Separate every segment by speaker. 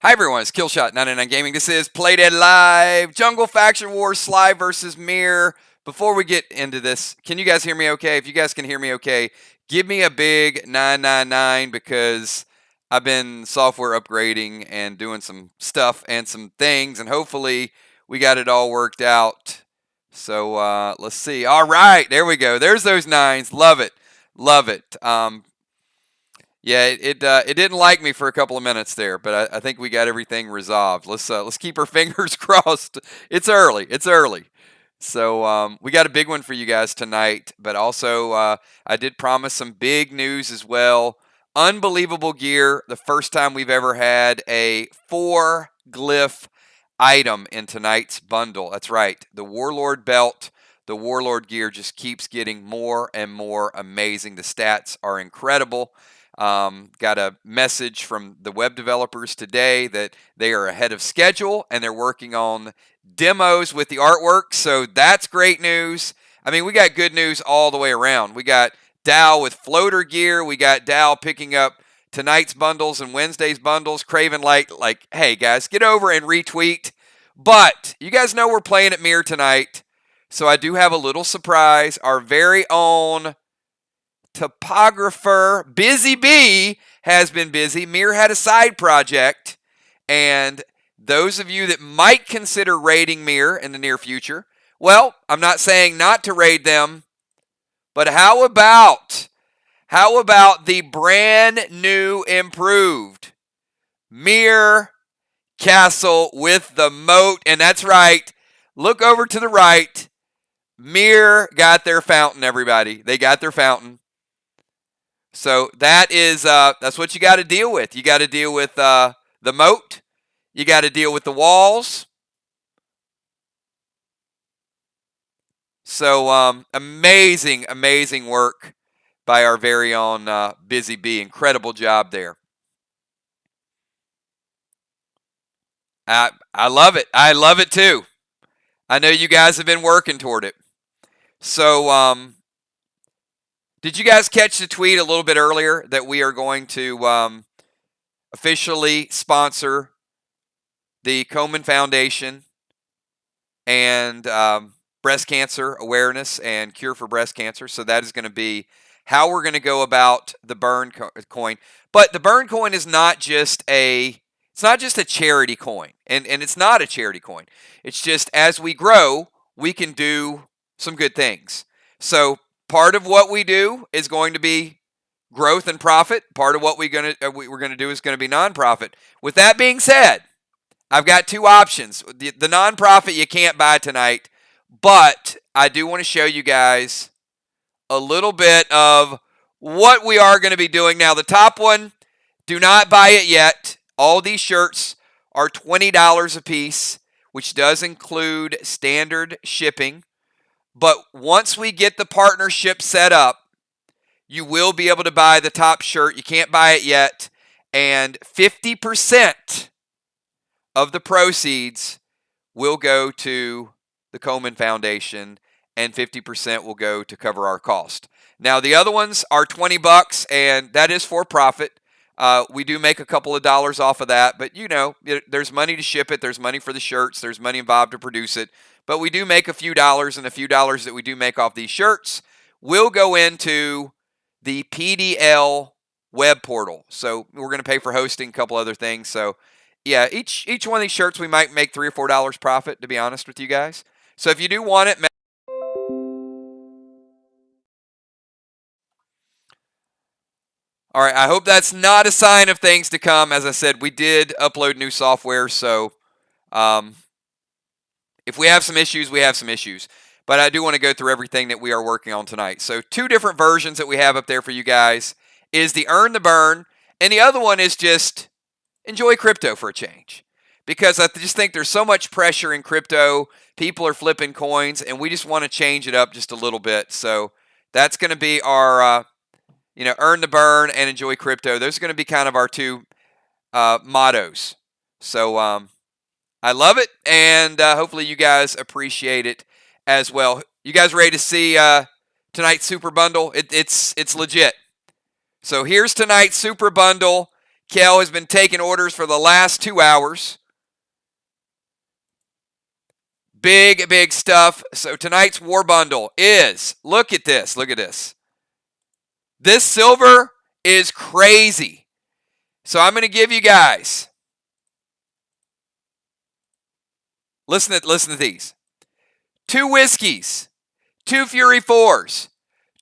Speaker 1: Hi everyone, it's Killshot99 Gaming. This is Playdead Live, Jungle Faction Wars, SLY versus MIR. Before we get into this, can you guys hear me okay? If you guys can hear me okay, give me a big 999 because I've been software upgrading and doing some stuff and some things, and hopefully we got it all worked out. So let's see. All right, there we go. There's those nines. Love it. Love it. Yeah, it didn't like me for a couple of minutes there, but I think we got everything resolved. Let's keep our fingers crossed. It's early. It's early. So we got a big one for you guys tonight, but also I did promise some big news as well. Unbelievable gear. The first time we've ever had a 4-glyph item in tonight's bundle. That's right. The Warlord belt, the Warlord gear just keeps getting more and more amazing. The stats are incredible. Got a message from the web developers today that they are ahead of schedule and they're working on demos with the artwork. So that's great news. I mean, we got good news all the way around. We got Dow with floater gear. We got Dow picking up tonight's bundles and Wednesday's bundles. Craven like, hey guys, get over and retweet. But you guys know we're playing at MIR tonight. So I do have a little surprise. Our very own topographer Busy Bee has been busy. MIR had a side project, and those of you that might consider raiding MIR in the near future, well, I'm not saying not to raid them, but how about the brand new improved MIR castle with the moat? And that's right, look over to the right. MIR got their fountain, everybody. They got their fountain. So that is that's what you got to deal with. You got to deal with the moat. You got to deal with the walls. So amazing, amazing work by our very own Busy Bee. Incredible job there. I love it. I love it too. I know you guys have been working toward it. So did you guys catch the tweet a little bit earlier that we are going to officially sponsor the Komen Foundation and breast cancer awareness and cure for breast cancer? So that is going to be how we're going to go about the burn coin. But the burn coin is not just a charity coin, and it's not a charity coin. It's just as we grow, we can do some good things. So part of what we do is going to be growth and profit. Part of what we're going to do is going to be nonprofit. With that being said, I've got two options. The nonprofit you can't buy tonight, but I do want to show you guys a little bit of what we are going to be doing. Now, the top one, do not buy it yet. All these shirts are $20 a piece, which does include standard shipping. But once we get the partnership set up, you will be able to buy the top shirt. You can't buy it yet. And 50% of the proceeds will go to the Komen Foundation, and 50% will go to cover our cost. Now, the other ones are $20, and that is for profit. We do make a couple of dollars off of that, but you know, there's money to ship it. There's money for the shirts. There's money involved to produce it. But we do make a few dollars, and a few dollars that we do make off these shirts will go into the PDL web portal. So we're going to pay for hosting, a couple other things. So yeah, each one of these shirts we might make $3 or $4 profit, to be honest with you guys. So if you do want it, all right, I hope that's not a sign of things to come. As I said, we did upload new software, so if we have some issues, we have some issues. But I do want to go through everything that we are working on tonight. So 2 different versions that we have up there for you guys is the Earn the Burn, and the other one is just enjoy crypto for a change. Because I just think there's so much pressure in crypto. People are flipping coins, and we just want to change it up just a little bit. So that's going to be our earn the burn and enjoy crypto. Those are going to be kind of our 2 mottos. So I love it, and hopefully you guys appreciate it as well. You guys ready to see tonight's super bundle? It's legit. So here's tonight's super bundle. Kel has been taking orders for the last 2 hours. Big, big stuff. So tonight's war bundle is, look at this. Look at this. This silver is crazy. So I'm going to give you guys, listen to these. 2 whiskeys, 2 Fury 4s,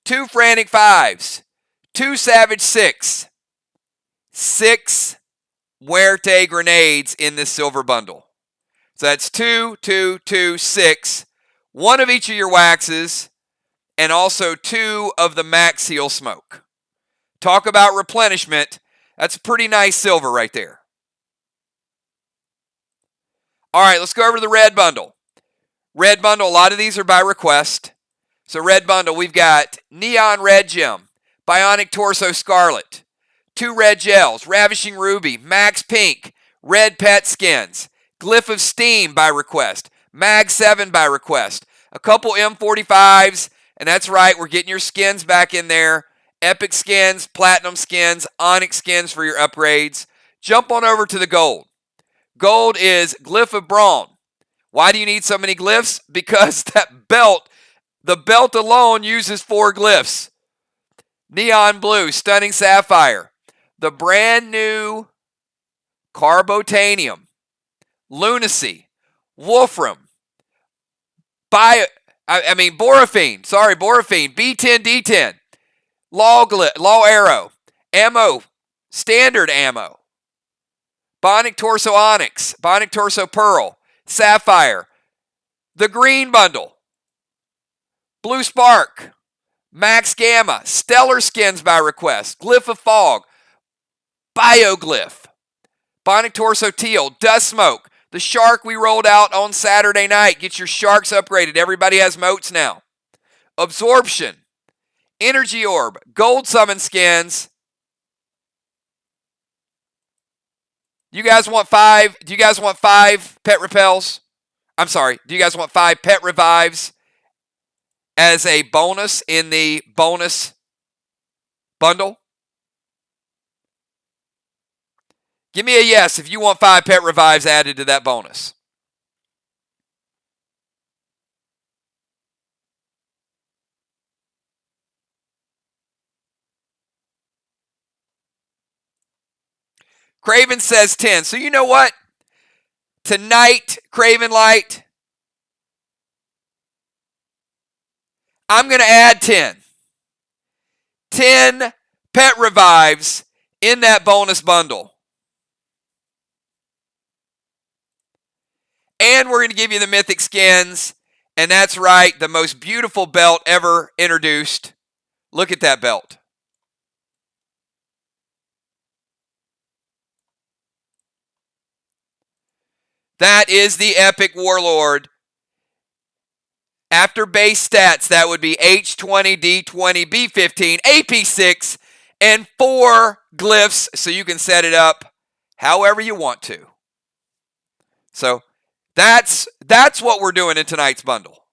Speaker 1: 2 Frantic 5s, 2 Savage 6, 6 Muerte grenades in this silver bundle. So that's 2, 2, 2, 6, 1 of each of your waxes, and also 2 of the Max Seal Smoke. Talk about replenishment. That's a pretty nice silver right there. All right, let's go over to the red bundle. Red bundle, a lot of these are by request. So red bundle, we've got Neon Red Gem, Bionic Torso Scarlet, 2 red gels, Ravishing Ruby, Max Pink, Red Pet Skins, Glyph of Steam by request, Mag 7 by request, a couple M45s, and that's right, we're getting your skins back in there. Epic skins, platinum skins, onyx skins for your upgrades. Jump on over to the gold. Gold is Glyph of Brawn. Why do you need so many glyphs? Because that belt, the belt alone uses 4 glyphs. Neon Blue, Stunning Sapphire, the brand new Carbotanium, Lunacy, Wolfram, Borafine, B10, D10, Law Arrow, Ammo, Standard Ammo, Bionic Torso Onyx, Bionic Torso Pearl, Sapphire, the Green Bundle, Blue Spark, Max Gamma, Stellar Skins by request, Glyph of Fog, Bioglyph, Bionic Torso Teal, Dust Smoke, the Shark we rolled out on Saturday night. Get your Sharks upgraded. Everybody has moats now. Absorption, Energy Orb, Gold Summon Skins. You guys want 5? Do you guys want 5 pet repels? I'm sorry. Do you guys want 5 pet revives as a bonus in the bonus bundle? Give me a yes if you want 5 pet revives added to that bonus. Craven says 10. So you know what? Tonight, Craven Light, I'm going to add 10. 10 pet revives in that bonus bundle. And we're going to give you the mythic skins. And that's right, the most beautiful belt ever introduced. Look at that belt. That is the Epic Warlord. After base stats, that would be H20, D20, B15, AP6, and 4 glyphs, so you can set it up however you want to. So that's what we're doing in tonight's bundle.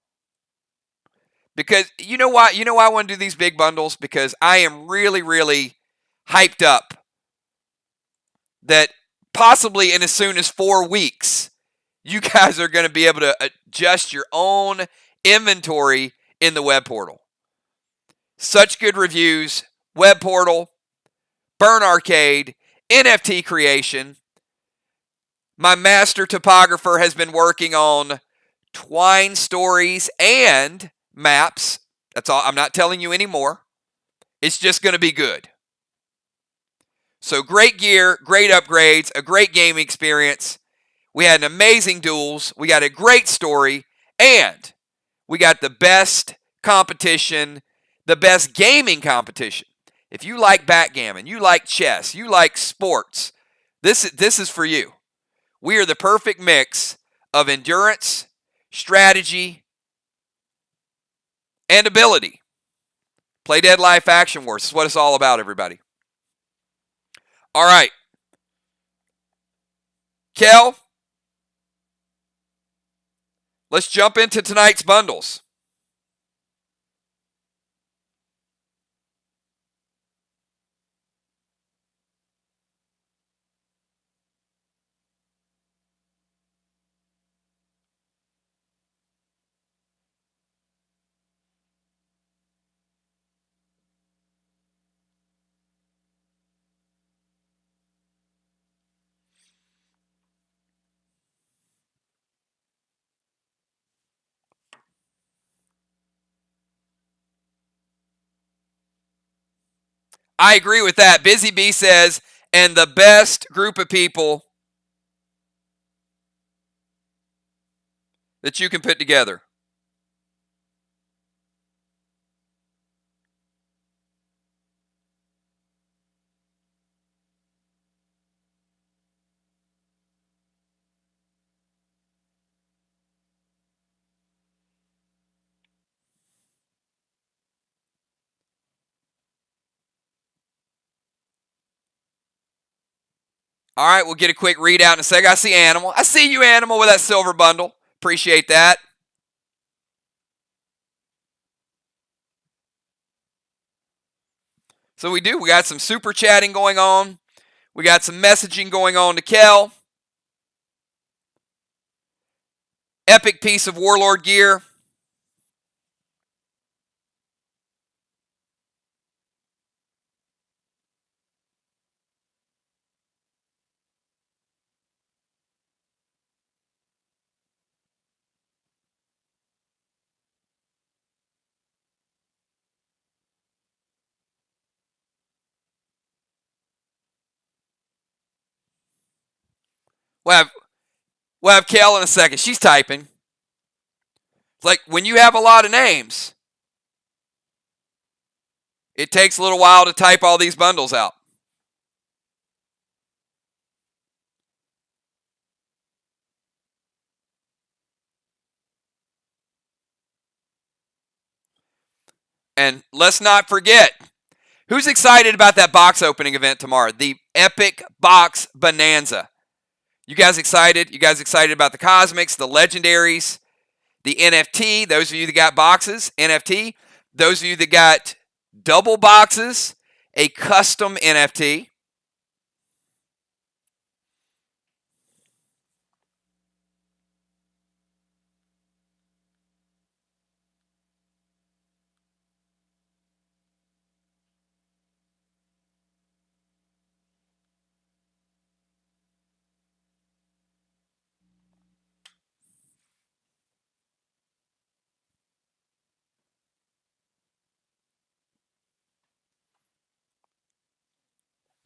Speaker 1: Because you know why? You know why I want to do these big bundles? Because I am really, really hyped up that possibly in as soon as 4 weeks, you guys are going to be able to adjust your own inventory in the web portal. Such good reviews. Web portal, Burn Arcade, NFT creation. My master topographer has been working on Twine stories and maps. That's all. I'm not telling you anymore. It's just going to be good. So great gear, great upgrades, a great gaming experience. We had an amazing duels. We got a great story. And we got the best competition, the best gaming competition. If you like backgammon, you like chess, you like sports, this is for you. We are the perfect mix of endurance, strategy, and ability. Play Dead Life Action Wars. This is what it's all about, everybody. All right. Kel, let's jump into tonight's bundles. I agree with that. Busy Bee says, and the best group of people that you can put together. All right, we'll get a quick readout in a second. I see Animal. I see you, Animal, with that silver bundle. Appreciate that. So we do. We got some super chatting going on. We got some messaging going on to Kel. Epic piece of Warlord gear. We'll have Kel in a second. She's typing. It's like when you have a lot of names, it takes a little while to type all these bundles out. And let's not forget, who's excited about that box opening event tomorrow? The Epic Box Bonanza. You guys excited? You guys excited about the Cosmics, the Legendaries, the NFT? Those of you that got boxes, NFT. Those of you that got double boxes, a custom NFT.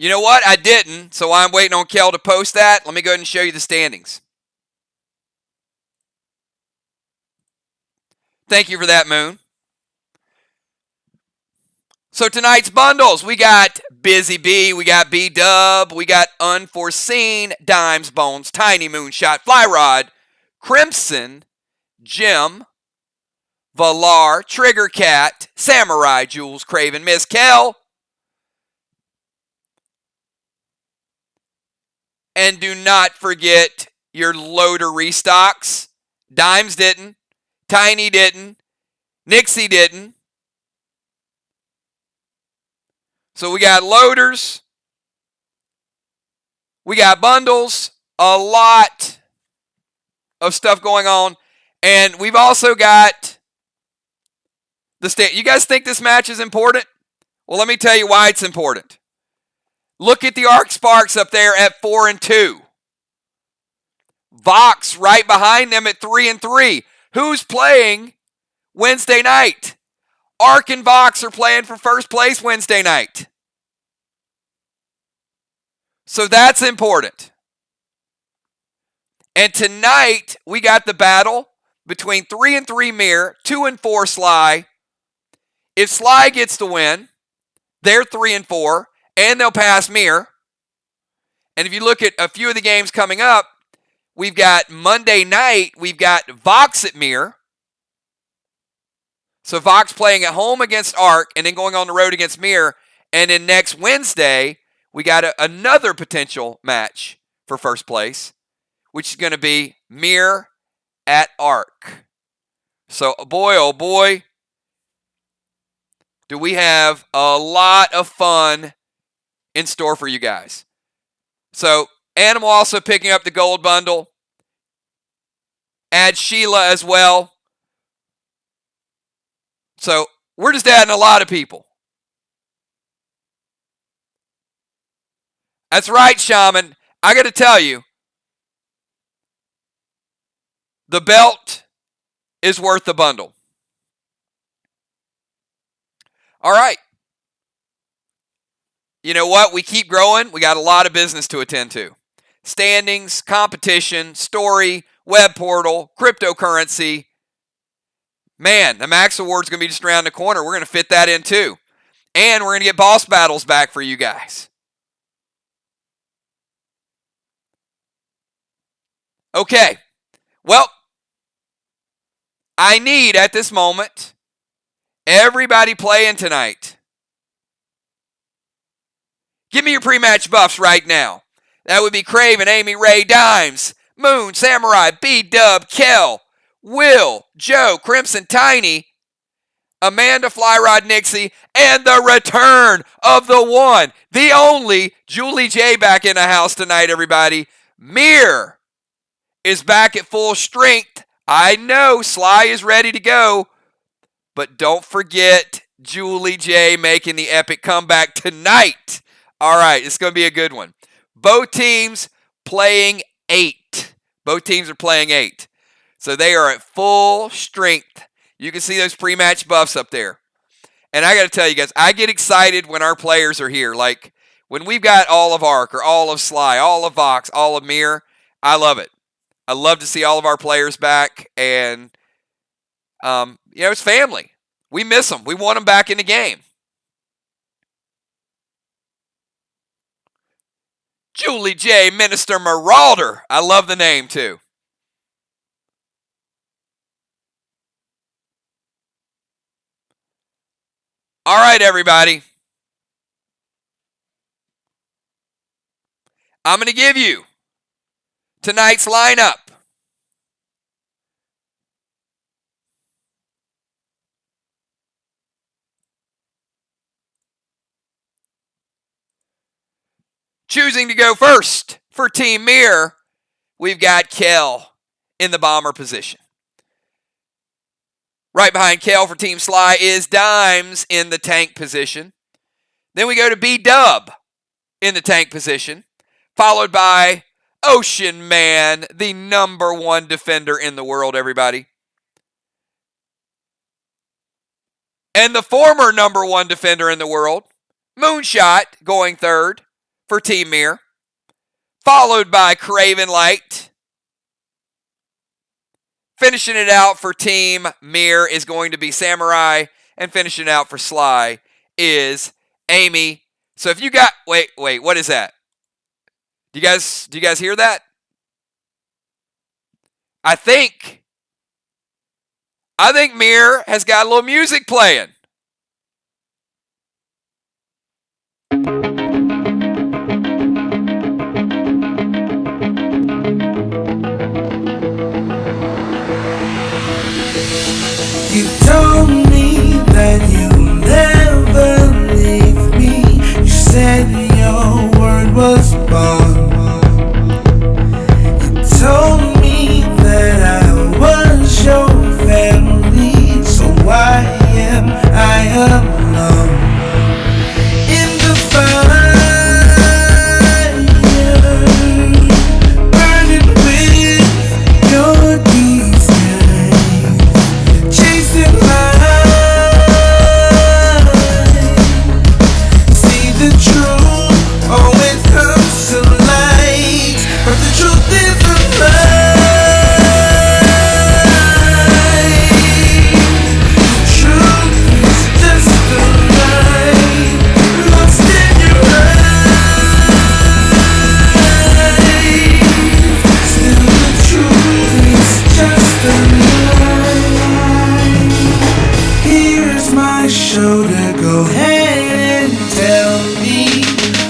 Speaker 1: You know what? I didn't, so I'm waiting on Kel to post that. Let me go ahead and show you the standings. Thank you for that, Moon. So tonight's bundles, we got Busy Bee, we got B-Dub, we got Unforeseen, Dimes, Bones, Tiny Moonshot, Fly Rod, Crimson, Jim, Valar, Trigger Cat, Samurai, Jules, Craven, Miss Kel. And do not forget your loader restocks. Dimes didn't. Tiny didn't. Nixie didn't. So we got loaders. We got bundles. A lot of stuff going on. And we've also got the state. You guys think this match is important? Well, let me tell you why it's important. Look at the Arc Sparks up there at 4-2. Vox right behind them at 3-3. Who's playing Wednesday night? Arc and Vox are playing for first place Wednesday night. So that's important. And tonight, we got the battle between 3-3 MIR, 2-4 SLY. If SLY gets the win, they're 3-4, and they'll pass MIR. And if you look at a few of the games coming up, we've got Monday night, we've got Vox at MIR. So Vox playing at home against Arc and then going on the road against MIR. And then next Wednesday, we got another potential match for first place, which is going to be MIR at Arc. So, boy, oh boy, do we have a lot of fun in store for you guys. So, Animal also picking up the gold bundle. Add Sheila as well. So, we're just adding a lot of people. That's right, Shaman. I got to tell you, the belt is worth the bundle. All right. you know what? We keep growing. We got a lot of business to attend to. Standings, competition, story, web portal, cryptocurrency. Man, the Max Award's going to be just around the corner. We're going to fit that in too. And we're going to get boss battles back for you guys. Okay. Well, I need at this moment everybody playing tonight. Give me your pre-match buffs right now. That would be Craven, Amy, Ray, Dimes, Moon, Samurai, B-Dub, Kel, Will, Joe, Crimson, Tiny, Amanda, Flyrod, Nixie, and the return of the one, the only Julie J back in the house tonight, everybody. MIR is back at full strength. I know SLY is ready to go, but don't forget Julie J making the epic comeback tonight. All right, it's going to be a good one. Both teams playing 8. Both teams are playing 8. So they are at full strength. You can see those pre-match buffs up there. And I got to tell you guys, I get excited when our players are here. Like when we've got all of ARC or all of SLY, all of Vox, all of MIR, I love it. I love to see all of our players back. And, it's family. We miss them. We want them back in the game. Julie J. Minister Marauder. I love the name too. All right, everybody. I'm going to give you tonight's lineup. Choosing to go first for Team MIR, we've got Kel in the bomber position. Right behind Kel for Team SLY is Dimes in the tank position. Then we go to B-Dub in the tank position, followed by Ocean Man, the #1 defender in the world, everybody. And the former #1 defender in the world, Moonshot, going third for Team MIR, followed by Craven Light. Finishing it out for Team MIR is going to be Samurai, and finishing it out for SLY is Amy. So if you got, wait, what is that? Do you guys hear that? I think MIR has got a little music playing.
Speaker 2: You told me that you'll never leave me. You said your word was bond. You told me that I was your family. So why am I alone in the fire, burning with your desire, chasing light? See, the truth always comes to light, but the truth is a lie. Truth is just a lie, lost in your eyes. Still, the truth is just a lie. Here's my shoulder, go ahead and tell me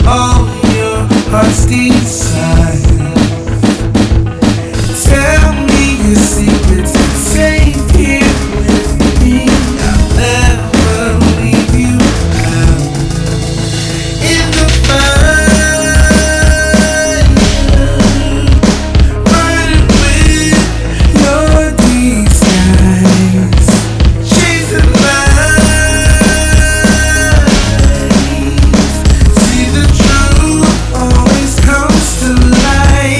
Speaker 2: all your heart's desire. Tell me your secrets and safe here with me. I'll never leave you out in the fire, burning with your desires, chasing light. See, the truth always comes to light.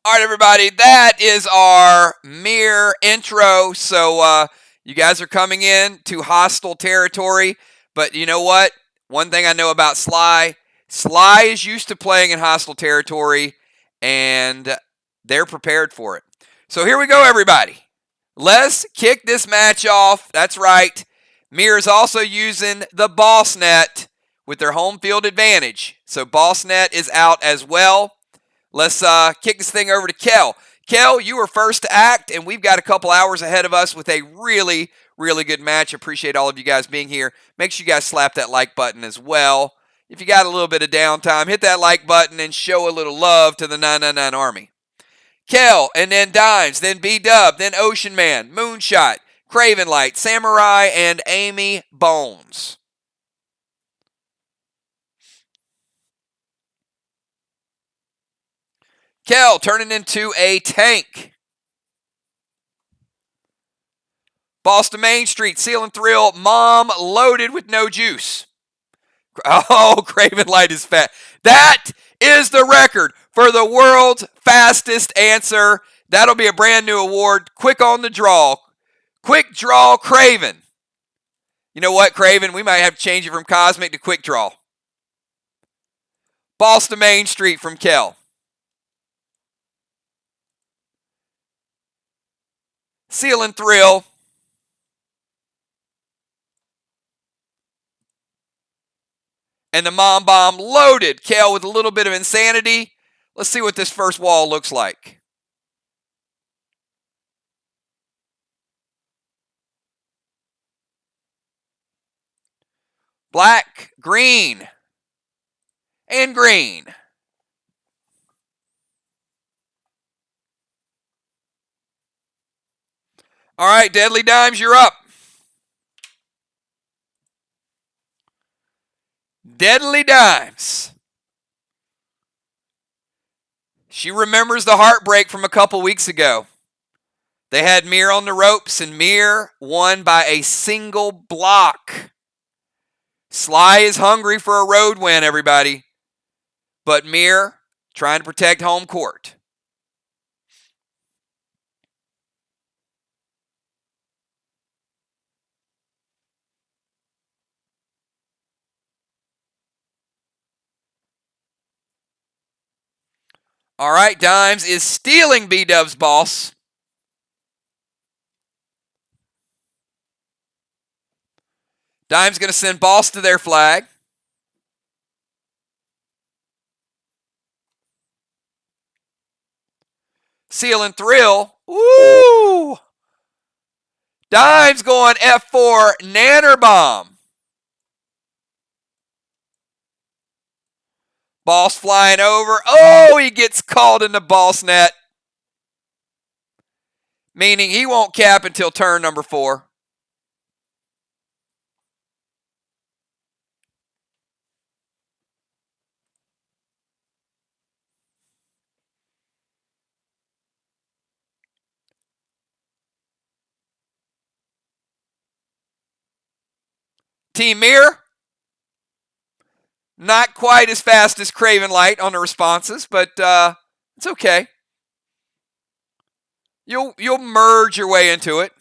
Speaker 1: All right, everybody, that is our MIR intro. So you guys are coming in to hostile territory, but you know what? One thing I know about SLY, SLY is used to playing in hostile territory, and they're prepared for it. So here we go, everybody. Let's kick this match off. That's right. MIR is also using the boss net with their home field advantage. So boss net is out as well. Let's kick this thing over to Kel. Kel, you were first to act, and we've got a couple hours ahead of us with a really, really good match. Appreciate all of you guys being here. Make sure you guys slap that like button as well. If you got a little bit of downtime, hit that like button and show a little love to the 999 Army. Kel, and then Dimes, then B-Dub, then Ocean Man, Moonshot, Craven Light, Samurai, and Amy Bones. Kel turning into a tank. Boston Main Street, Seal and Thrill, Mom loaded with no juice. Oh, Craven Light is fat. That is the record for the world's fastest answer. That'll be a brand new award. Quick on the draw. Quick draw, Craven. You know what, Craven? We might have to change it from Cosmic to Quick Draw. Boston Main Street from Kel. Seal and Thrill. And the Mom Bomb loaded. Kel with a little bit of insanity. Let's see what this first wall looks like. Black, green, and green. All right, Deadly Dimes, you're up. Deadly Dimes. She remembers the heartbreak from a couple weeks ago. They had MIR on the ropes, and MIR won by a single block. SLY is hungry for a road win, everybody. But MIR trying to protect home court. All right, Dimes is stealing B-Dub's boss. Dimes going to send boss to their flag. Seal and Thrill. Woo! Dimes going F4, Nanner Bomb. Boss flying over. Oh, he gets called in the boss net. Meaning he won't cap until turn number 4. Team MIR, not quite as fast as Craven Light on the responses, but it's okay. You'll merge your way into it.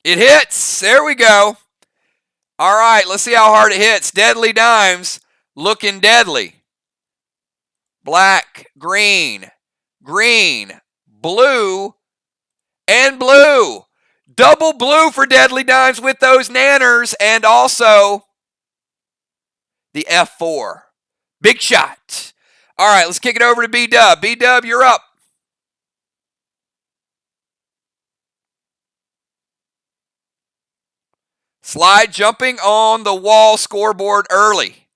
Speaker 1: It hits. There we go. All right, let's see how hard it hits. Deadly Dimes looking deadly. Black, green, green, blue, and blue. Double blue for Deadly Dimes with those nanners, and also the F4. Big shot. All right, let's kick it over to B-Dub. B-Dub, you're up. SLY jumping on the wall scoreboard early.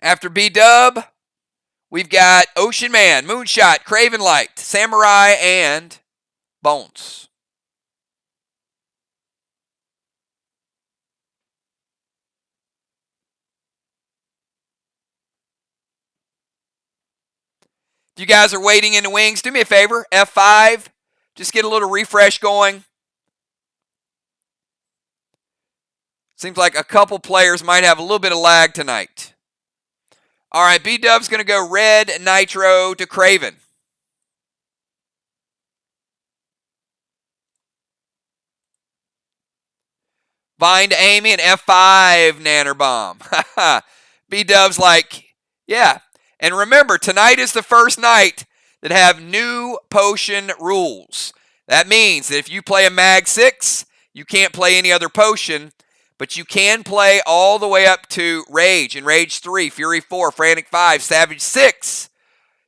Speaker 1: After B-Dub, we've got Ocean Man, Moonshot, Craven Light, Samurai, and Bones. If you guys are waiting in the wings, do me a favor, F5, just get a little refresh going. Seems like a couple players might have a little bit of lag tonight. All right, B-Dub's going to go red Nitro to Craven. Vine to Amy and F5 Nanner Bomb. B-Dub's like, yeah. And remember, tonight is the first night that have new potion rules. That means that if you play a Mag 6, you can't play any other potion, but you can play all the way up to Rage. And Rage 3, Fury 4, Frantic 5, Savage 6.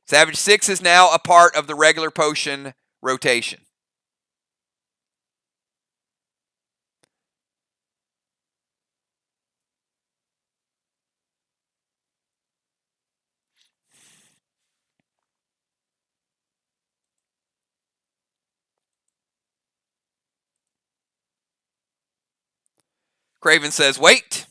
Speaker 1: Savage 6 is now a part of the regular potion rotation. Craven says, wait.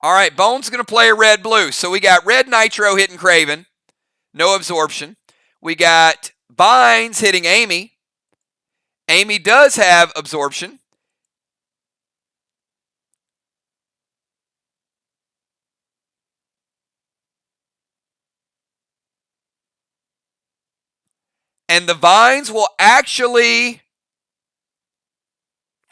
Speaker 1: All right, Bones is going to play a red-blue. So we got red Nitro hitting Craven. No absorption. We got Vines hitting Amy. Amy does have absorption. And the Vines will actually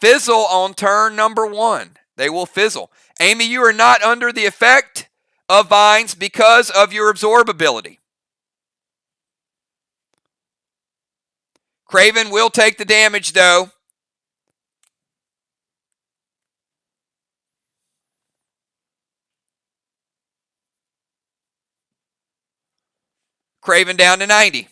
Speaker 1: fizzle on turn number 1. They will fizzle. Amy, you are not under the effect of Vines because of your absorb ability. Craven will take the damage, though. Craven down to 90.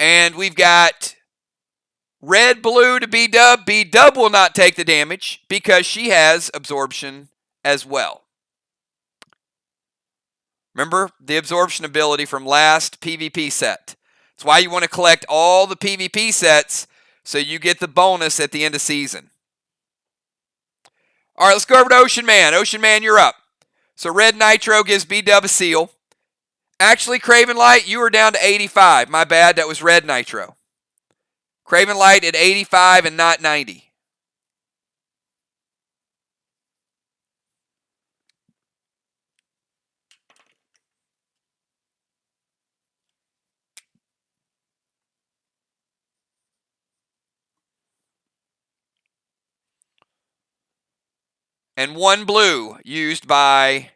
Speaker 1: And we've got red-blue to B-Dub. B-Dub will not take the damage because she has absorption as well. Remember the absorption ability from last PvP set. That's why you want to collect all the PvP sets so you get the bonus at the end of season. All right, let's go over to Ocean Man. Ocean Man, you're up. So red Nitro gives B-Dub a seal. Actually, Craven Light, you were down to 85. My bad, that was red Nitro. Craven Light at 85 and not 90. And one blue used by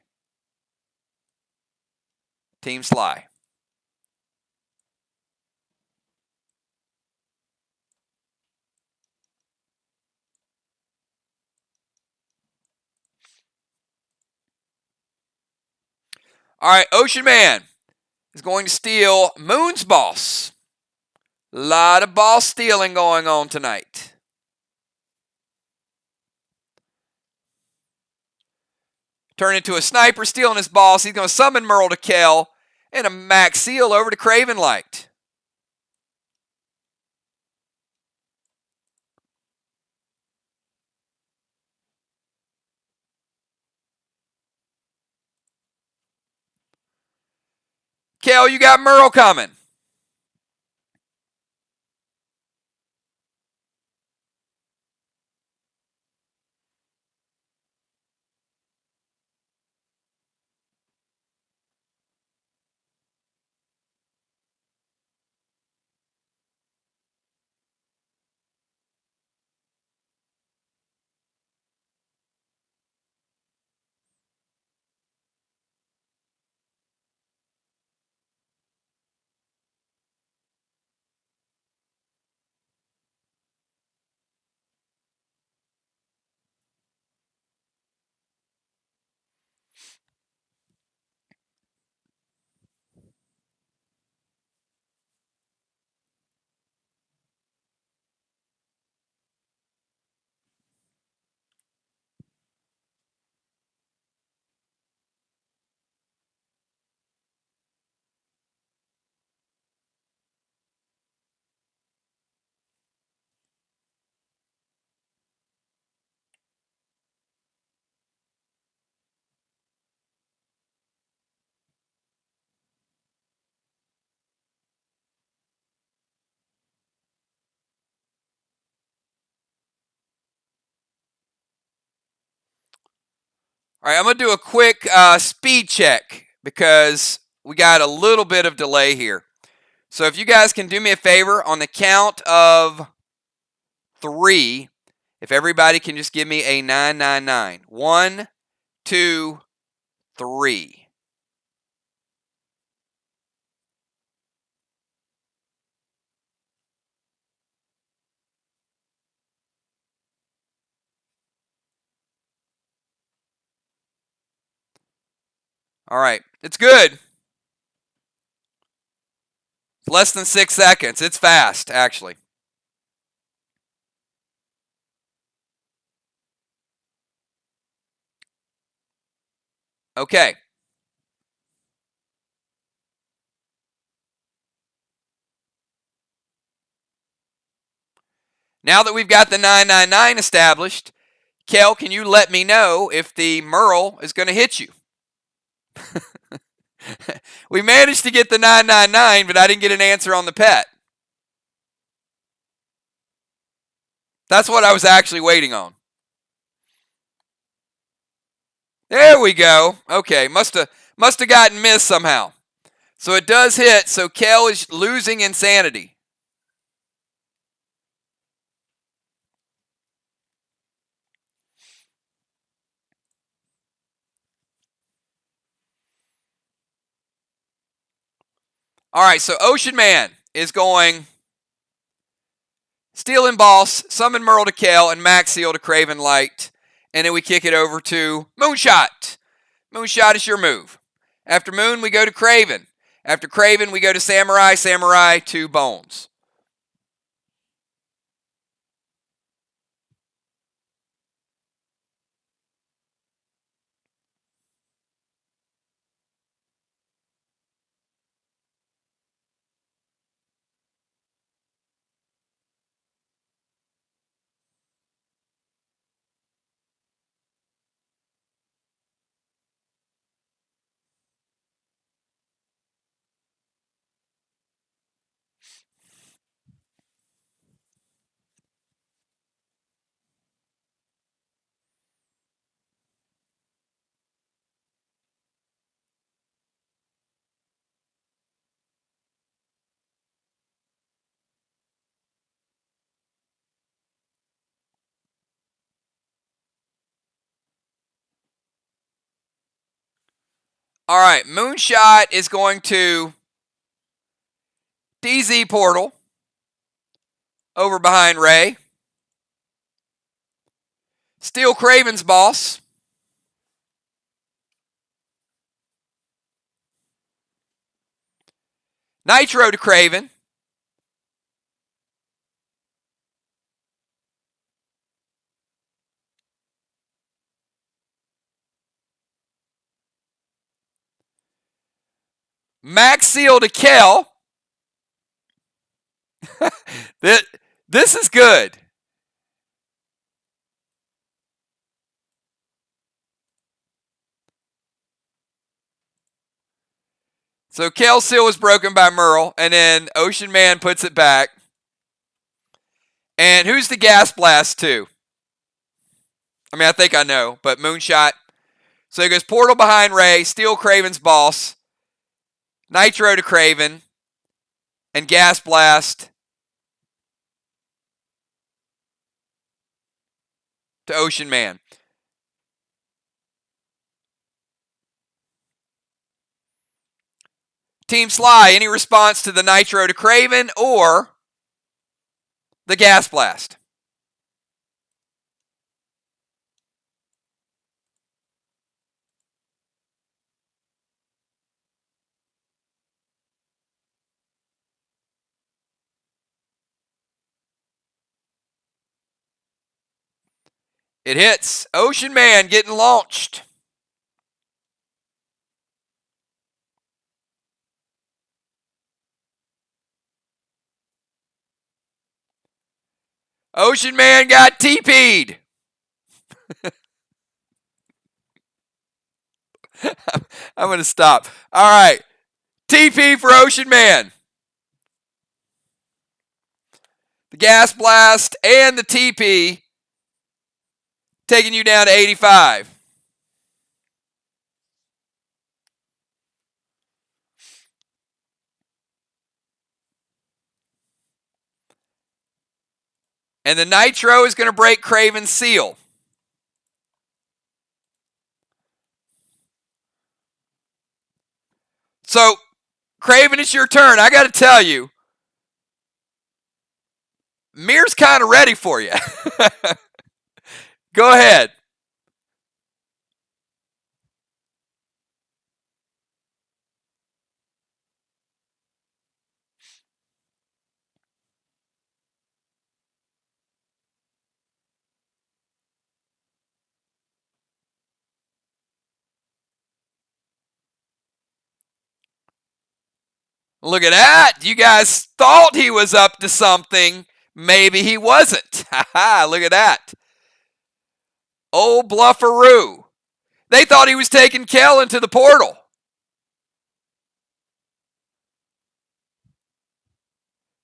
Speaker 1: Team SLY. All right, Ocean Man is going to steal Moon's boss. A lot of boss stealing going on tonight. Turn into a sniper, stealing his boss. He's going to summon Merle to Kel and a max seal over to Craven Light. Kel, you got Merle coming. All right, I'm going to do a quick speed check because we got a little bit of delay here. So if you guys can do me a favor on the count of 3, if everybody can just give me a 999. 1, 2, 3. All right, it's good. Less than 6 seconds. It's fast, actually. Okay. Now that we've got the 999 established, Kel, can you let me know if the Merle is going to hit you? We managed to get the 999, but I didn't get an answer on the pet. That's what I was actually waiting on. There we go. Okay, must have gotten missed somehow. So it does hit, so Kel is losing insanity. All right, so Ocean Man is going Steel and Boss, Summon Merle to Kel, and Max Seal to Craven Light. And then we kick it over to Moonshot. Moonshot is your move. After Moon, we go to Craven. After Craven, we go to Samurai. Samurai to Bones. All right, Moonshot is going to DZ Portal over behind Ray. Steal Craven's Boss. Nitro to Craven. Max Seal to Kel. This is good. So Kel's seal was broken by Merle, and then Ocean Man puts it back. And who's the gas blast to? I mean, I think I know, but Moonshot. So he goes Portal behind Ray, Steal Craven's Boss, Nitro to Craven, and Gas Blast to Ocean Man. Team SLY, any response to the Nitro to Craven or the Gas Blast? It hits. Ocean Man getting launched. Ocean Man got TP'd. I'm going to stop. All right. TP for Ocean Man. The Gas Blast and the TP taking you down to 85. And the Nitro is going to break Craven's seal. So, Craven, it's your turn. I got to tell you, MIR's kind of ready for you. Go ahead. Look at that. You guys thought he was up to something. Maybe he wasn't. Look at that. Old Bluffaroo. They thought he was taking Kel into the portal.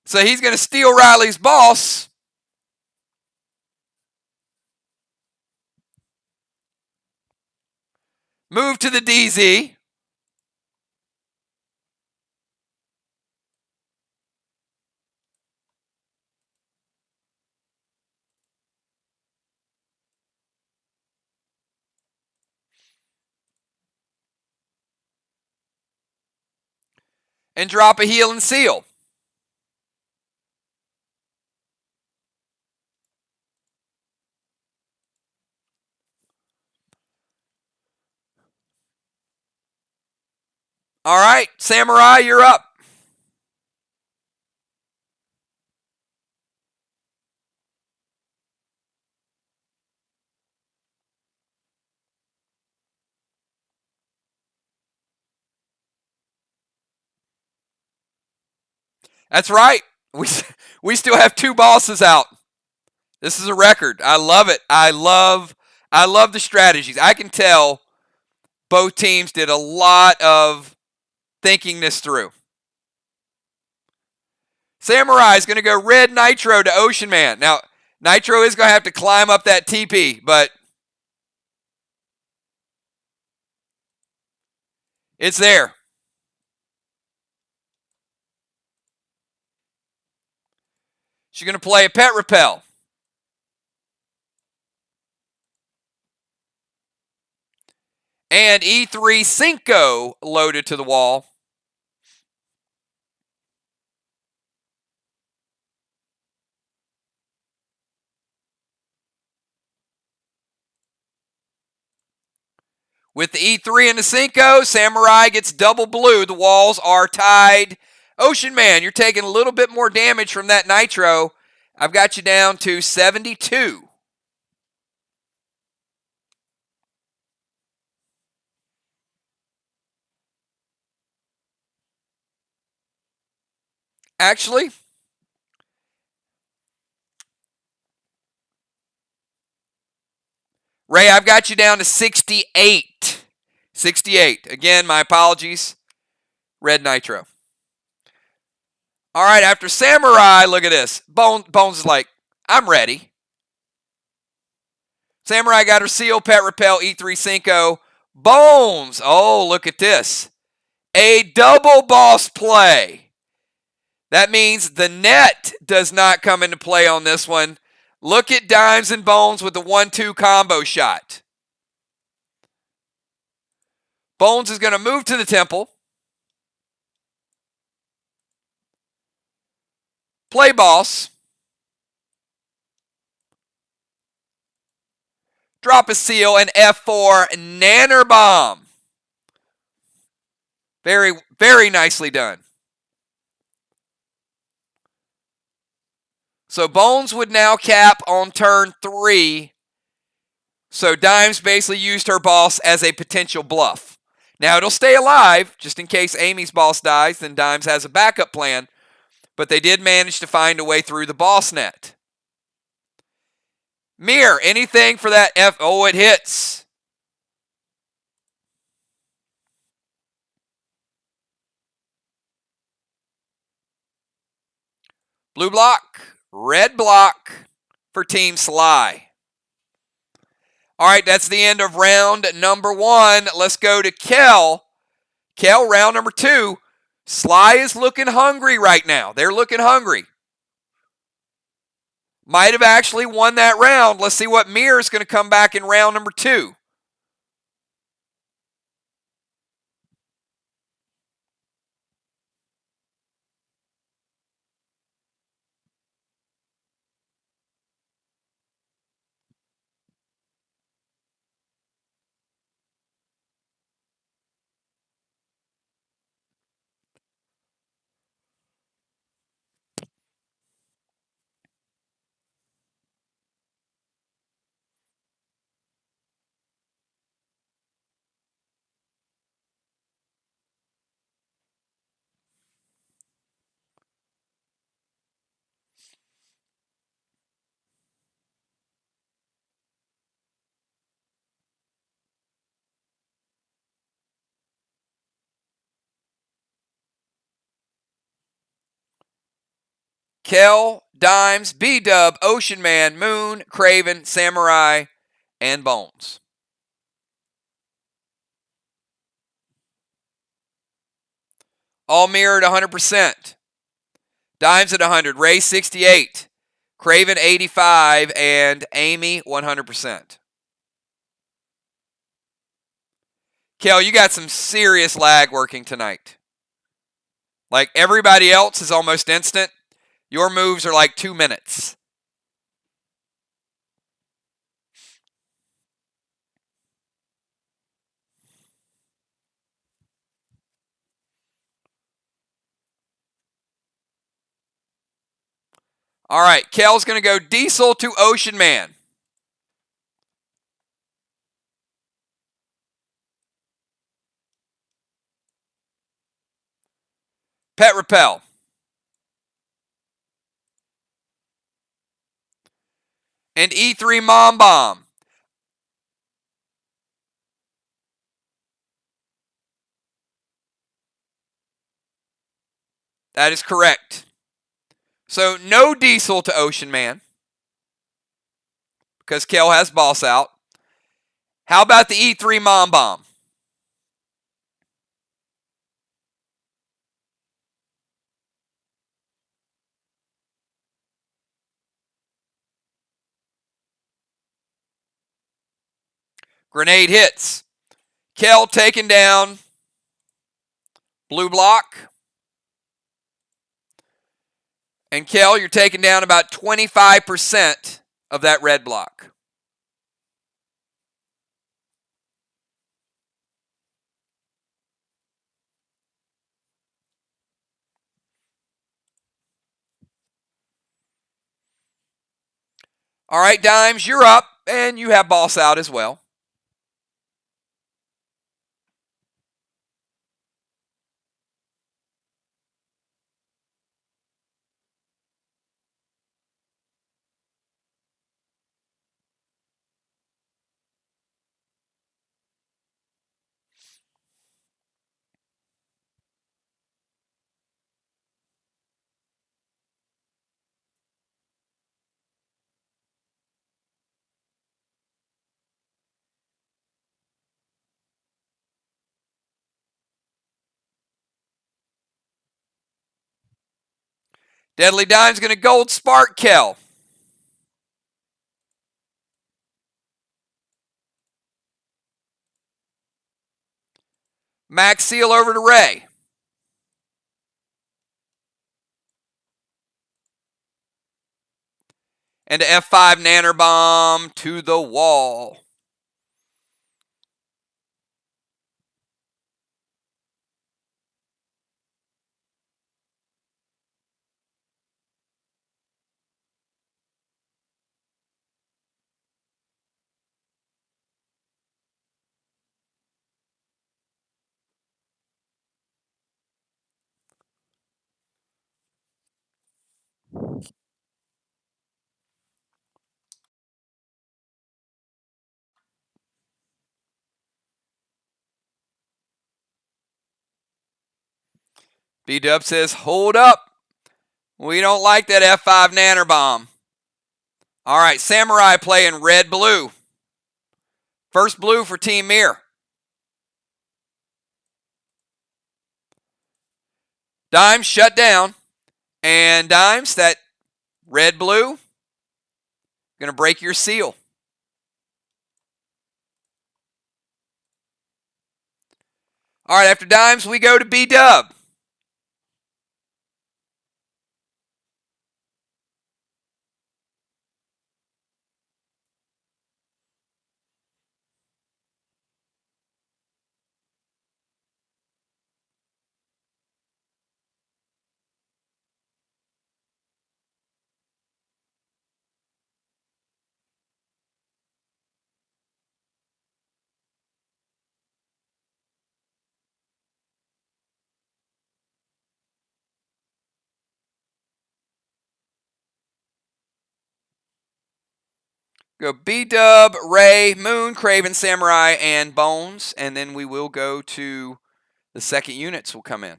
Speaker 1: So he's going to steal Riley's boss. Move to the DZ. And drop a heal and seal. All right, Samurai, you're up. That's right. We still have 2 bosses out. This is a record. I love it. I love the strategies. I can tell both teams did a lot of thinking this through. Samurai is going to go red Nitro to Ocean Man. Now, Nitro is going to have to climb up that TP, but it's there. She's going to play a Pet Repel. And E3 Cinco loaded to the wall. With the E3 and the Cinco, Samurai gets double blue. The walls are tied. Ocean Man, you're taking a little bit more damage from that Nitro. I've got you down to 72. Actually, Ray, I've got you down to 68. 68. Again, my apologies. Red Nitro. All right, after Samurai, look at this. Bones is like, I'm ready. Samurai got her seal, Pet Repel, E3 Cinco. Bones, oh, look at this. A double boss play. That means the net does not come into play on this one. Look at Dimes and Bones with the 1-2 combo shot. Bones is going to move to the temple. Play boss. Drop a seal and F4 Nanner Bomb. Very, very nicely done. So Bones would now cap on turn 3. So Dimes basically used her boss as a potential bluff. Now it'll stay alive, just in case Amy's boss dies, then Dimes has a backup plan. But they did manage to find a way through the boss net. MIR, anything for that F? Oh, it hits. Blue block, red block for Team SLY. All right, that's the end of round number 1. Let's go to Kel. Kel, round number 2. SLY is looking hungry right now. They're looking hungry. Might have actually won that round. Let's see what MIR is going to come back in round number 2. Kel, Dimes, B-Dub, Ocean Man, Moon, Craven, Samurai, and Bones. All mirrored 100%. Dimes at 100, Ray 68, Craven 85, and Amy 100%. Kel, you got some serious lag working tonight. Like everybody else is almost instant. Your moves are like 2 minutes. All right, Kel's going to go Diesel to Ocean Man. Pet Repel. And E3 Mom Bomb. That is correct. So no Diesel to Ocean Man, because Kel has Boss out. How about the E3 Mom Bomb? Grenade hits. Kel taking down blue block. And Kel, you're taking down about 25% of that red block. All right, Dimes, you're up, and you have Boss out as well. Deadly Dime's going to Gold Spark Kel. Max Seal over to Ray. And a F5 Nanner Bomb to the wall. B-Dub says, hold up. We don't like that F5 Nanner Bomb. All right, Samurai playing red-blue. First blue for Team MIR. Dimes shut down. And Dimes, that red-blue Going to break your seal. All right, after dimes, we go to B-dub. Go B-dub, Ray, Moon, Craven, Samurai, and Bones. And then we will go to the second units will come in.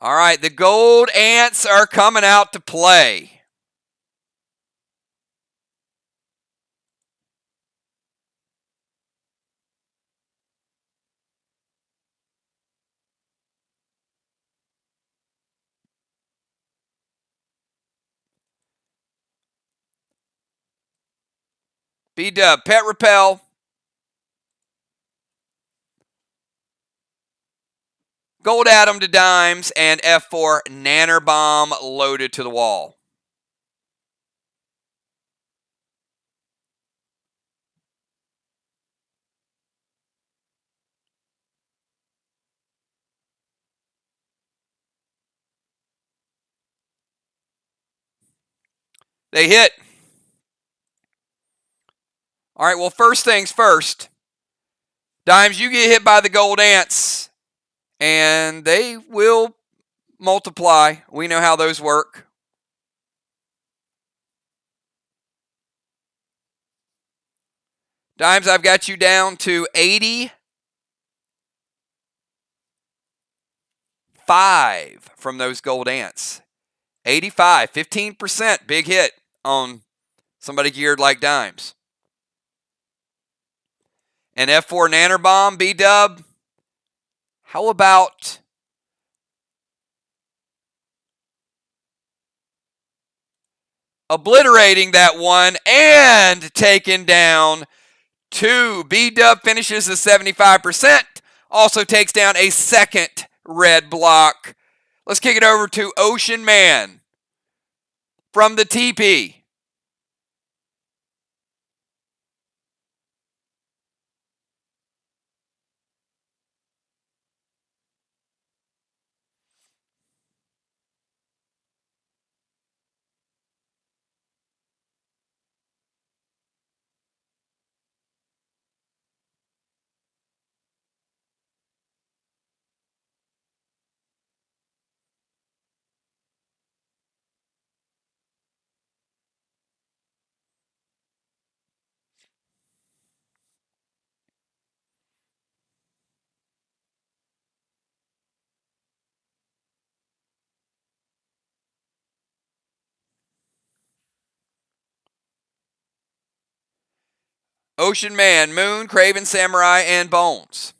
Speaker 1: All right, the gold ants are coming out to play. B-dub, Pet Repel. Gold Atom to dimes, and F4 Nanner Bomb loaded to the wall. They hit. All right, well, first things first. Dimes, you get hit by the gold ants, and they will multiply. We know how those work. Dimes, I've got you down to 85 from those gold ants. 85, 15%, big hit on somebody geared like Dimes. And F4 Nanner Bomb, B-dub. How about obliterating that one and taking down 2? B-dub finishes at 75%. Also takes down a second red block. Let's kick it over to Ocean Man from the TP. Ocean Man, Moon, Craven, Samurai, and Bones.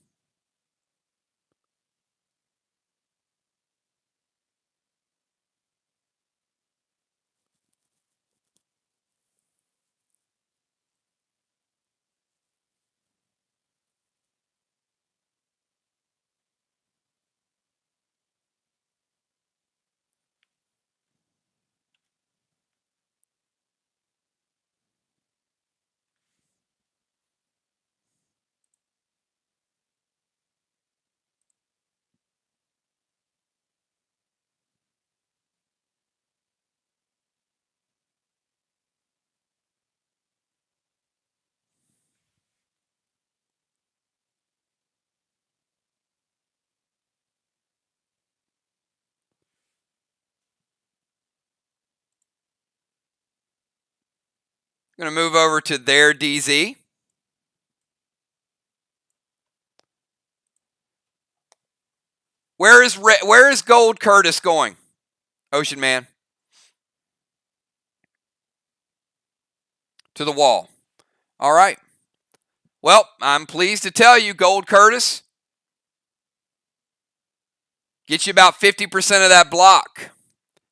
Speaker 1: I'm going to move over to their DZ. Where is Gold Curtis going? Ocean Man. To the wall. All right. Well, I'm pleased to tell you, Gold Curtis gets you about 50% of that block.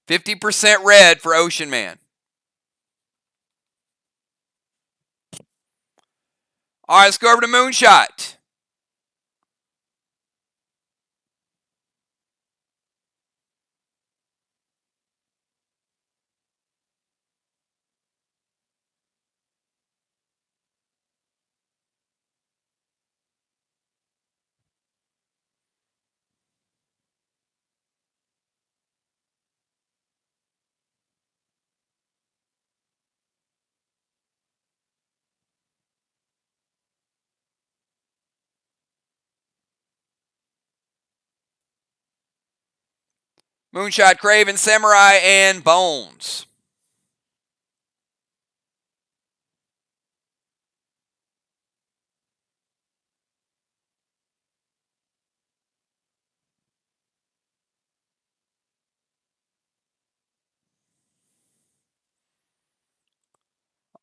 Speaker 1: 50% red for Ocean Man. All right, let's go over to Moonshot. Moonshot, Craven, Samurai, and Bones.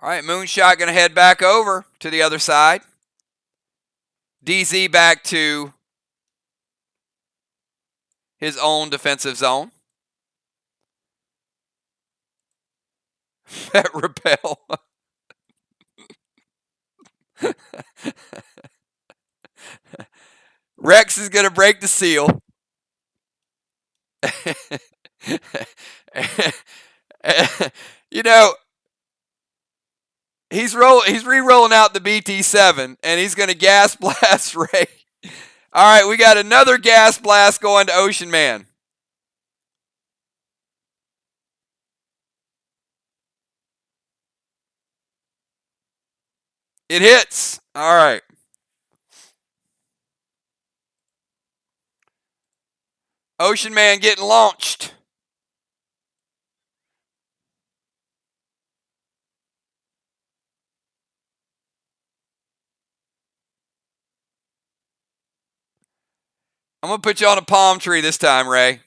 Speaker 1: All right, Moonshot going to head back over to the other side. DZ back to his own defensive zone. Pet Repel. Rex is going to break the seal. You know, he's re-rolling out the BT7, and he's going to gas blast Ray. All right, we got another gas blast going to Ocean Man. It hits. All right. Ocean Man getting launched. I'm going to put you on a palm tree this time, Ray.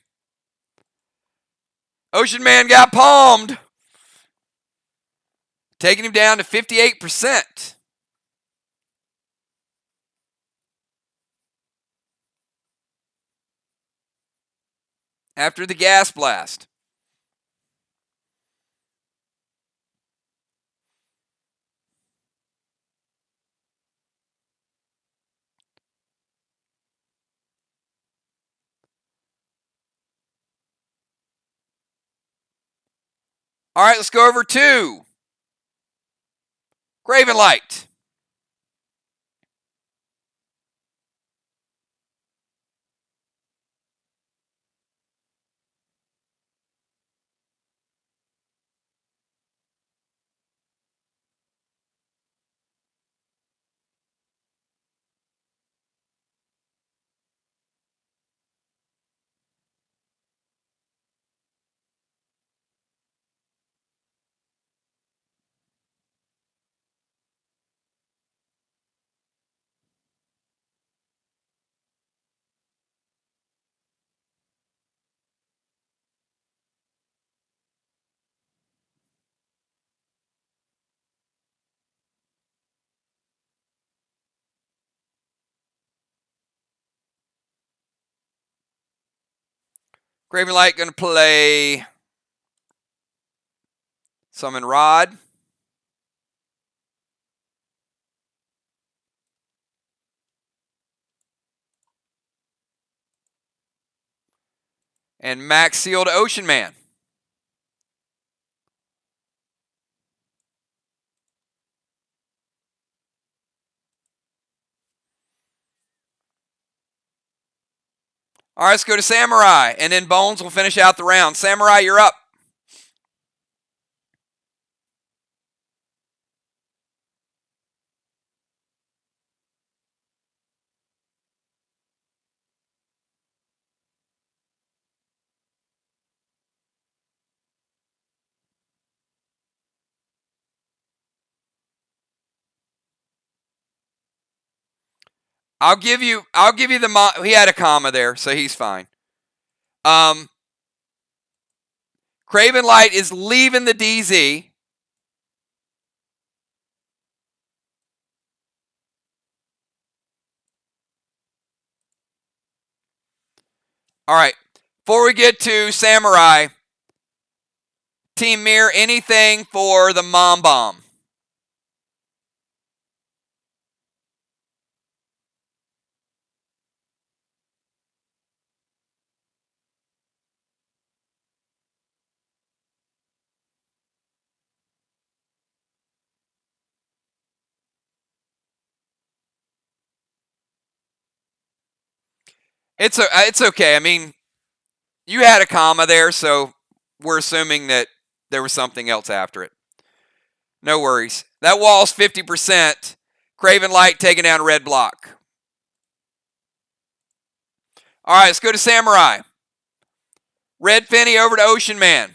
Speaker 1: Ocean Man got palmed. Taking him down to 58%. After the gas blast. All right, let's go over to Graven Light. Graven Light going to play Summon Rod. And Max Seal to Ocean Man. All right, let's go to Samurai, and then Bones will finish out the round. Samurai, you're up. I'll give you the he had a comma there, so he's fine. Craven Light is leaving the DZ. All right. Before we get to Samurai, Team MIR, anything for the Mom Bomb? It's okay. I mean, you had a comma there, so we're assuming that there was something else after it. No worries. That wall's 50%. Craven Light taking down red block. All right, let's go to Samurai. Red Finney over to Ocean Man.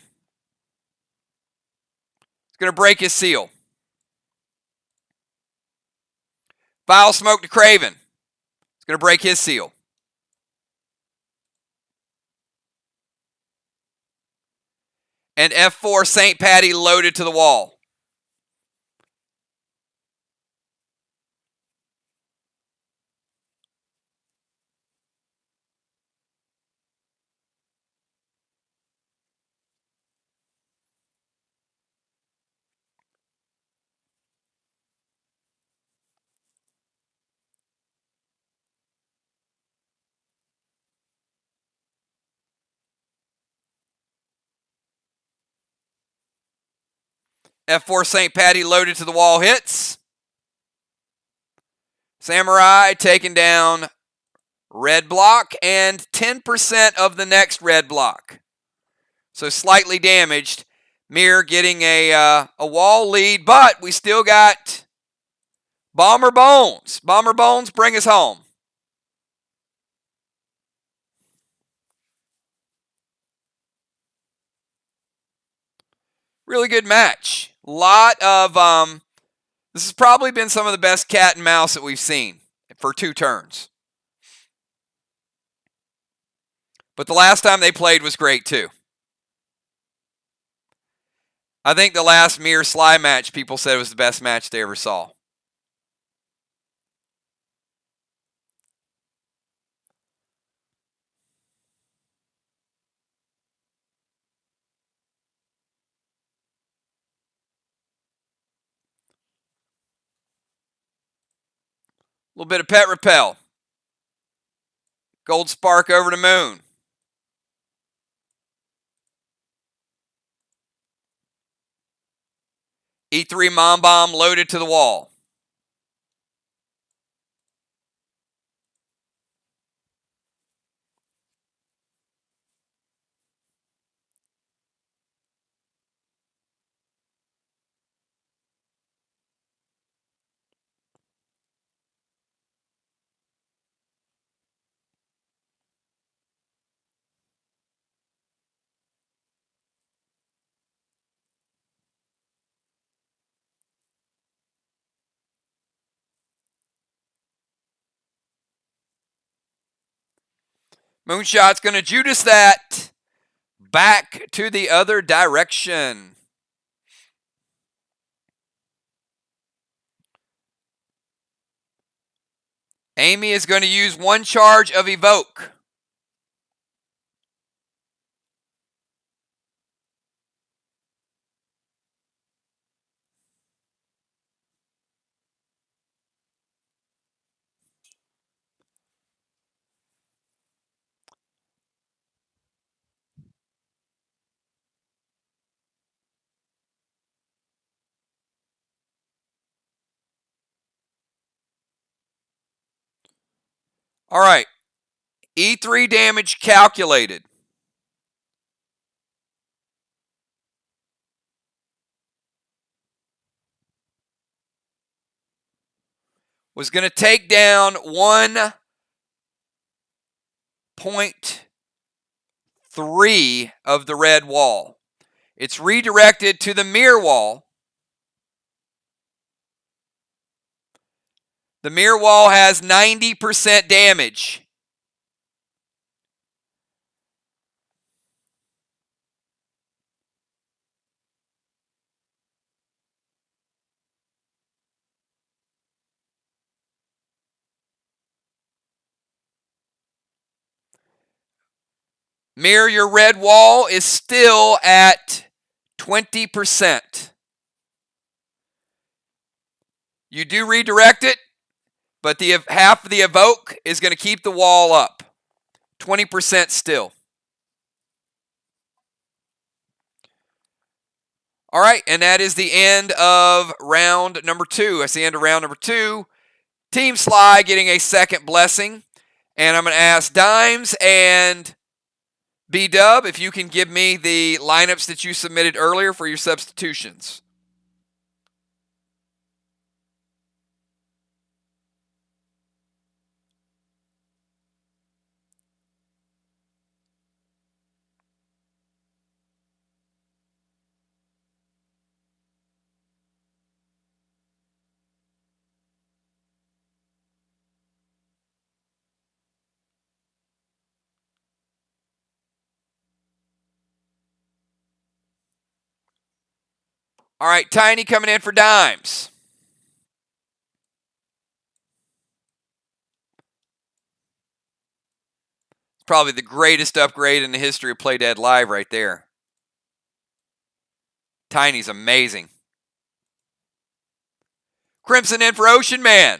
Speaker 1: He's going to break his seal. Vile Smoke to Craven. He's going to break his seal. And F4 St. Patty loaded to the wall. F4 St. Patty loaded to the wall hits. Samurai taking down red block and 10% of the next red block. So slightly damaged. MIR getting a wall lead, but we still got Bomber Bones. Bomber Bones, bring us home. Really good match. Lot of this has probably been some of the best cat and mouse that we've seen for 2 turns. But the last time they played was great too. I think the last MIR SLY match people said was the best match they ever saw. A little bit of Pet Repel. Gold Spark over to Moon. E3 Mom Bomb loaded to the wall. Moonshot's going to Judas that back to the other direction. Amy is going to use 1 charge of Evoke. All right. E3 damage calculated. Was going to take down 1.3 of the red wall. It's redirected to the MIR wall. The MIR wall has 90% damage. MIR, your red wall is still at 20%. You do redirect it, but the half of the evoke is going to keep the wall up. 20% still. All right, and that is the end of round number 2. That's the end of round number 2. Team SLY getting a second blessing. And I'm going to ask Dimes and B-Dub if you can give me the lineups that you submitted earlier for your substitutions. All right, Tiny coming in for Dimes. It's probably the greatest upgrade in the history of Play Dead Live right there. Tiny's amazing. Crimson in for Ocean Man.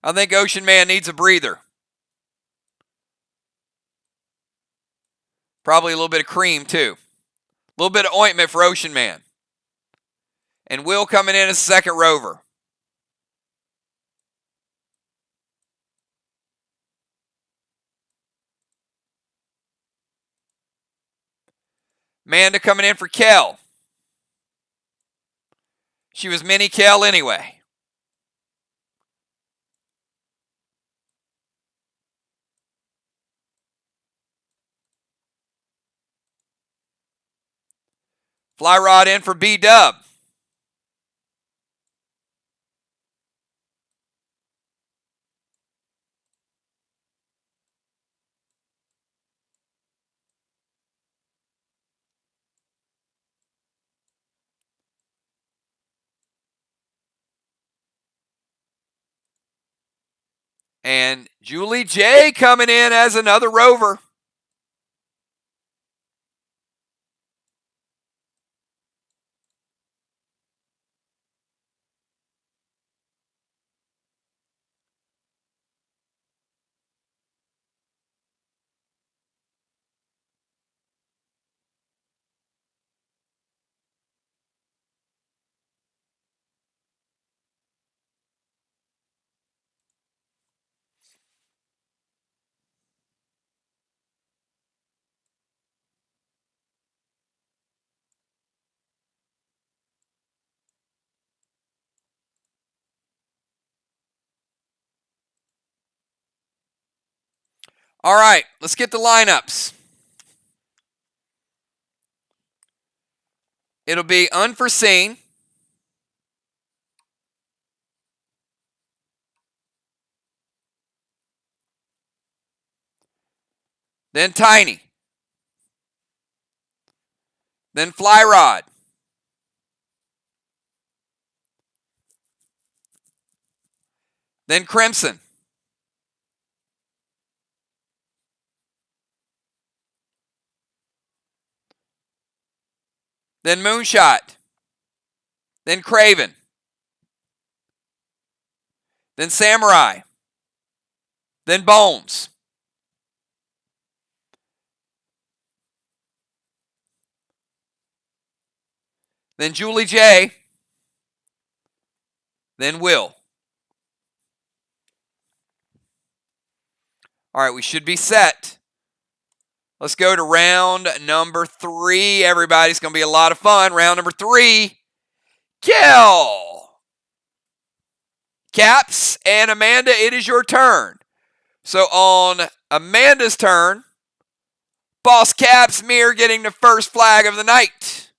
Speaker 1: I think Ocean Man needs a breather. Probably a little bit of cream, too. A little bit of ointment for Ocean Man. And Will coming in as second rover. Amanda coming in for Kel. She was mini Kel anyway. Fly Rod in for B-Dub. And Julie J coming in as another rover. All right, let's get the lineups. It'll be Unforeseen. Then Tiny. Then Fly Rod. Then Crimson. Then Moonshot. Then Craven. Then Samurai. Then Bones. Then Julie J. Then Will. All right, we should be set. Let's go to round number 3. Everybody's going to be a lot of fun. Round number 3. Kill. Caps and Amanda, it is your turn. So on Amanda's turn, Boss Caps MIR getting the first flag of the night.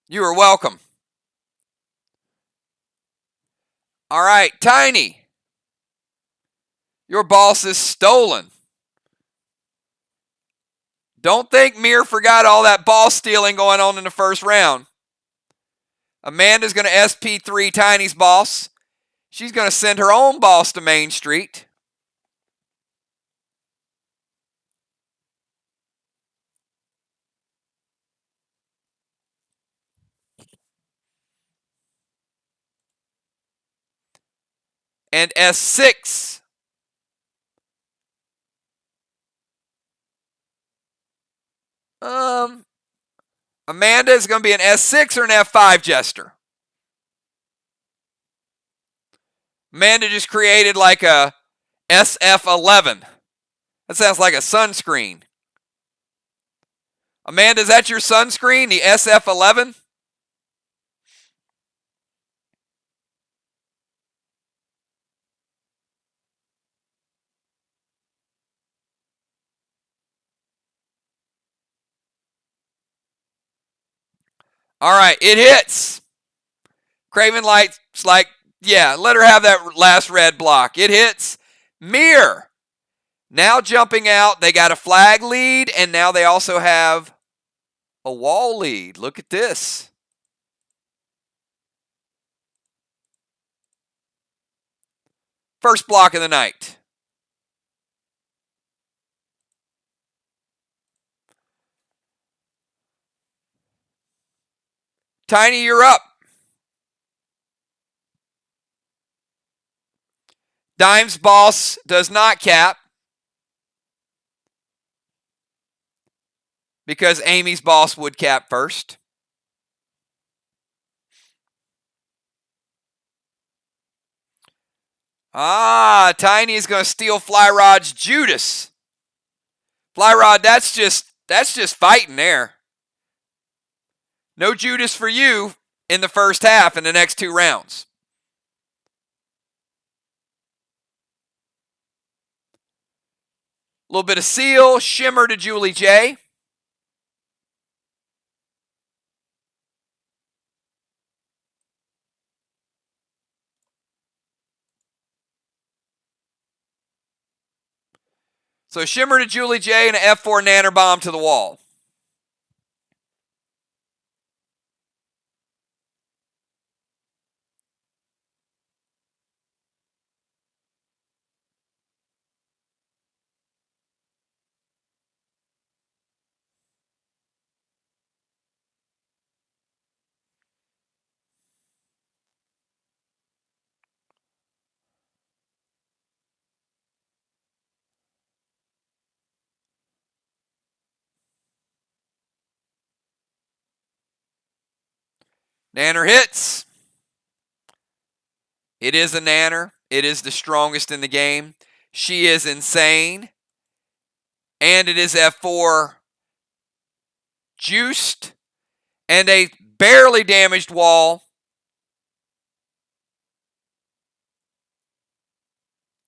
Speaker 1: You are welcome. All right, Tiny. Your boss is stolen. Don't think MIR forgot all that ball stealing going on in the first round. Amanda's going to SP3 Tiny's boss. She's going to send her own boss to Main Street. And S6. Amanda is going to be an S6 or an F5 Jester. Amanda just created like a SF11. That sounds like a sunscreen. Amanda, is that your sunscreen, the SF11? All right, it hits. Craven Light's like, yeah, let her have that last red block. It hits. MIR. Now jumping out. They got a flag lead, and now they also have a wall lead. Look at this. First block of the night. Tiny, you're up. Dime's boss does not cap because Amy's boss would cap first. Tiny is going to steal Flyrod's Judas. Flyrod, that's just fighting there. No Judas for you in the first half in the next 2 rounds. A little bit of Seal, Shimmer to Julie J. So Shimmer to Julie J and an F4 Nanner Bomb to the wall. Nanner hits. It is a Nanner. It is the strongest in the game. She is insane. And it is F4 juiced. And a barely damaged wall.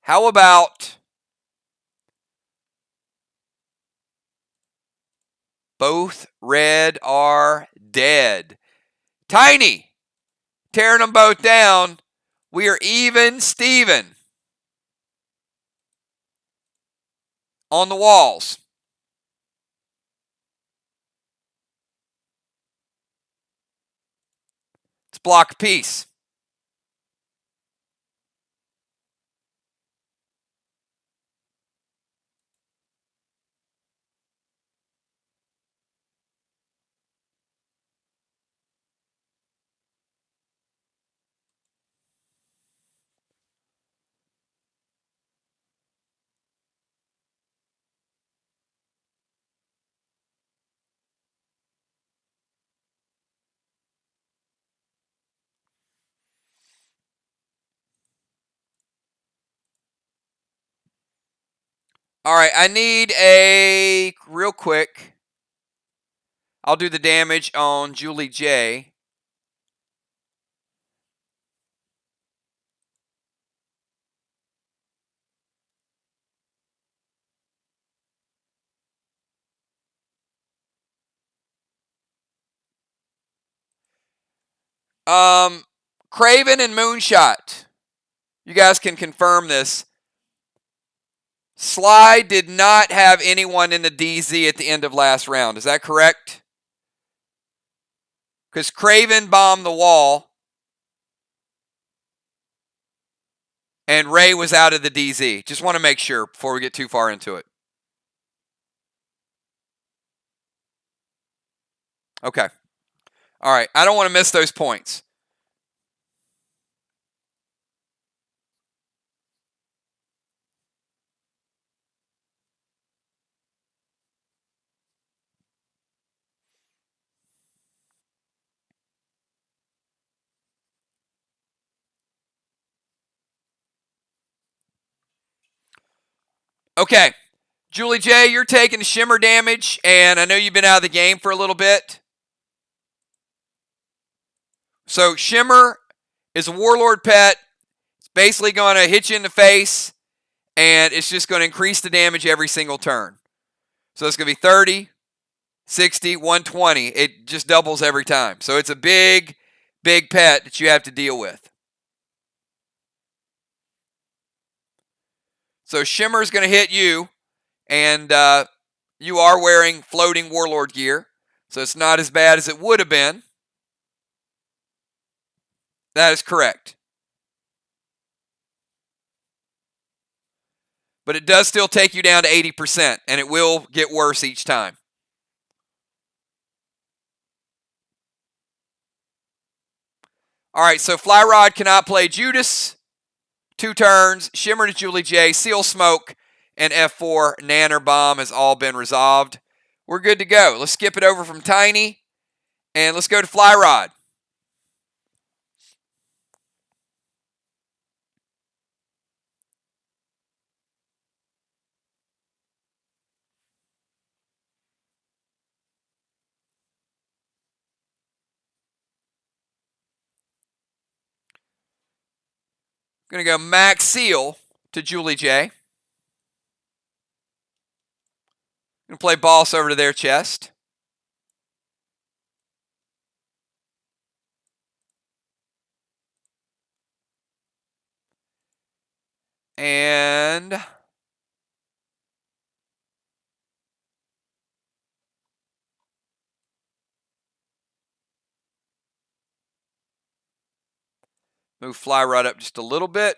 Speaker 1: How about both red are dead? Tiny tearing them both down. We are even Steven on the walls. It's block a piece. All right, I need a real quick. I'll do the damage on Julie J. Craven and Moonshot. You guys can confirm this. SLY did not have anyone in the DZ at the end of last round. Is that correct? Because Craven bombed the wall and Ray was out of the DZ. Just want to make sure before we get too far into it. Okay. All right. I don't want to miss those points. Okay. Julie J, you're taking shimmer damage, and I know you've been out of the game for a little bit. So shimmer is a warlord pet. It's basically going to hit you in the face, and it's just going to increase the damage every single turn. So it's going to be 30, 60, 120. It just doubles every time. So it's a big, big pet that you have to deal with. So shimmer is going to hit you, and you are wearing floating warlord gear. So it's not as bad as it would have been. That is correct. But it does still take you down to 80%, and it will get worse each time. All right, so Fly Rod cannot play Judas. 2 turns. Shimmer to Julie J. Seal Smoke and F4 Nanner Bomb has all been resolved. We're good to go. Let's skip it over from Tiny, and let's go to Fly Rod. Going to go Max Seal to Julie J. Going to play Boss over to their chest. And move Fly Rod up just a little bit.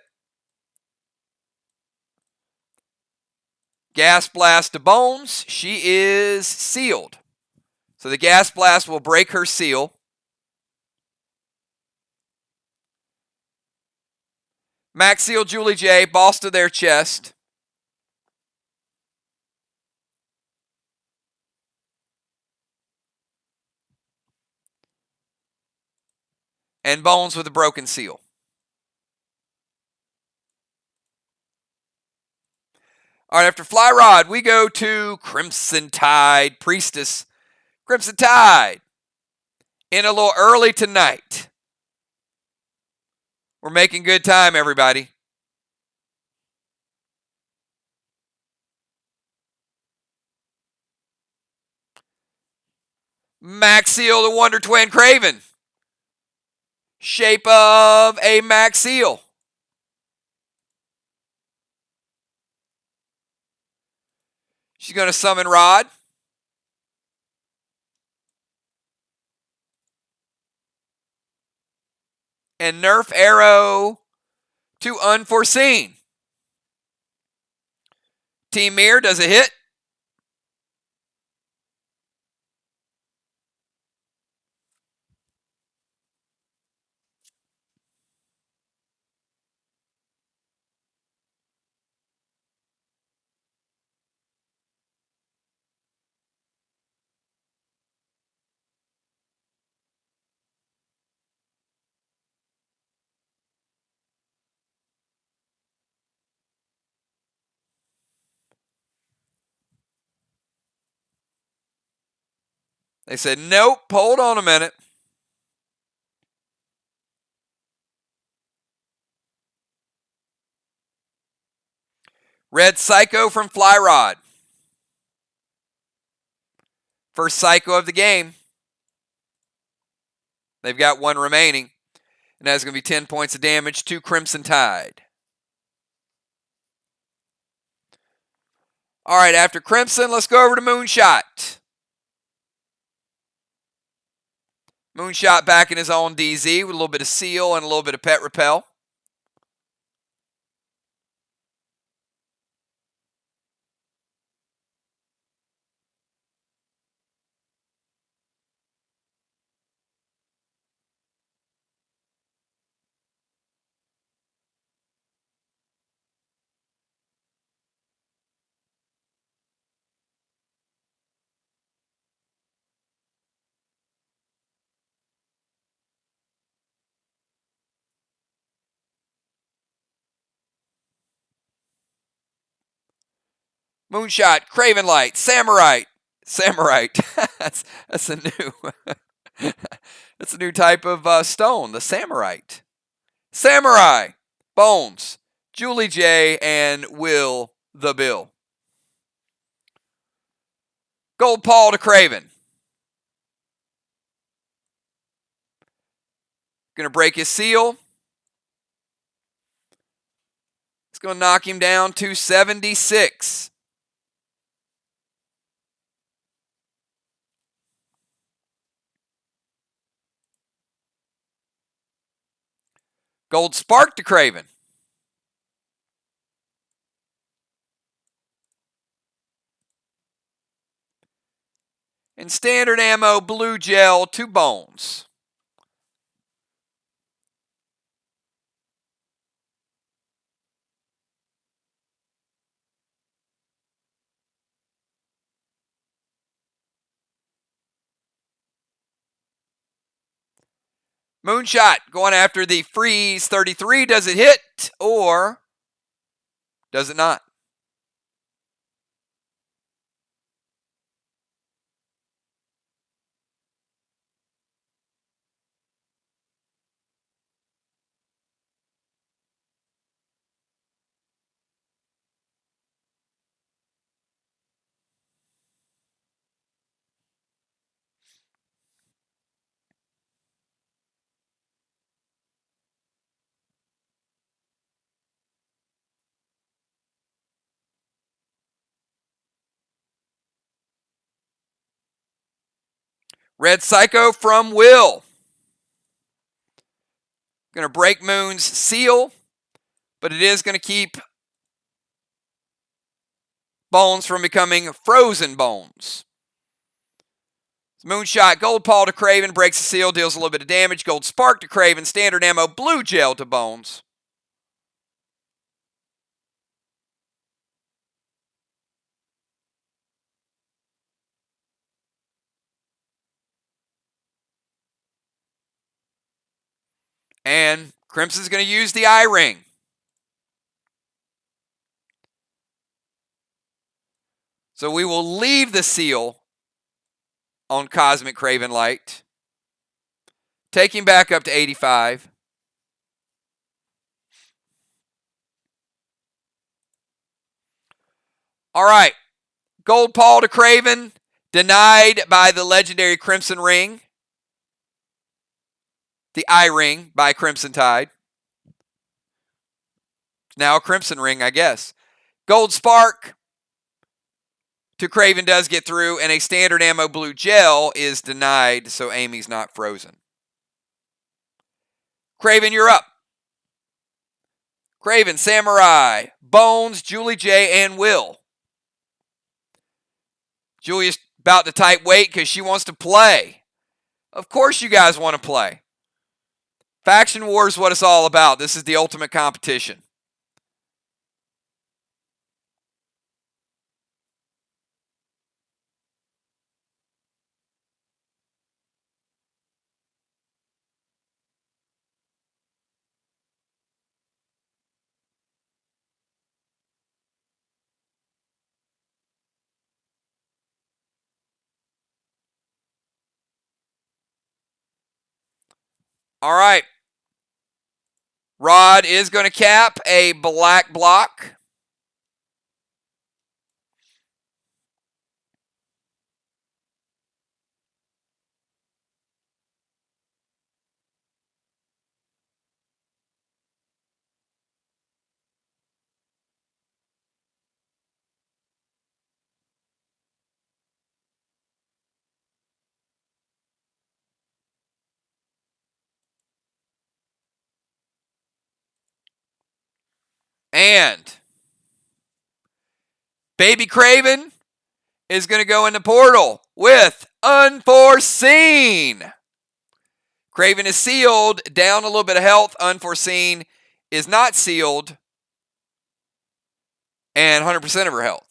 Speaker 1: Gas Blast to Bones. She is sealed. So the Gas Blast will break her seal. Max Seal, Julie J. Boss to their chest. And Bones with a broken seal. All right, after Fly Rod, we go to Crimson Tide Priestess. Crimson Tide. In a little early tonight. We're making good time, everybody. Max Seal, the Wonder Twin Craven. Shape of a Max Seal. She's going to summon Rod. And nerf arrow to Unforeseen. Team MIR does a hit. They said, nope, hold on a minute. Red Psycho from Fly Rod. First Psycho of the game. They've got one remaining. And that's going to be 10 points of damage to Crimson Tide. All right, after Crimson, let's go over to Moonshot. Moonshot back in his own DZ with a little bit of Seal and a little bit of Pet Repel. Moonshot, Craven Light, Samurai. that's a new that's a new type of stone, the Samurite. Samurai, Bones, Julie J, and Will the Bill. Gold Paul to Craven. Gonna break his seal. It's gonna knock him down to 76. Gold Spark to Craven. And standard ammo blue gel to Bones. Moonshot going after the Freeze 33. Does it hit or does it not? Red Psycho from Will. Going to break Moon's seal, but it is going to keep Bones from becoming Frozen Bones. Moonshot, Gold Paul to Craven, breaks the seal, deals a little bit of damage. Gold Spark to Craven, standard ammo, blue gel to Bones. And Crimson's going to use the eye ring. So we will leave the seal on Cosmic Craven Light. Take him back up to 85. All right. Gold Paul to Craven. Denied by the legendary Crimson Ring. The eye ring by Crimson Tide. Now a Crimson Ring, I guess. Gold Spark to Craven does get through, and a standard ammo blue gel is denied, so Amy's not frozen. Craven, you're up. Craven, Samurai, Bones, Julie J, and Will. Julia's about to type wait because she wants to play. Of course you guys want to play. Faction War is what it's all about. This is the ultimate competition. All right. Rod is going to cap a black block. And Baby Craven is going to go in the portal with Unforeseen. Craven is sealed, down a little bit of health. Unforeseen is not sealed, and 100% of her health.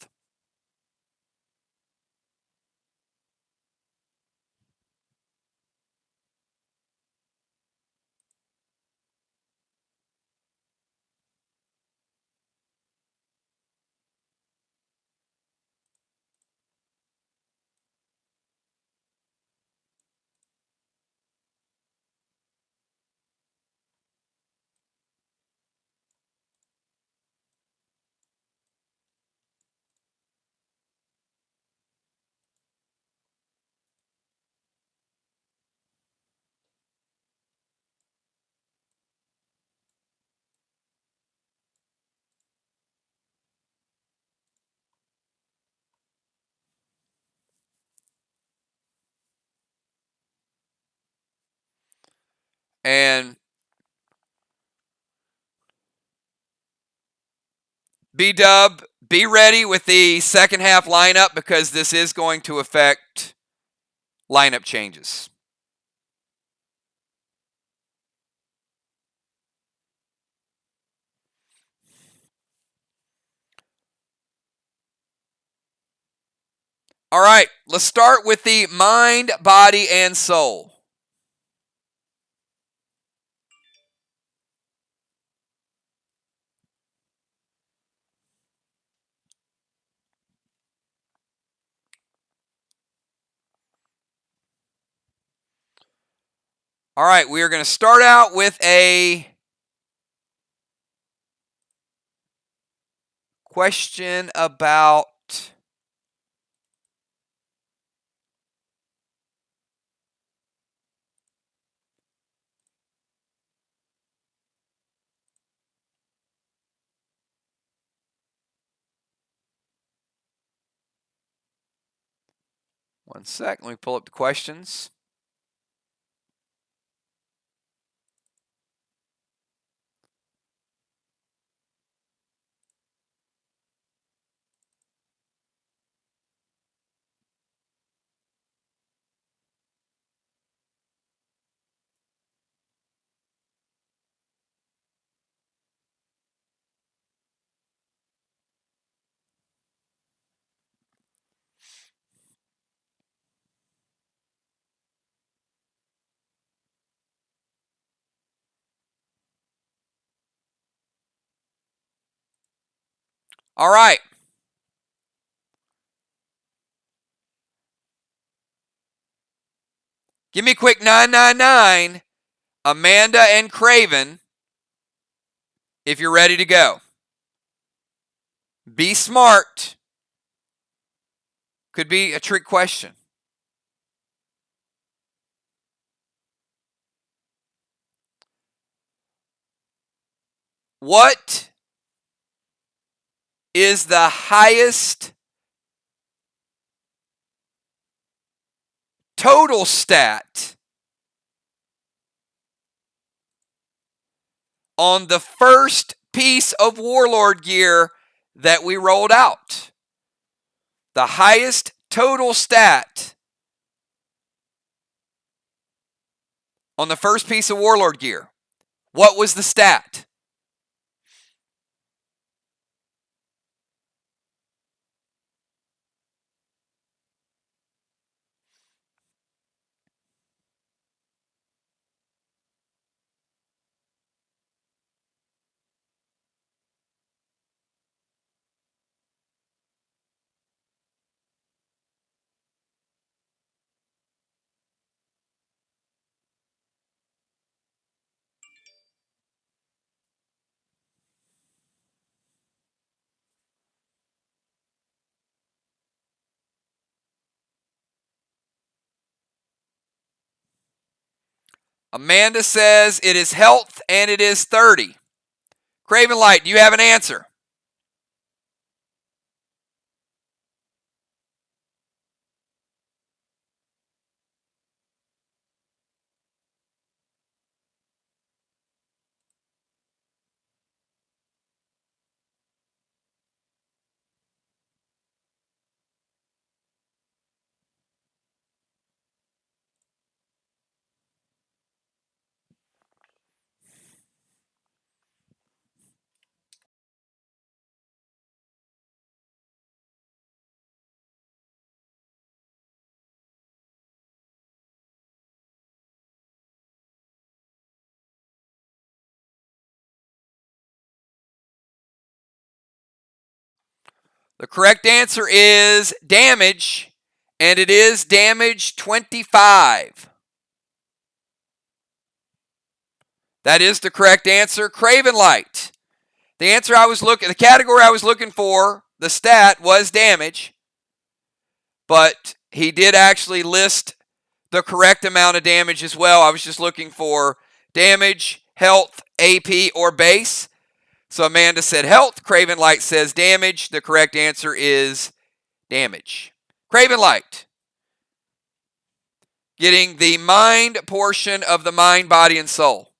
Speaker 1: And B-Dub, be ready with the second half lineup because this is going to affect lineup changes. All right, let's start with the mind, body, and soul. All right, we are going to start out with a question about one sec. Let me pull up the questions. All right. Give me a quick 999, Amanda and Craven, if you're ready to go. Be smart. Could be a trick question. What is the highest total stat on the first piece of Warlord gear that we rolled out? The highest total stat on the first piece of Warlord gear. What was the stat? Amanda says it is health and it is 30. Craven Light, do you have an answer? The correct answer is damage, and it is damage 25. That is the correct answer. Craven Light. The category I was looking for, the stat was damage, but he did actually list the correct amount of damage as well. I was just looking for damage, health, AP, or base. So Amanda said health. Craven Light says damage. The correct answer is damage. Craven Light. Getting the mind portion of the mind, body, and soul.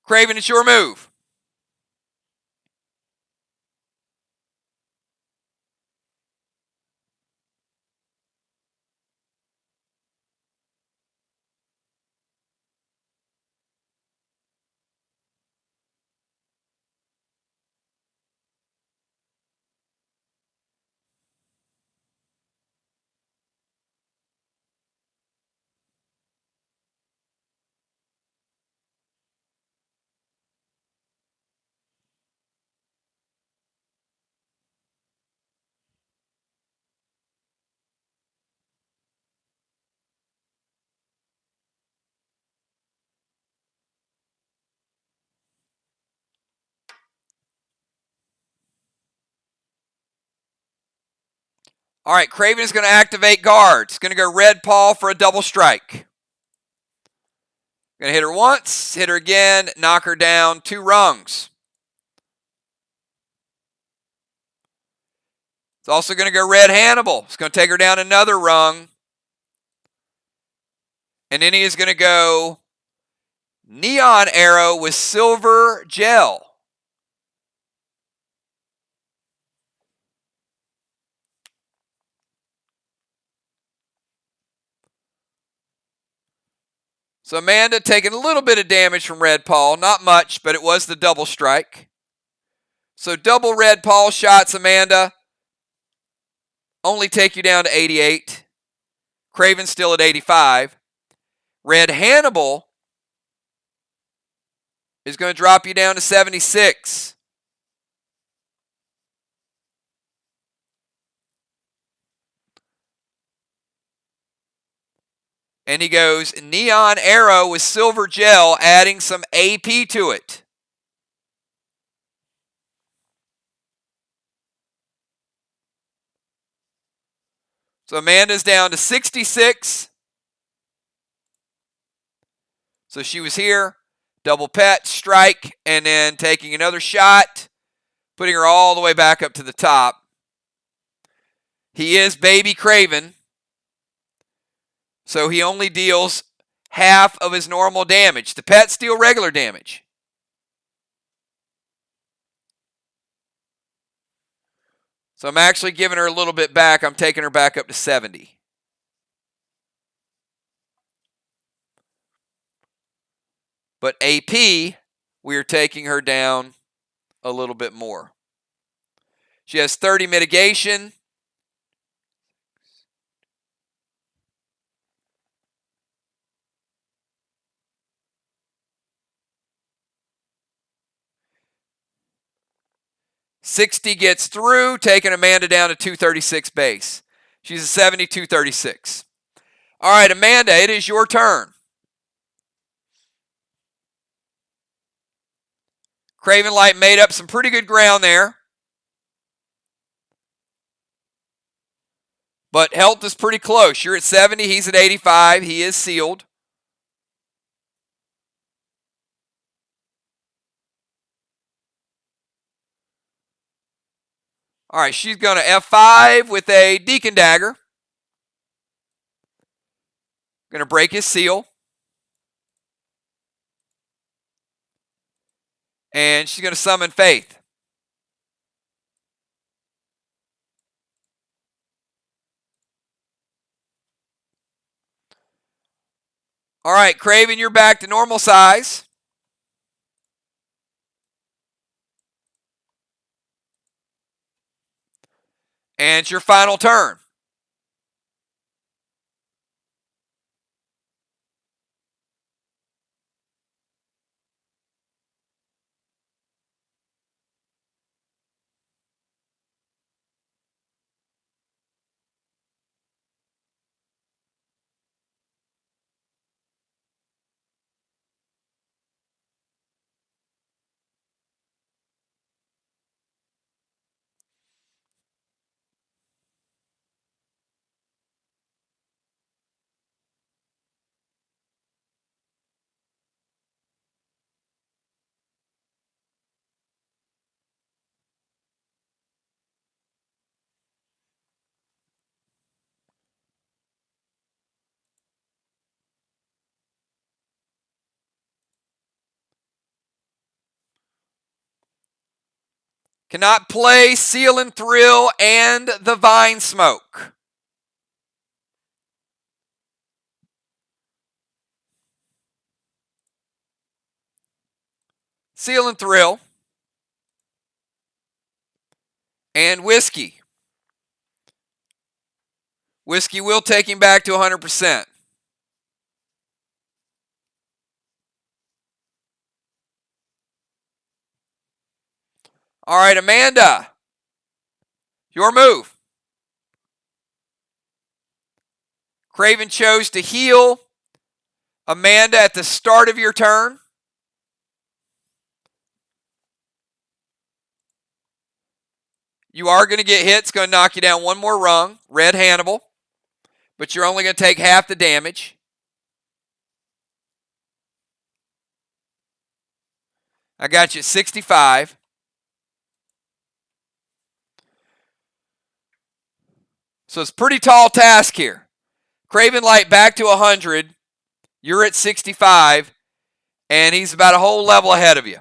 Speaker 1: Craven, it's your move. All right, Craven is going to activate guard. It's going to go red paw for a double strike. Going to hit her once, hit her again, knock her down 2 rungs. It's also going to go red Hannibal. It's going to take her down another rung. And then he is going to go neon arrow with silver gel. So Amanda taking a little bit of damage from red paw. Not much, but it was the double strike. So double red paw shots, Amanda, only take you down to 88. Craven still at 85. Red Hannibal is going to drop you down to 76. And he goes neon arrow with silver gel, adding some AP to it. So Amanda's down to 66. So she was here, double pet, strike, and then taking another shot, putting her all the way back up to the top. He is Baby Craven, so he only deals half of his normal damage. The pets deal regular damage. So I'm actually giving her a little bit back. I'm taking her back up to 70. But AP, we are taking her down a little bit more. She has 30 mitigation. $60 gets through, taking Amanda down to 236 base. She's a 70, 236. All right, Amanda, it is your turn. Craven Light made up some pretty good ground there. But health is pretty close. You're at 70, he's at 85. He is sealed. All right, she's going to F5 with a Deacon Dagger. Going to break his seal. And she's going to summon Faith. All right, Craven, you're back to normal size. And it's your final turn. Cannot play Seal and Thrill and the Vine Smoke. Seal and Thrill and Whiskey. Whiskey will take him back to 100%. All right, Amanda, your move. Craven chose to heal Amanda at the start of your turn. You are going to get hit. It's going to knock you down one more rung. Red Hannibal. But you're only going to take half the damage. I got you at 65. So it's a pretty tall task here. Craven Light back to 100. You're at 65. And he's about a whole level ahead of you.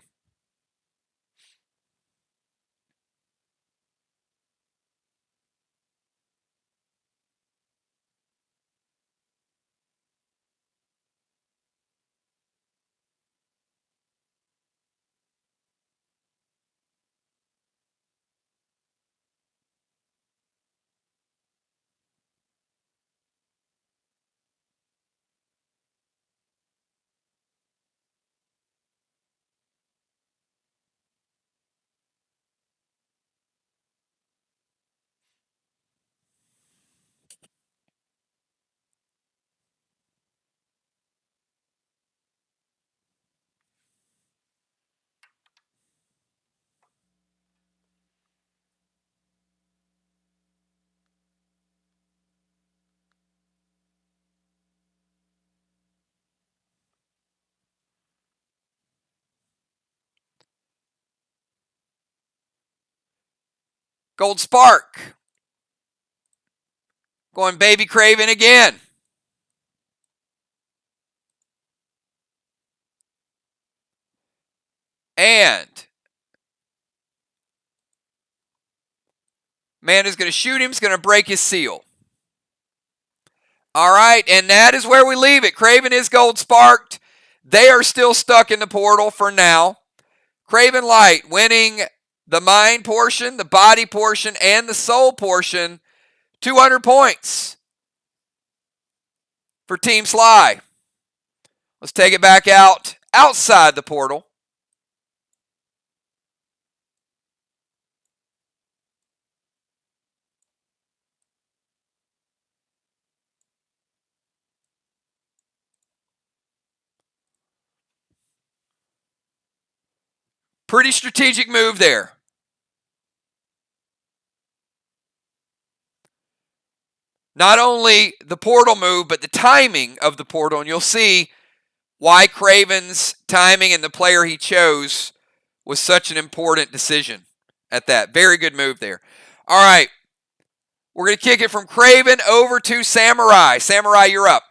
Speaker 1: Gold Spark. Going Baby Craven again. And Amanda's going to shoot him. He's going to break his seal. All right, and that is where we leave it. Craven is Gold Sparked. They are still stuck in the portal for now. Craven Light winning the mind portion, the body portion, and the soul portion. 200 points for Team SLY. Let's take it back outside the portal. Pretty strategic move there. Not only the portal move, but the timing of the portal. And you'll see why Craven's timing and the player he chose was such an important decision at that. Very good move there. All right. We're going to kick it from Craven over to Samurai. Samurai, you're up.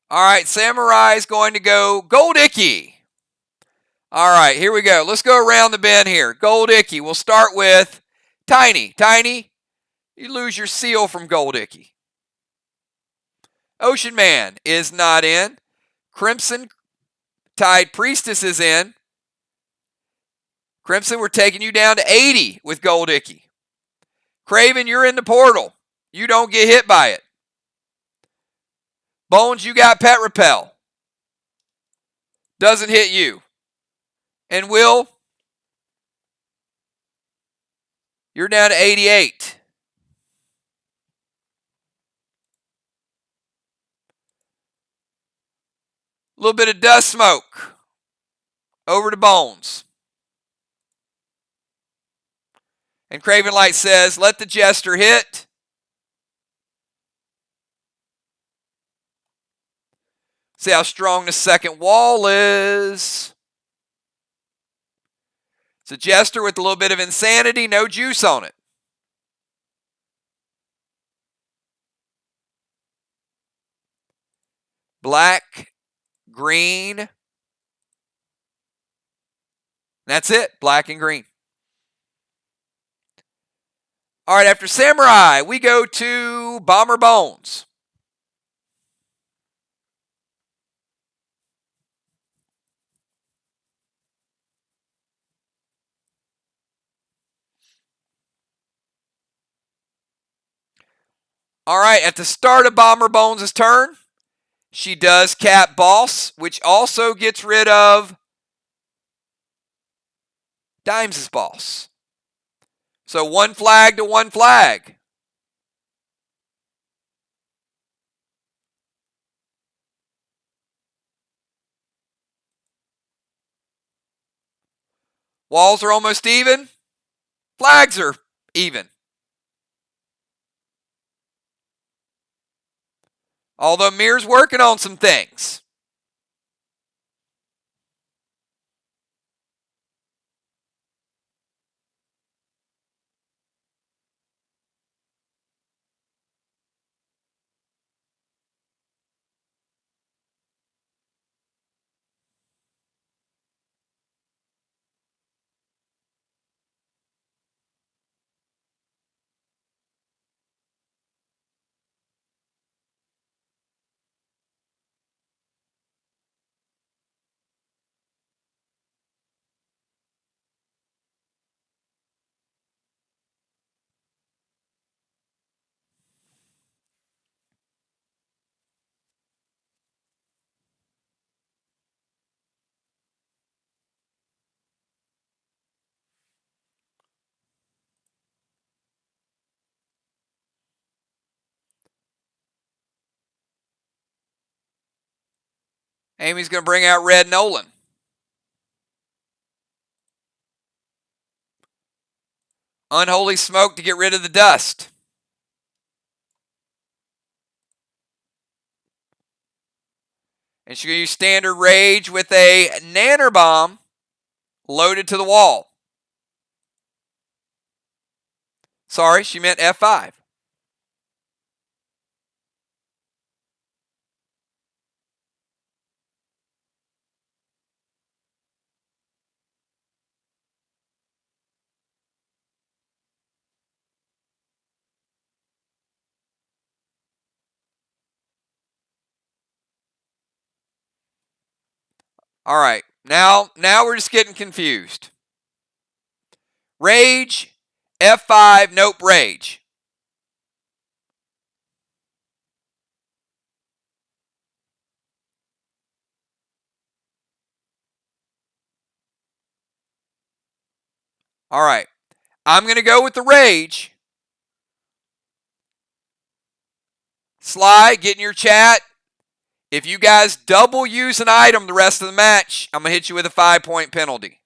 Speaker 1: All right, Samurai is going to go Gold Icky. All right, here we go. Let's go around the bend here. Gold Icky. We'll start with Tiny. Tiny, you lose your seal from Gold Icky. Ocean Man is not in. Crimson Tide Priestess is in. Crimson, we're taking you down to 80 with Gold Icky. Craven, you're in the portal. You don't get hit by it. Bones, you got Pet Repel. Doesn't hit you. And Will, you're down to 88. A little bit of dust smoke. Over to Bones. And Craven Light says, let the Jester hit. See how strong the second wall is. It's a Jester with a little bit of insanity, no juice on it. Black, green. That's it, black and green. All right, after Samurai, we go to Bomber Bones. All right, at the start of Bomber Bones' turn, she does cap Boss, which also gets rid of Dimes' Boss. So 1 flag to 1 flag. Walls are almost even. Flags are even. Although MIR's working on some things. Amy's going to bring out Red Nolan. Unholy Smoke to get rid of the dust. And she's going to use Standard Rage with a Nanner Bomb loaded to the wall. Sorry, she meant F5. All right, now we're just getting confused. Rage, F5, nope, Rage. All right, I'm going to go with the Rage. Sly, get in your chat. If you guys double use an item the rest of the match, I'm going to hit you with a 5-point penalty.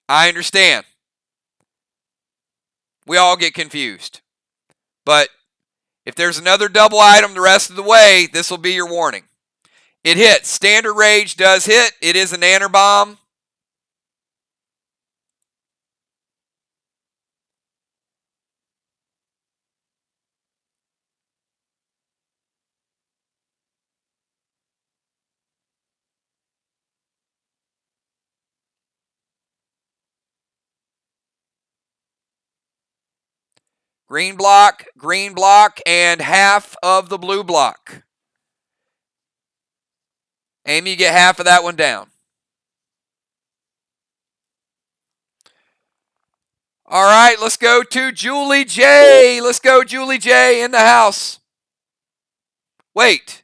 Speaker 1: I understand. We all get confused. But if there's another double item the rest of the way, this will be your warning. It hits. Standard Rage does hit. It is a Nanner Bomb. Green block, and half of the blue block. Amy, you get half of that one down. All right, let's go to Julie J. Let's go, Julie J. in the house. Wait.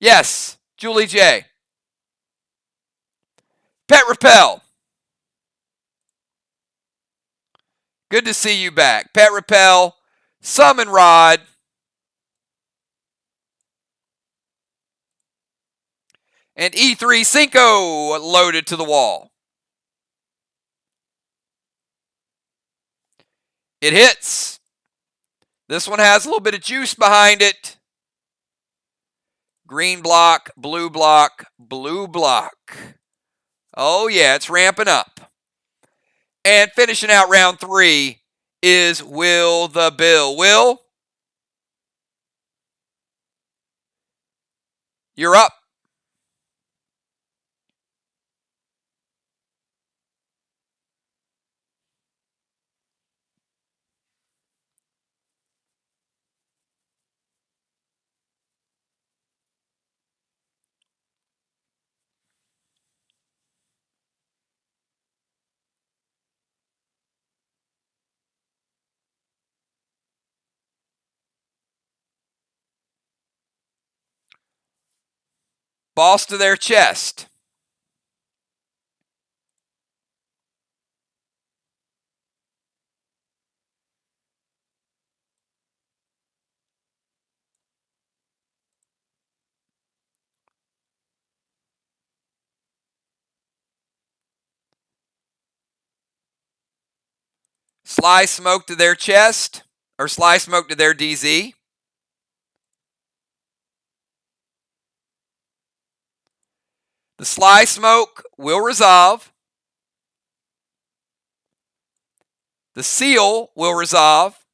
Speaker 1: Yes, Julie J. Pet Repel. Good to see you back. Pet Repel, Summon Rod, and E3 Cinco loaded to the wall. It hits. This one has a little bit of juice behind it. Green block, blue block, blue block. Oh, yeah, it's ramping up. And finishing out round 3 is Will the Bill. Will, you're up. Balls to their chest. Sly smoke to their chest, or Sly smoke to their DZ. The Sly smoke will resolve. The seal will resolve.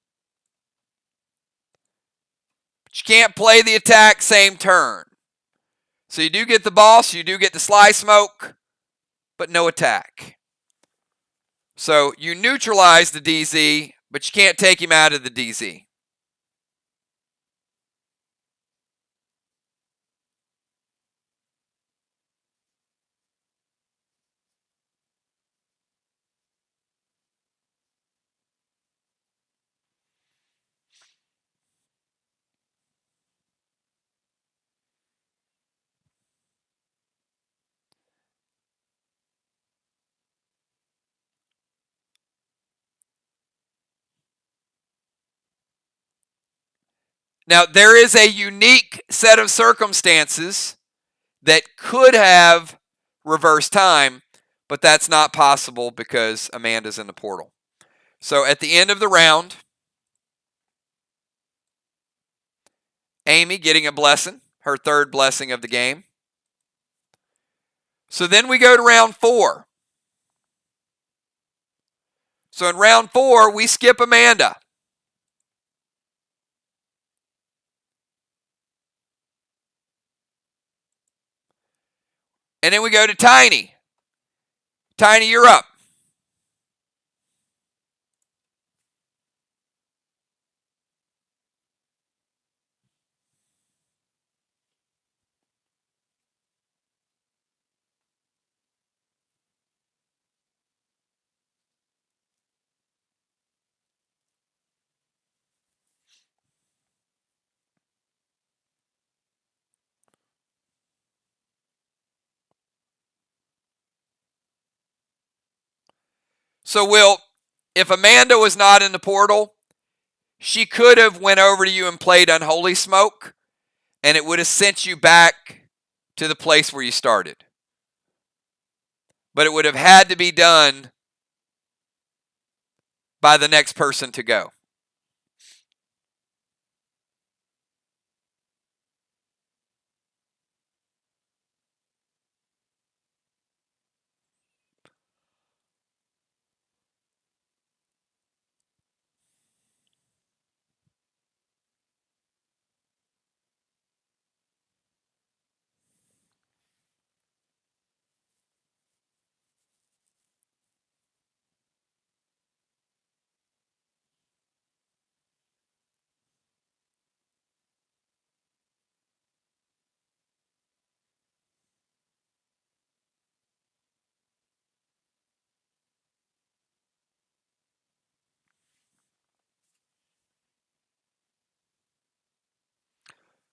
Speaker 1: But you can't play the attack same turn. So you do get the boss, you do get the Sly smoke, but no attack. So you neutralize the DZ, but you can't take him out of the DZ. Now, there is a unique set of circumstances that could have reverse time, but that's not possible because Amanda's in the portal. So at the end of the round, Amy getting a blessing, her third blessing of the game. So then we go to round 4. So in round 4, we skip Amanda. And then we go to Tiny. Tiny, you're up. So, Will, if Amanda was not in the portal, she could have went over to you and played Unholy Smoke, and it would have sent you back to the place where you started. But it would have had to be done by the next person to go.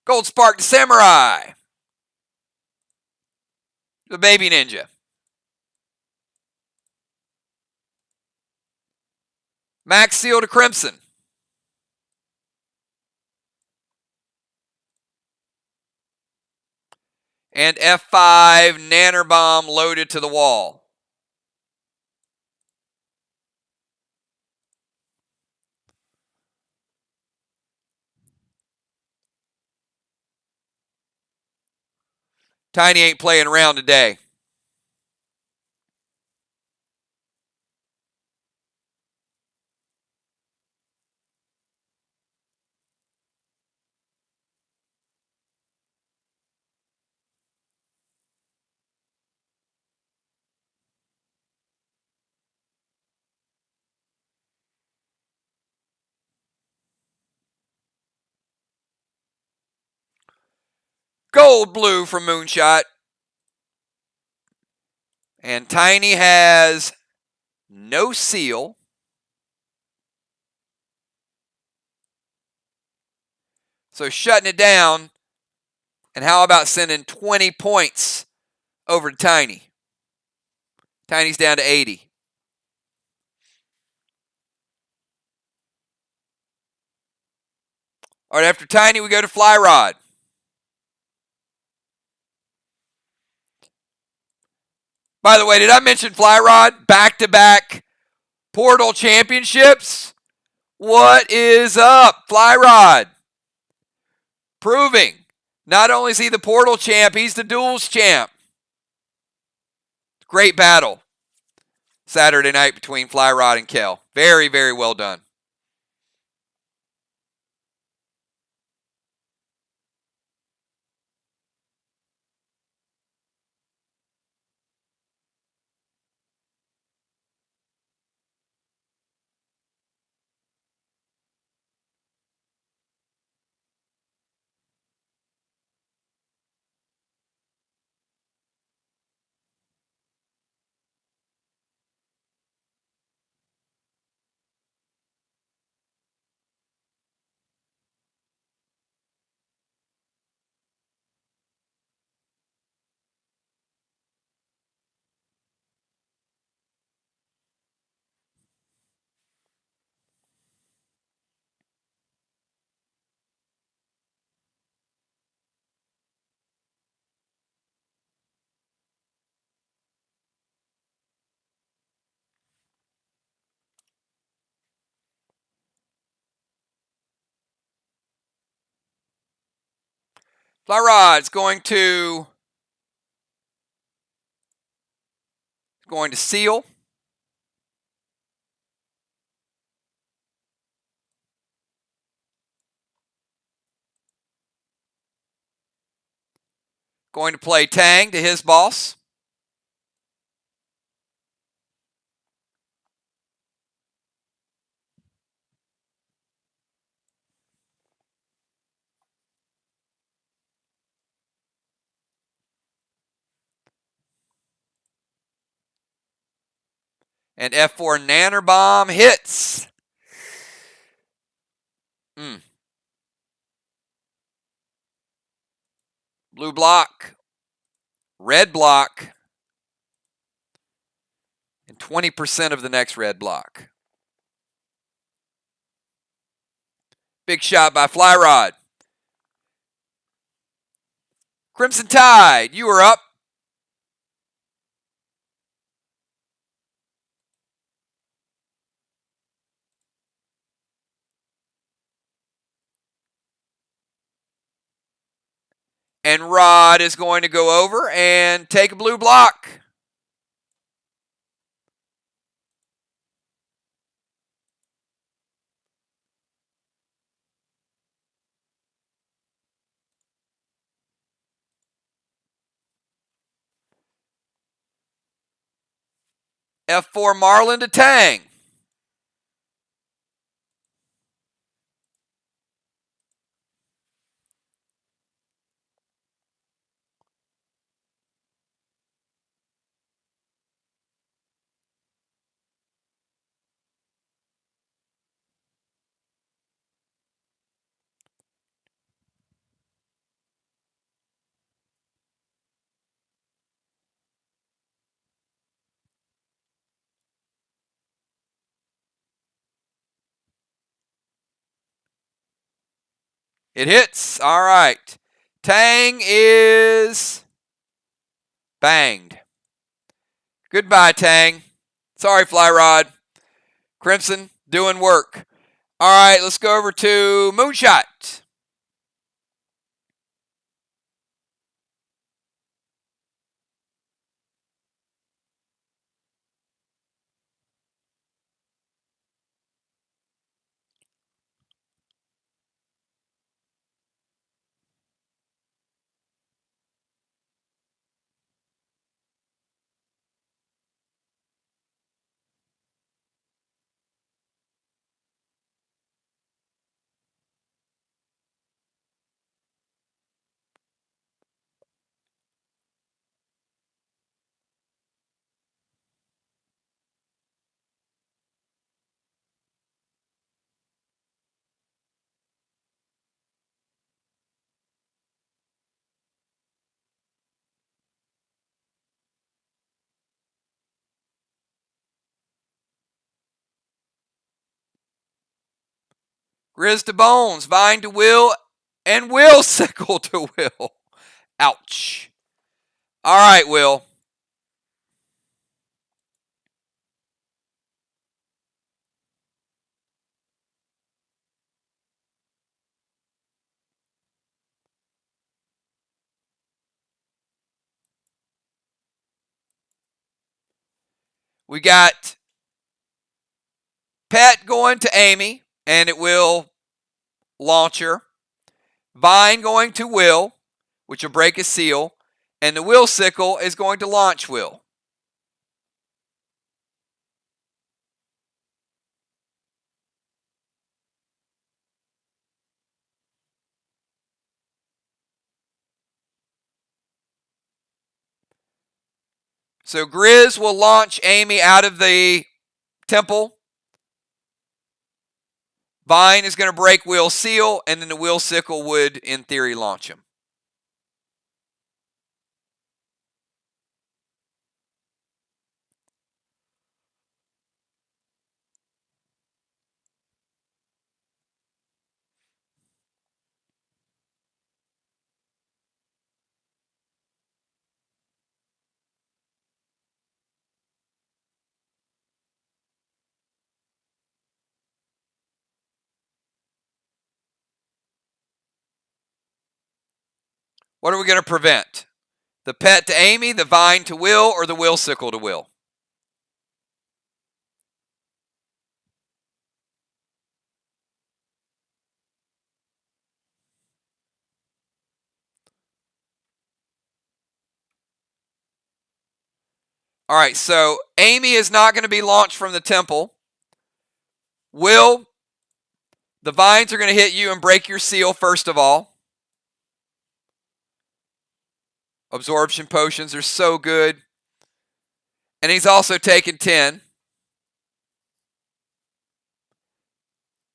Speaker 1: Gold Spark to Samurai. The Baby Ninja. Max Seal to Crimson. And F5 Nanner Bomb loaded to the wall. Tiny ain't playing around today. Gold blue from Moonshot. And Tiny has no seal. So shutting it down. And how about sending 20 points over to Tiny? Tiny's down to 80. All right, after Tiny, we go to Fly Rod. By the way, did I mention Fly Rod? Back-to-back Portal Championships? What is up, Fly Rod? Proving not only is he the Portal champ, he's the Duels champ. Great battle Saturday night between Fly Rod and Kel. Very, very well done. Fly Rod's going to seal. Going to play Tang to his boss. And F4 Nanner Bomb hits. Blue block. Red block. And 20% of the next red block. Big shot by Fly Rod. Crimson Tide, you are up. And Rod is going to go over and take a blue block. F4 Marlin to Tang. It hits. All right. Tang is banged. Goodbye, Tang. Sorry, Fly Rod. Crimson doing work. All right, let's go over to Moonshot. Grizz to Bones, Vine to Will, and Will Sickle to Will. Ouch. All right, Will. We got Pet going to Amy, and it will launch her. Vine going to Will, which will break his seal. And the Will Sickle is going to launch Will. So Grizz will launch Amy out of the temple. Vine is going to break Will's seal, and then the Will Sickle would, in theory, launch him. What are we going to prevent? The Pet to Amy, the Vine to Will, or the Will Sickle to Will? All right, so Amy is not going to be launched from the temple. Will, the vines are going to hit you and break your seal first of all. Absorption potions are so good. And he's also taken 10.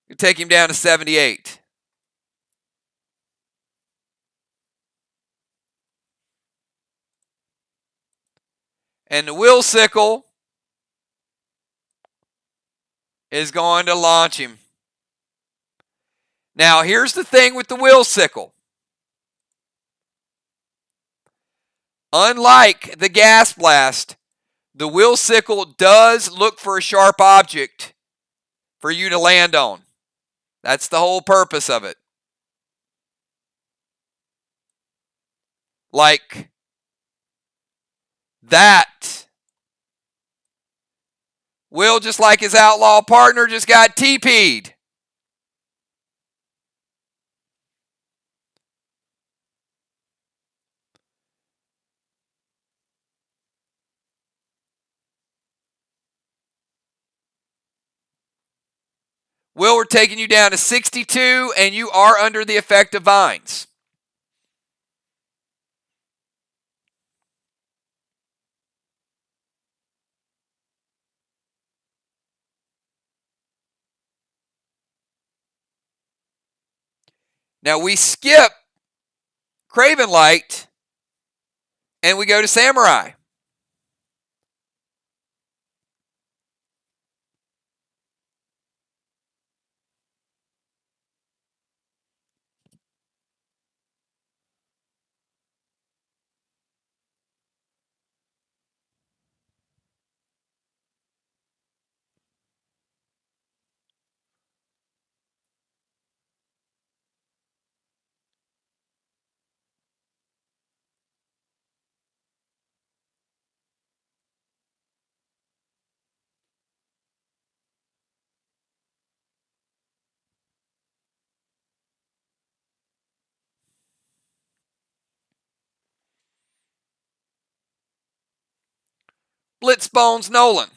Speaker 1: You take him down to 78. And the Will Sickle is going to launch him. Now, here's the thing with the Will Sickle. Unlike the Gas Blast, the Will Sickle does look for a sharp object for you to land on. That's the whole purpose of it. Like that. Will, just like his outlaw partner, just got TP'd. Will, we're taking you down to 62, and you are under the effect of vines. Now we skip Craven Light, and we go to Samurai. Blitzbones Nolan.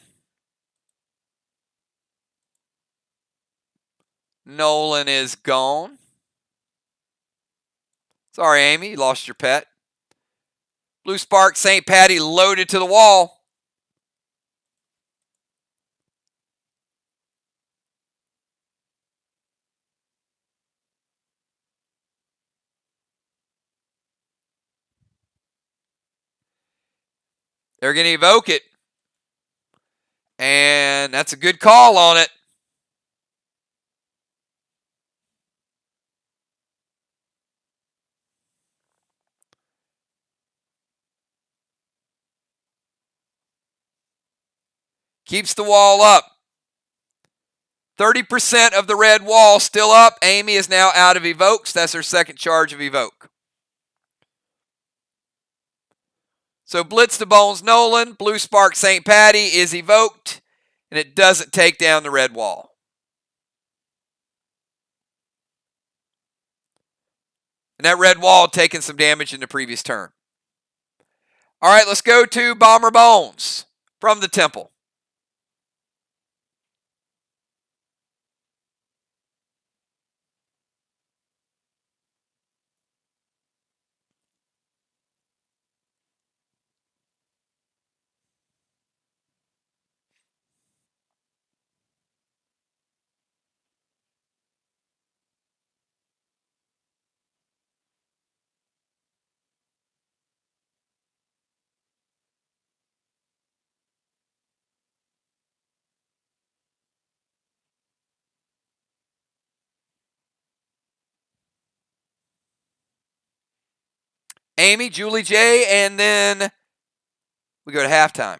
Speaker 1: Nolan is gone. Sorry, Amy, you lost your pet. Blue Spark St. Patty loaded to the wall. They're going to evoke it. And that's a good call on it. Keeps the wall up. 30% of the red wall still up. Amy is now out of evokes. That's her second charge of evoke. So Blitz to Bones Nolan, Blue Spark St. Patty is evoked, and it doesn't take down the red wall. And that red wall taking some damage in the previous turn. All right, let's go to Bomber Bones from the Temple. Amy, Julie J, and then we go to halftime.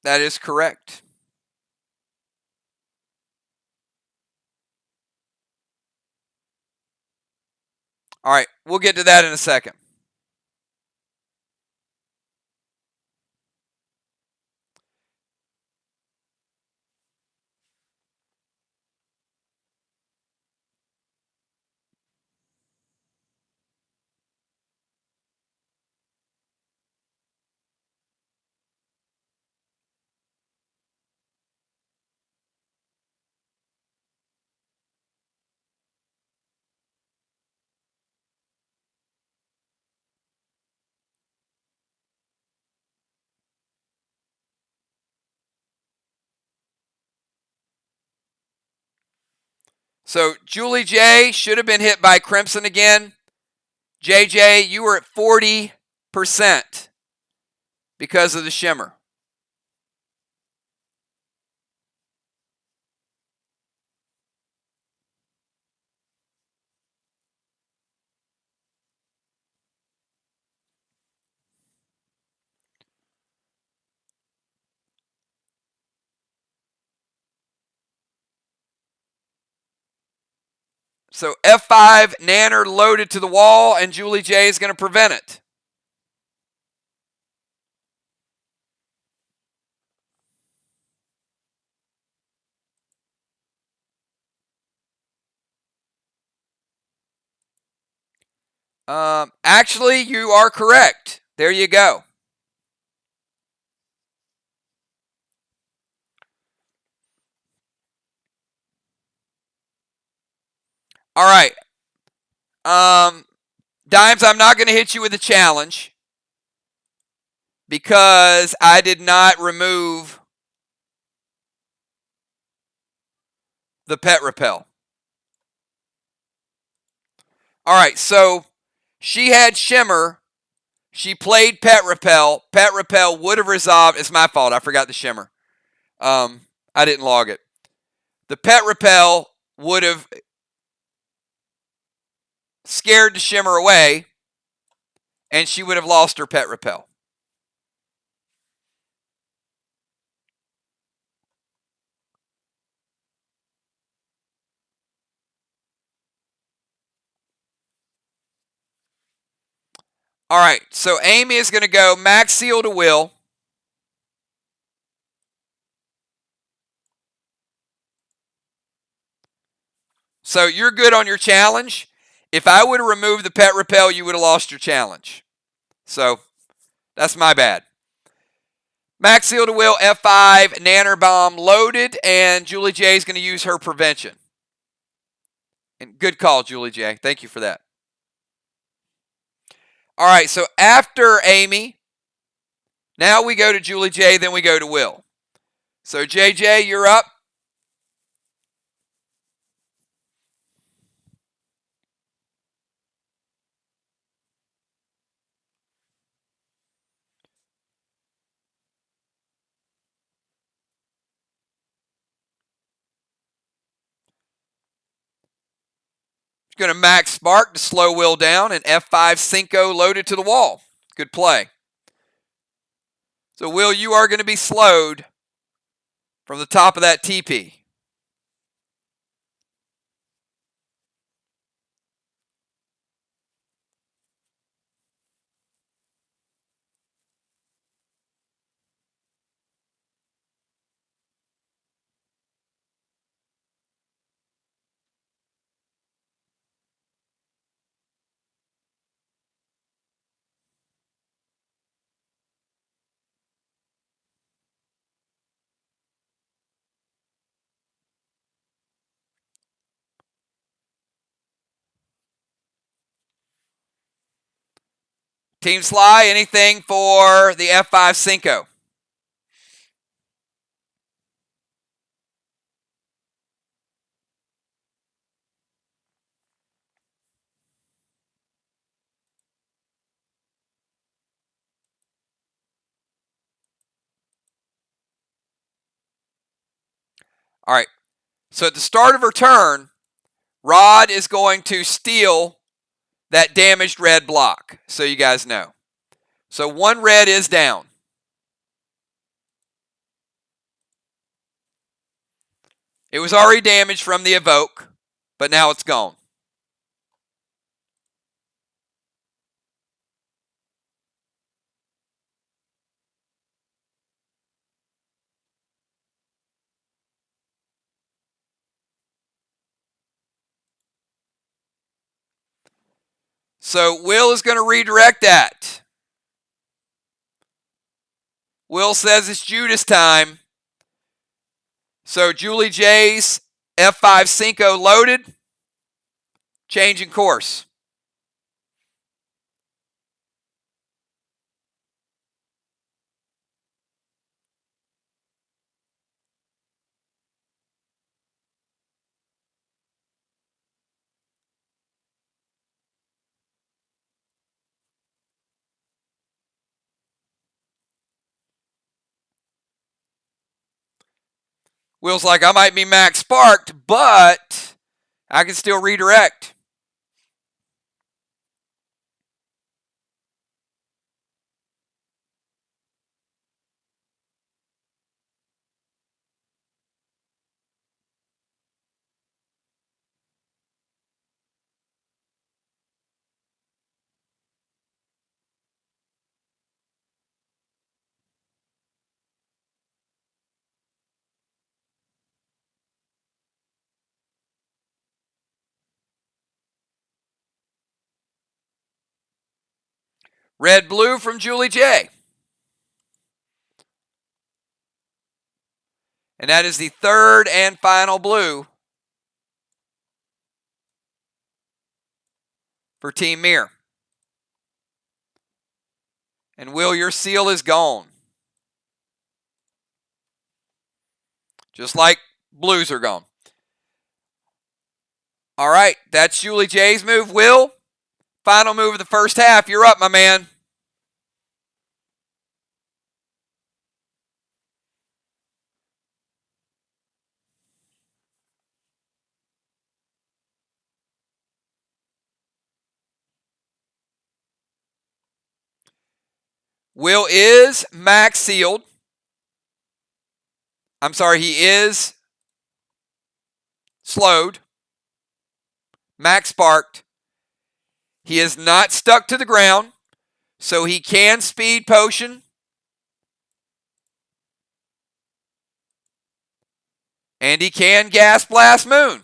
Speaker 1: That is correct. All right, we'll get to that in a second. So Julie J should have been hit by Crimson again. JJ, you were at 40% because of the shimmer. So F5, Nanner loaded to the wall, and Julie J is going to prevent it. Actually, you are correct. There you go. All right. Dimes, I'm not going to hit you with a challenge because I did not remove the pet repel. All right, so she had shimmer. She played pet repel. Pet repel would have resolved. It's my fault. I forgot the shimmer. I didn't log it. The pet repel would have scared the shimmer away, and she would have lost her pet repel. All right, so Amy is going to go max seal to Will. So you're good on your challenge. If I would have removed the pet repel, you would have lost your challenge. So that's my bad. Max seal to Will, F5, Nanner Bomb loaded, and Julie J is going to use her prevention. And good call, Julie J. Thank you for that. All right, so after Amy, now we go to Julie J, then we go to Will. So JJ, you're up. Going to max spark to slow Will down, and F5 Cinco loaded to the wall. Good play. So Will, you are going to be slowed from the top of that TP. Team SLY, anything for the F5 Cinco? All right. So at the start of her turn, Rod is going to steal that damaged red block, so you guys know. So one red is down. It was already damaged from the evoke, but now it's gone. So Will is going to redirect that. Will says it's Judas time. So Julie J's F5 Cinco loaded. Changing course. Will's like, I might be max sparked, but I can still redirect. Red blue from Julie J. And that is the third and final blue. for Team MIR. And Will, your seal is gone. Just like blues are gone. All right, that's Julie J's move. Will, final move of the first half. You're up, my man. Will is max sealed. I'm sorry, he is slowed. Max sparked. He is not stuck to the ground, so he can speed potion. And he can gas blast moon.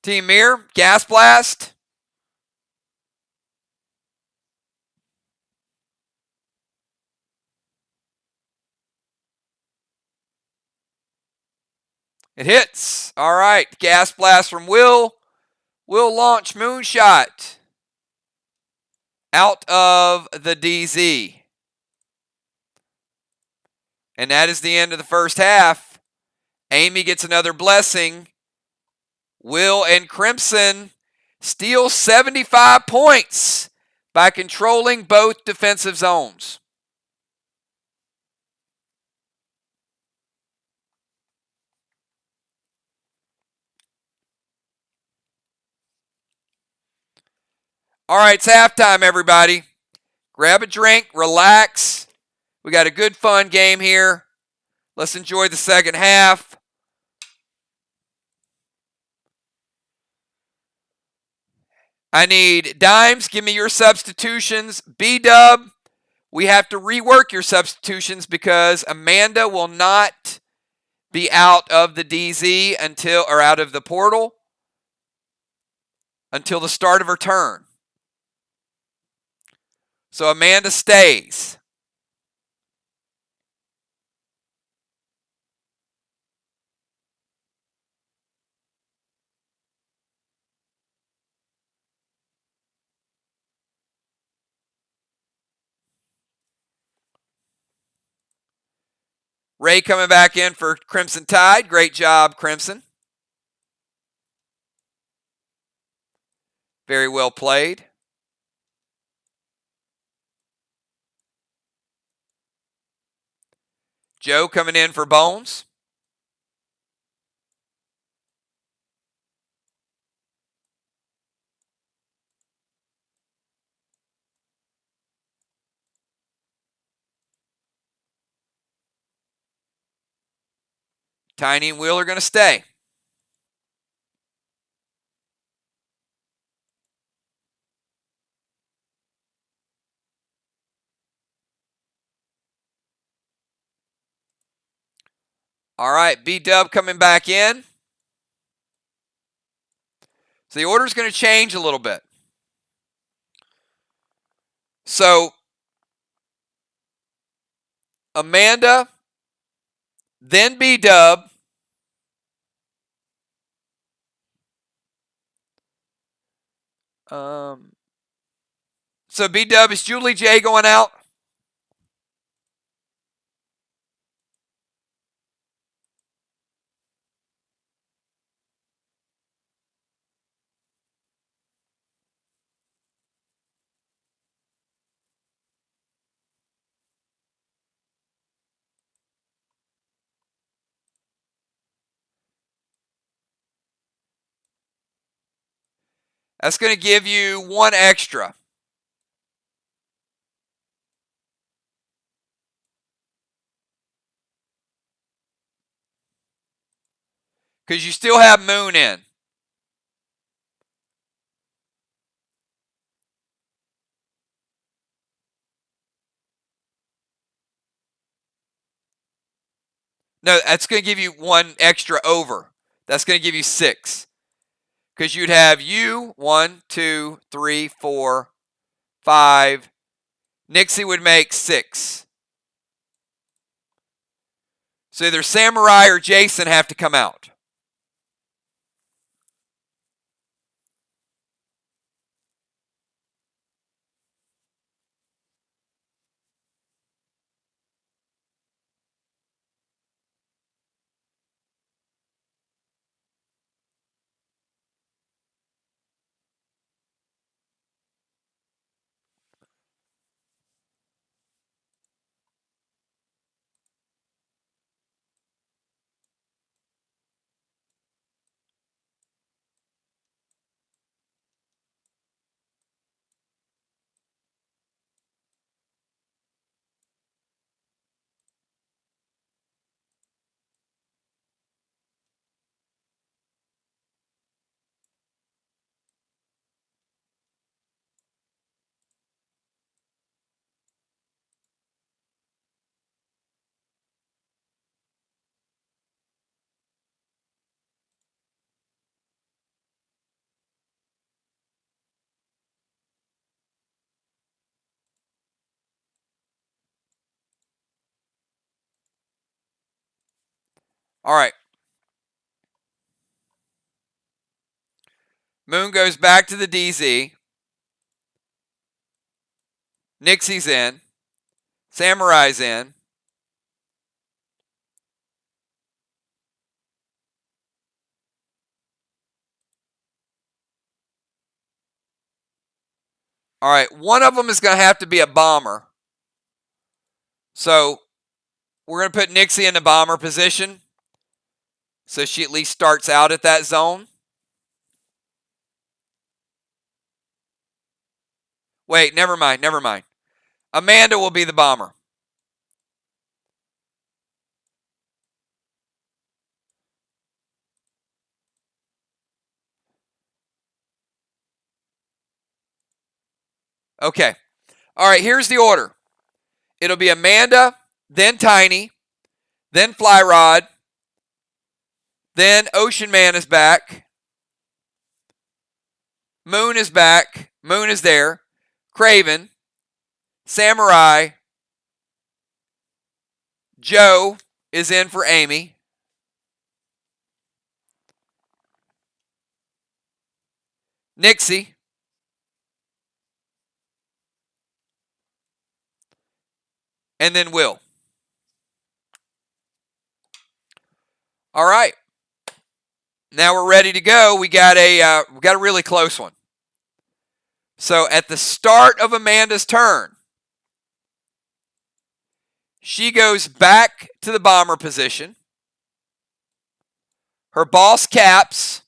Speaker 1: Team MIR, gas blast. It hits. All right, gas blast from Will. Will launch moonshot out of the DZ. And that is the end of the first half. Amy gets another blessing. Will and Crimson steal 75 points by controlling both defensive zones. All right, it's halftime, everybody. Grab a drink, relax. We got a good, fun game here. Let's enjoy the second half. I need Dimes. Give me your substitutions. B-Dub, we have to rework your substitutions because Amanda will not be out of the DZ until, or out of the portal until the start of her turn. So Amanda stays. Ray coming back in for Crimson Tide. Great job, Crimson. Very well played. Joe coming in for Bones. Tiny and Will are going to stay. All right, B-Dub coming back in. So the order's going to change a little bit. So Amanda, then B-Dub. So B-Dub, is Julie J going out? That's going to give you 1 extra. Because you still have Moon in. No, that's going to give you 1 extra over. That's going to give you 6. Because you'd have you, 1, 2, 3, 4, 5. Nixie would make 6. So either Samurai or Jason have to come out. All right. Moon goes back to the DZ. Nixie's in. Samurai's in. All right, one of them is going to have to be a bomber. So we're going to put Nixie in the bomber position. So she at least starts out at that zone. Wait, never mind. Amanda will be the bomber. Okay. All right, here's the order. It'll be Amanda, then Tiny, then Fly Rod, then Ocean Man is back. Moon is back. Moon is there. Craven, Samurai, Joe is in for Amy. Nixie. And then Will. All right. Now we're ready to go. We got a really close one. So at the start of Amanda's turn, she goes back to the bomber position. Her boss caps.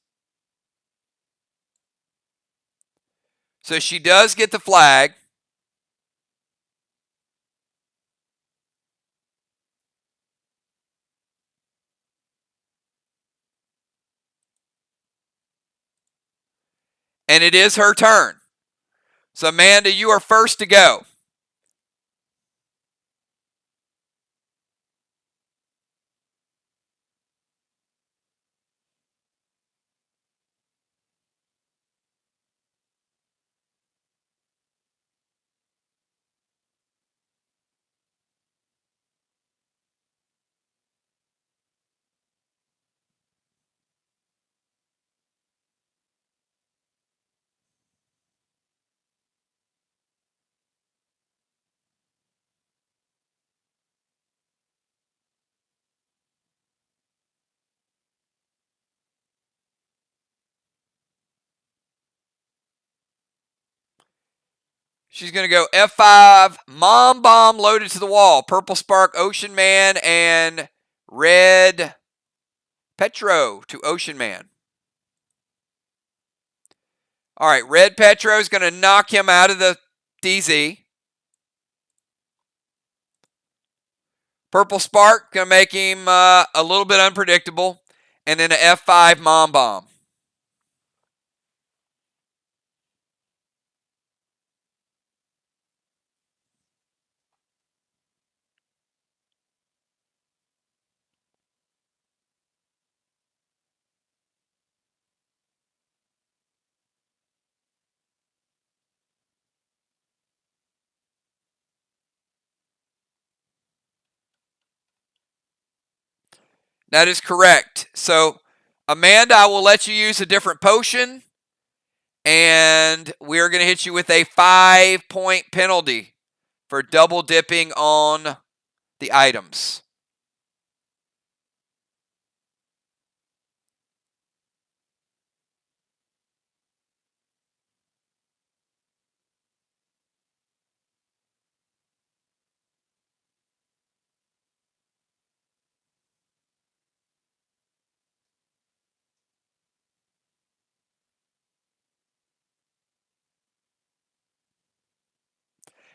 Speaker 1: So she does get the flag. And it is her turn. So Amanda, you are first to go. She's going to go F5, Mom Bomb loaded to the wall. Purple Spark, Ocean Man, and Red Petro to Ocean Man. All right, Red Petro is going to knock him out of the DZ. Purple Spark going to make him a little bit unpredictable. And then an F5 Mom Bomb. That is correct. So, Amanda, I will let you use a different potion. And we're going to hit you with a 5-point penalty for double dipping on the items.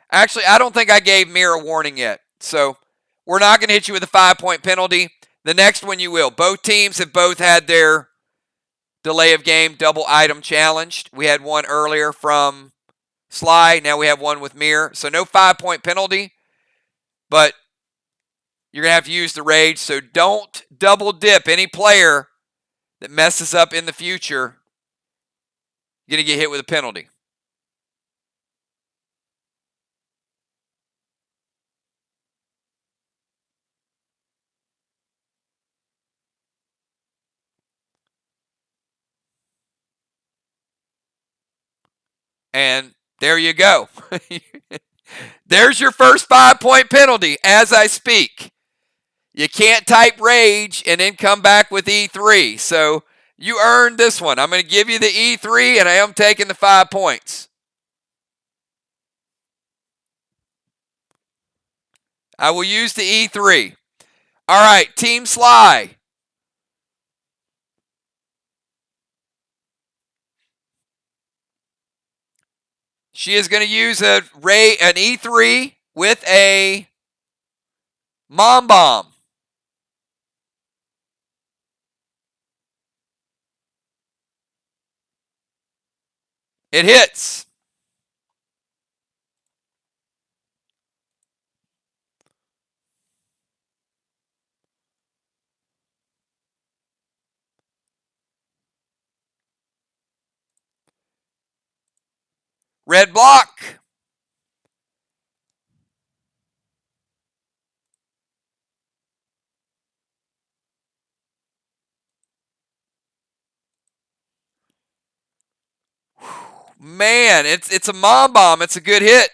Speaker 1: Actually, I don't think I gave MIR a warning yet. So we're not going to hit you with a 5-point penalty. The next one you will. Both teams have both had their delay of game double item challenged. We had one earlier from SLY. Now we have one with MIR. So no 5-point penalty, but you're going to have to use the rage. So don't double dip any player that messes up in the future. You're going to get hit with a penalty. And there you go. There's your first 5-point penalty as I speak. You can't type rage and then come back with E3. So you earned this one. I'm going to give you the E3 and I am taking the 5 points. I will use the E3. All right, Team SLY. She is going to use an E3 with a Mom Bomb. It hits. Red block. Man, it's a Mom Bomb. It's a good hit.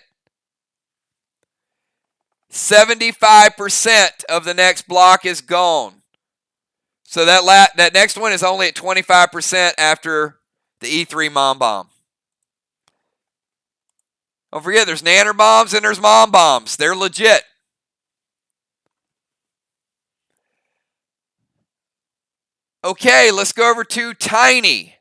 Speaker 1: 75% of the next block is gone. So that next one is only at 25% after the E3 Mom Bomb. Don't forget, there's Nanner Bombs and there's Mom Bombs. They're legit. Okay, let's go over to Tiny.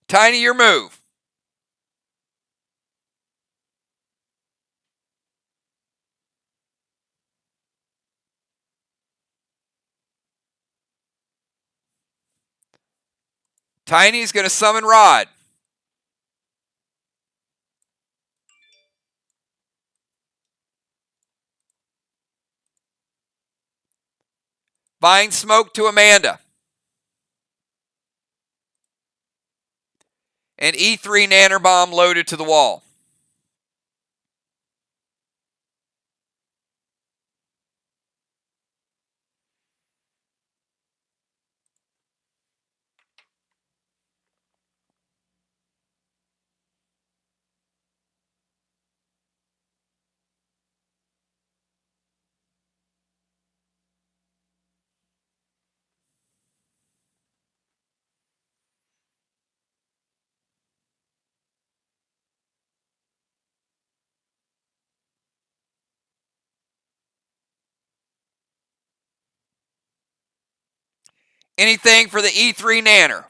Speaker 1: Tiny, your move. Tiny's going to summon Rod. Vine Smoke to Amanda. And E3 Nanner Bomb loaded to the wall. Anything for the E3 nanner?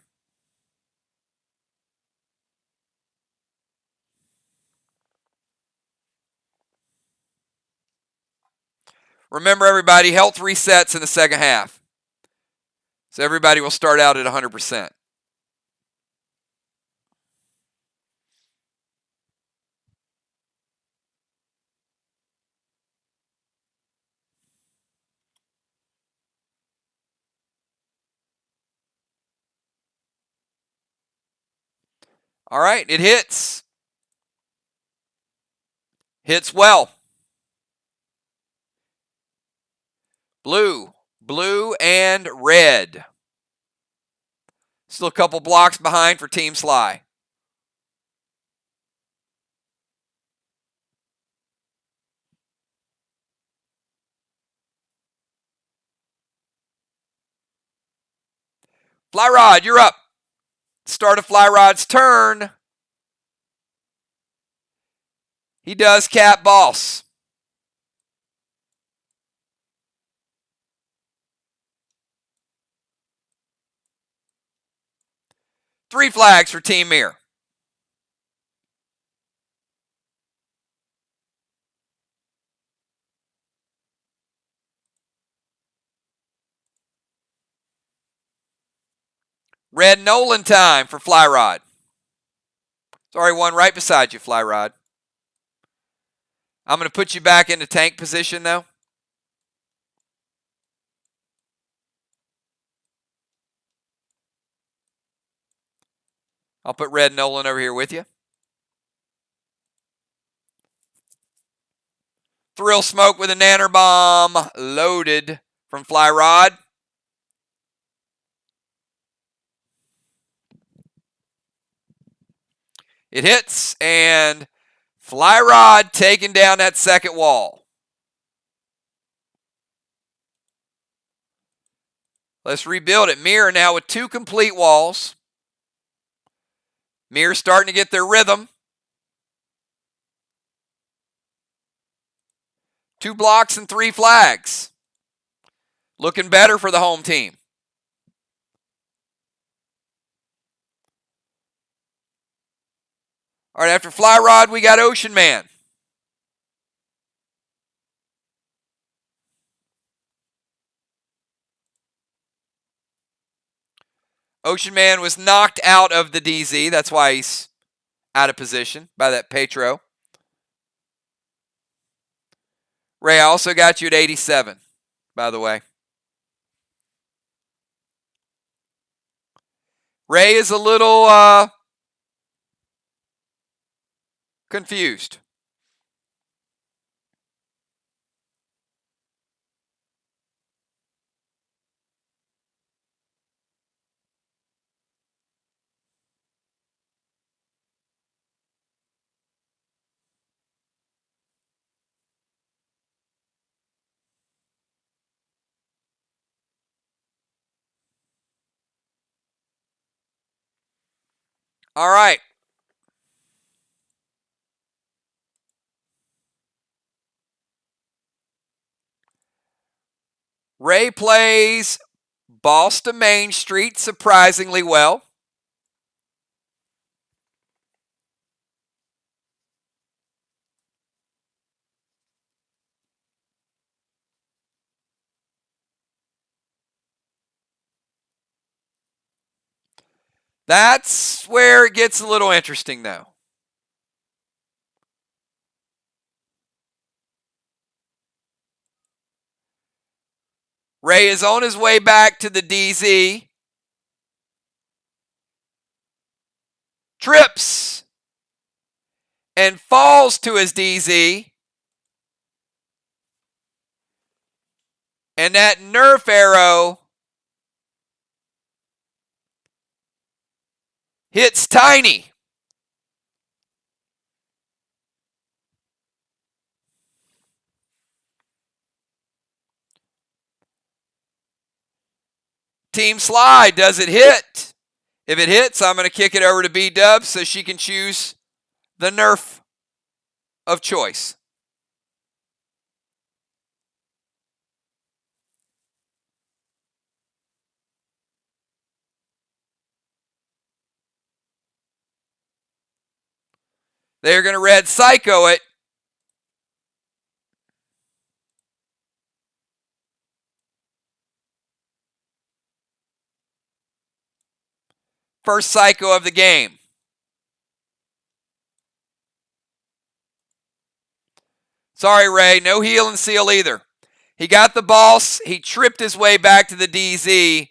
Speaker 1: Remember, everybody, health resets in the second half. So everybody will start out at 100%. All right, it hits. Hits well. Blue, blue, and red. Still a couple blocks behind for Team SLY. Fly Rod, you're up. Start of Fly Rod's turn. He does Cat Boss. Three flags for Team MIR. Red Nolan time for Fly Rod. Sorry, one right beside you, Fly Rod. I'm going to put you back into tank position, though. I'll put Red Nolan over here with you. Thrill Smoke with a Nanner Bomb loaded from Fly Rod. It hits, and Fly Rod taking down that second wall. Let's rebuild it. MIR now with 2 complete walls. MIR starting to get their rhythm. 2 blocks and 3 flags. Looking better for the home team. All right, after Fly Rod, we got Ocean Man. Ocean Man was knocked out of the DZ. That's why he's out of position by that Petro. Ray, I also got you at 87, by the way. Ray is a little confused. All right. Ray plays Boston Main Street surprisingly well. That's where it gets a little interesting, though. Ray is on his way back to the DZ. Trips and falls to his DZ. And that Nerf arrow hits Tiny. Team SLY, does it hit? If it hits, I'm going to kick it over to B-Dub so she can choose the Nerf of choice. They're going to red psycho it. First psycho of the game. Sorry, Ray. No heel and seal either. He got the ball. He tripped his way back to the DZ,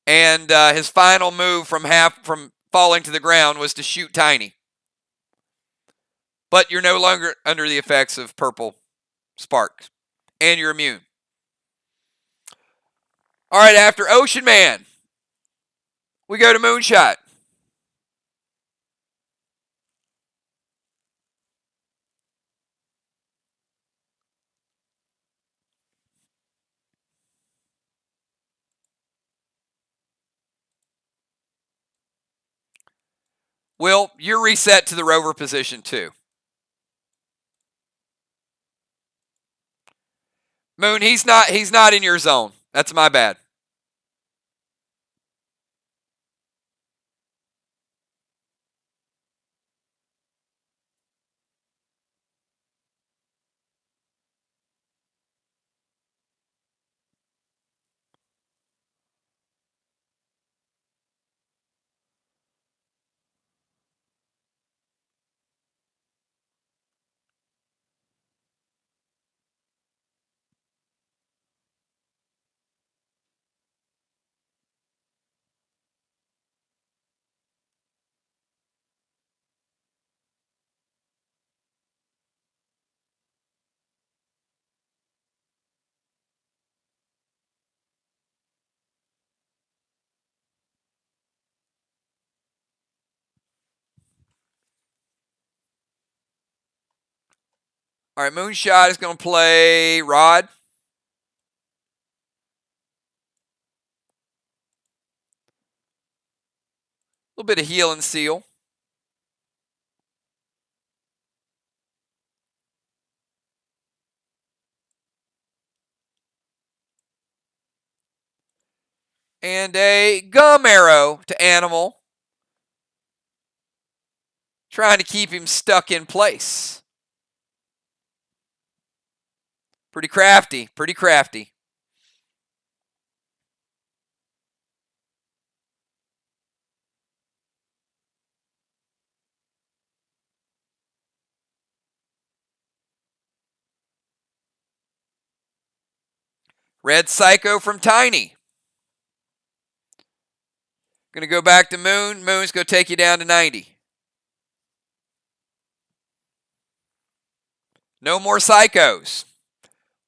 Speaker 1: and his final move from falling to the ground was to shoot Tiny. But you're no longer under the effects of purple sparks, and you're immune. All right, after Ocean Man, we go to Moonshot. Will, you're reset to the rover position too. Moon, he's not in your zone. That's my bad. All right, Moonshot is going to play Rod. A little bit of heel and seal. And a gum arrow to Animal, trying to keep him stuck in place. Pretty crafty, pretty crafty. Red Psycho from Tiny. Going to go back to Moon. Moon's going to take you down to 90. No more Psychos.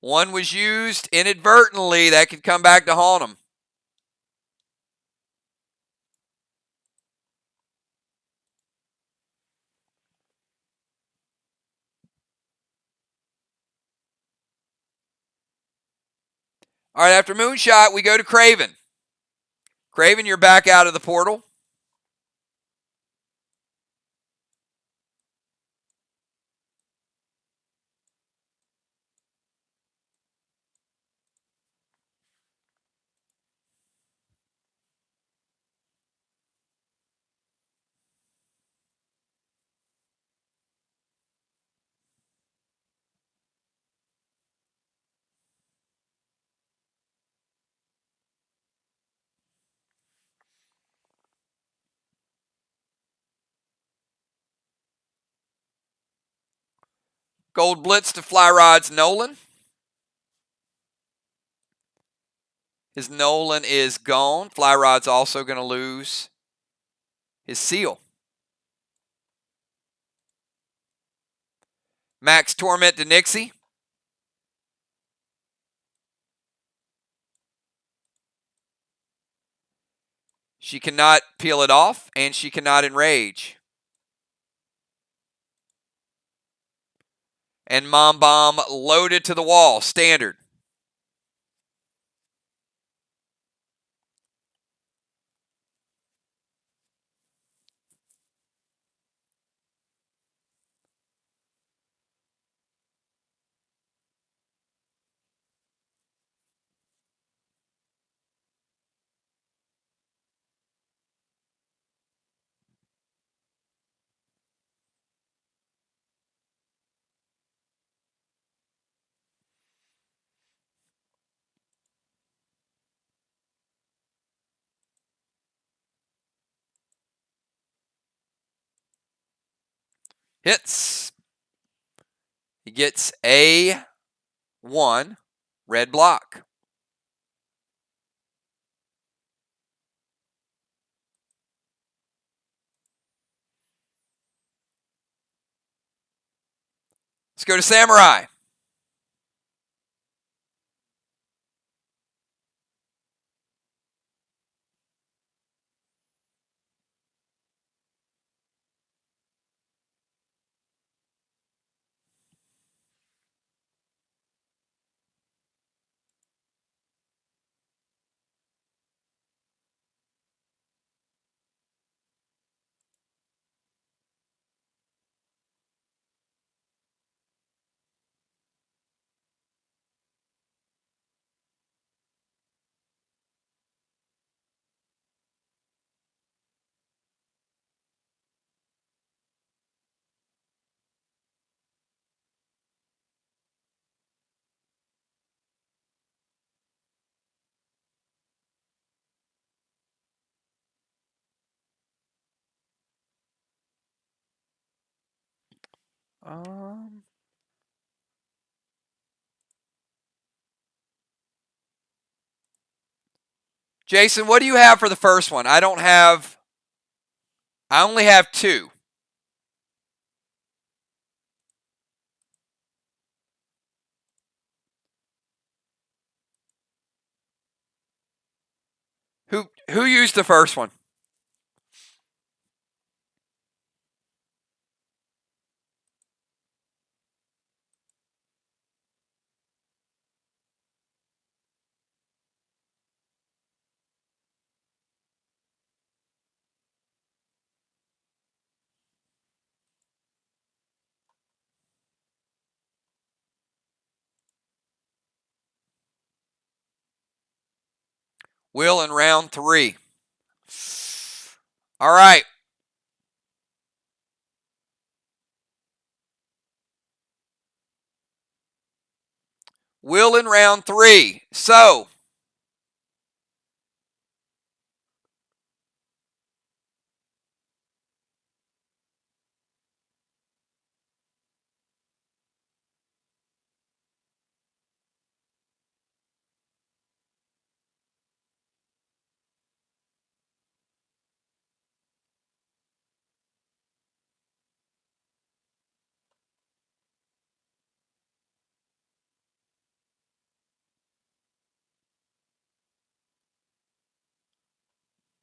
Speaker 1: One was used inadvertently. That could come back to haunt him. All right, after Moonshot, we go to Craven. Craven, you're back out of the portal. Gold Blitz to Fly Rod's Nolan. His Nolan is gone. Fly Rod's also going to lose his seal. Max Torment to Nixie. She cannot peel it off, and she cannot enrage. And Mom Bomb loaded to the wall, standard. Hits. He gets a 1 red block. Let's go to Samurai. Jason, what do you have for the first one? I only have 2. Who used the first one? Will in round 3. All right. Will in round 3. So,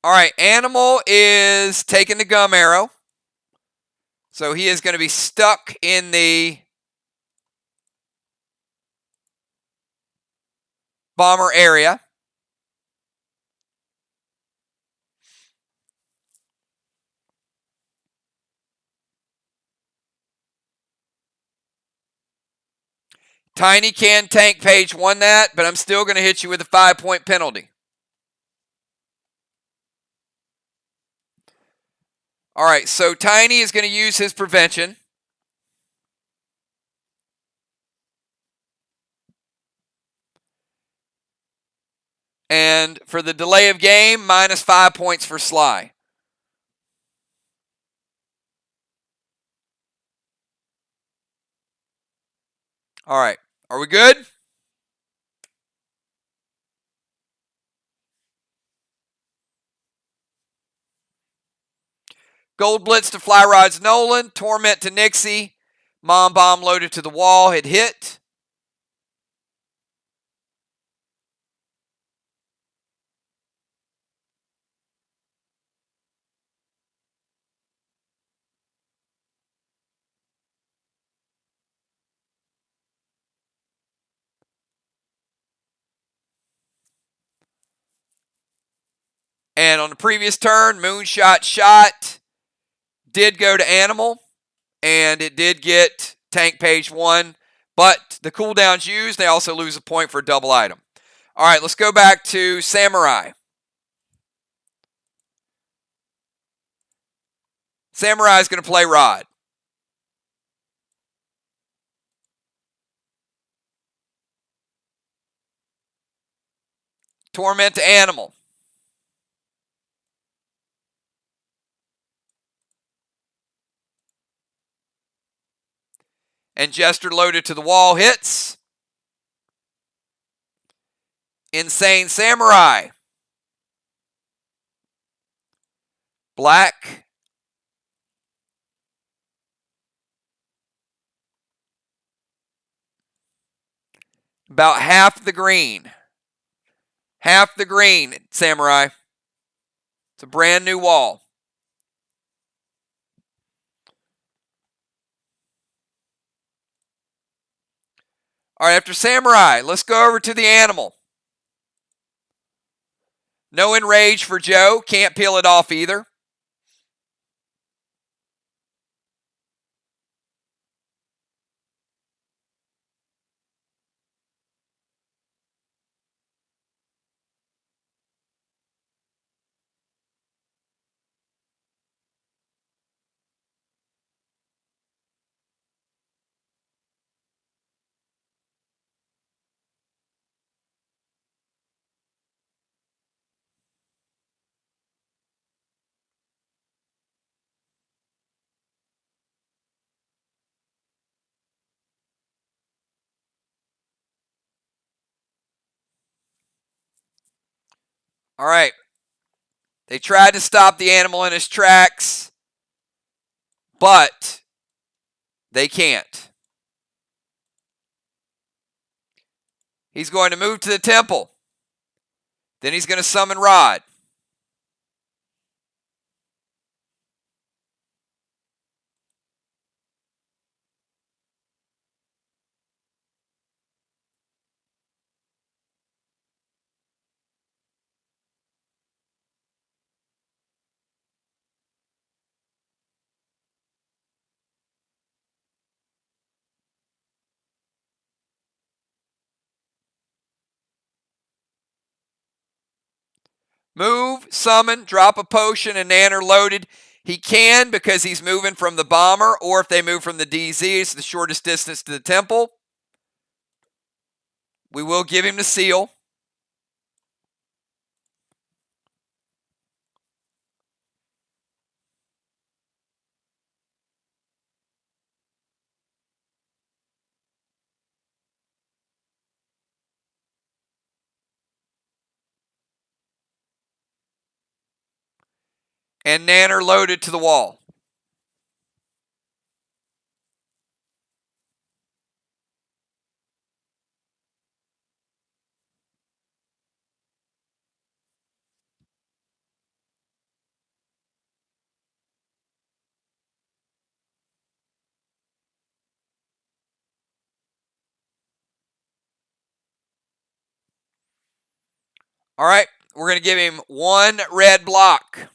Speaker 1: all right, Animal is taking the gum arrow. So he is going to be stuck in the bomber area. Tiny can tank page won that, but I'm still going to hit you with a 5-point penalty. All right, so Tiny is going to use his prevention. And for the delay of game, minus 5 points for SLY. All right, are we good? Gold Blitz to Fly Rods Nolan. Torment to Nixie. Mom Bomb loaded to the wall. Had hit. And on the previous turn, Moonshot shot did go to Animal. And it did get tank page 1. But the cooldown's used. They also lose a point for a double item. All right, let's go back to Samurai. Samurai is going to play Rod. Torment to Animal. And Jester loaded to the wall hits. Insane Samurai. Black. About half the green. Half the green, Samurai. It's a brand new wall. All right, after Samurai, let's go over to the animal. No Enrage for Joe. Can't peel it off either. All right. They tried to stop the animal in his tracks, but they can't. He's going to move to the temple. Then he's going to summon Rod. Move, summon, drop a potion, and Nanner loaded. He can because he's moving from the bomber, or if they move from the DZ, it's the shortest distance to the temple. We will give him the seal. And Nanner loaded to the wall. All right, we're going to give him one red block.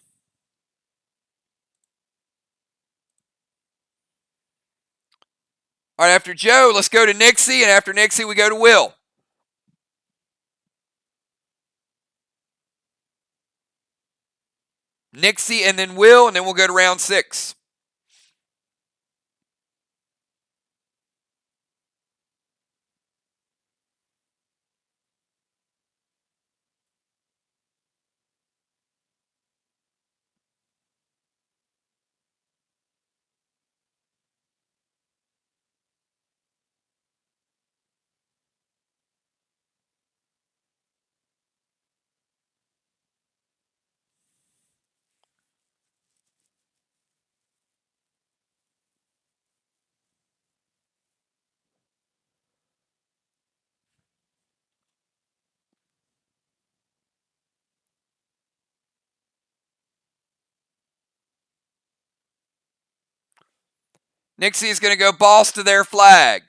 Speaker 1: All right, after Joe, let's go to Nixie, and after Nixie, we go to Will. Nixie and then Will, and then we'll go to round 6. Nixie is going to go boss to their flag.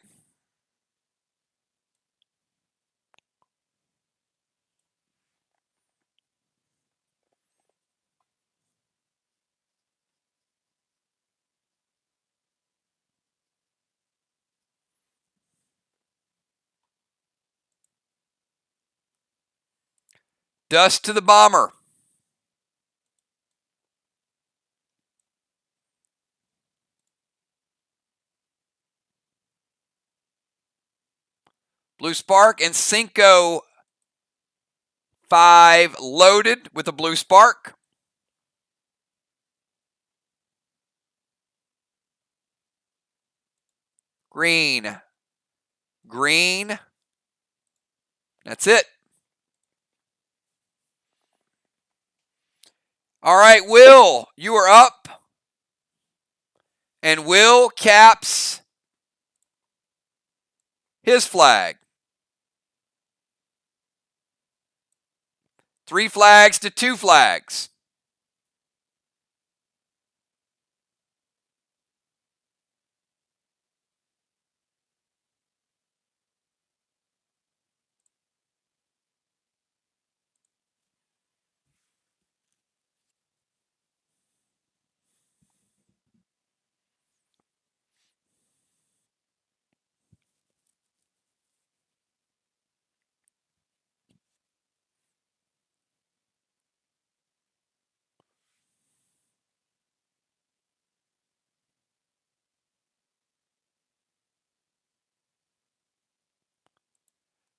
Speaker 1: Dust to the bomber. Blue Spark and Cinco 5 loaded with a Blue Spark. green, green. That's it. All right, Will, you are up. And Will caps his flag. 3 flags to 2 flags.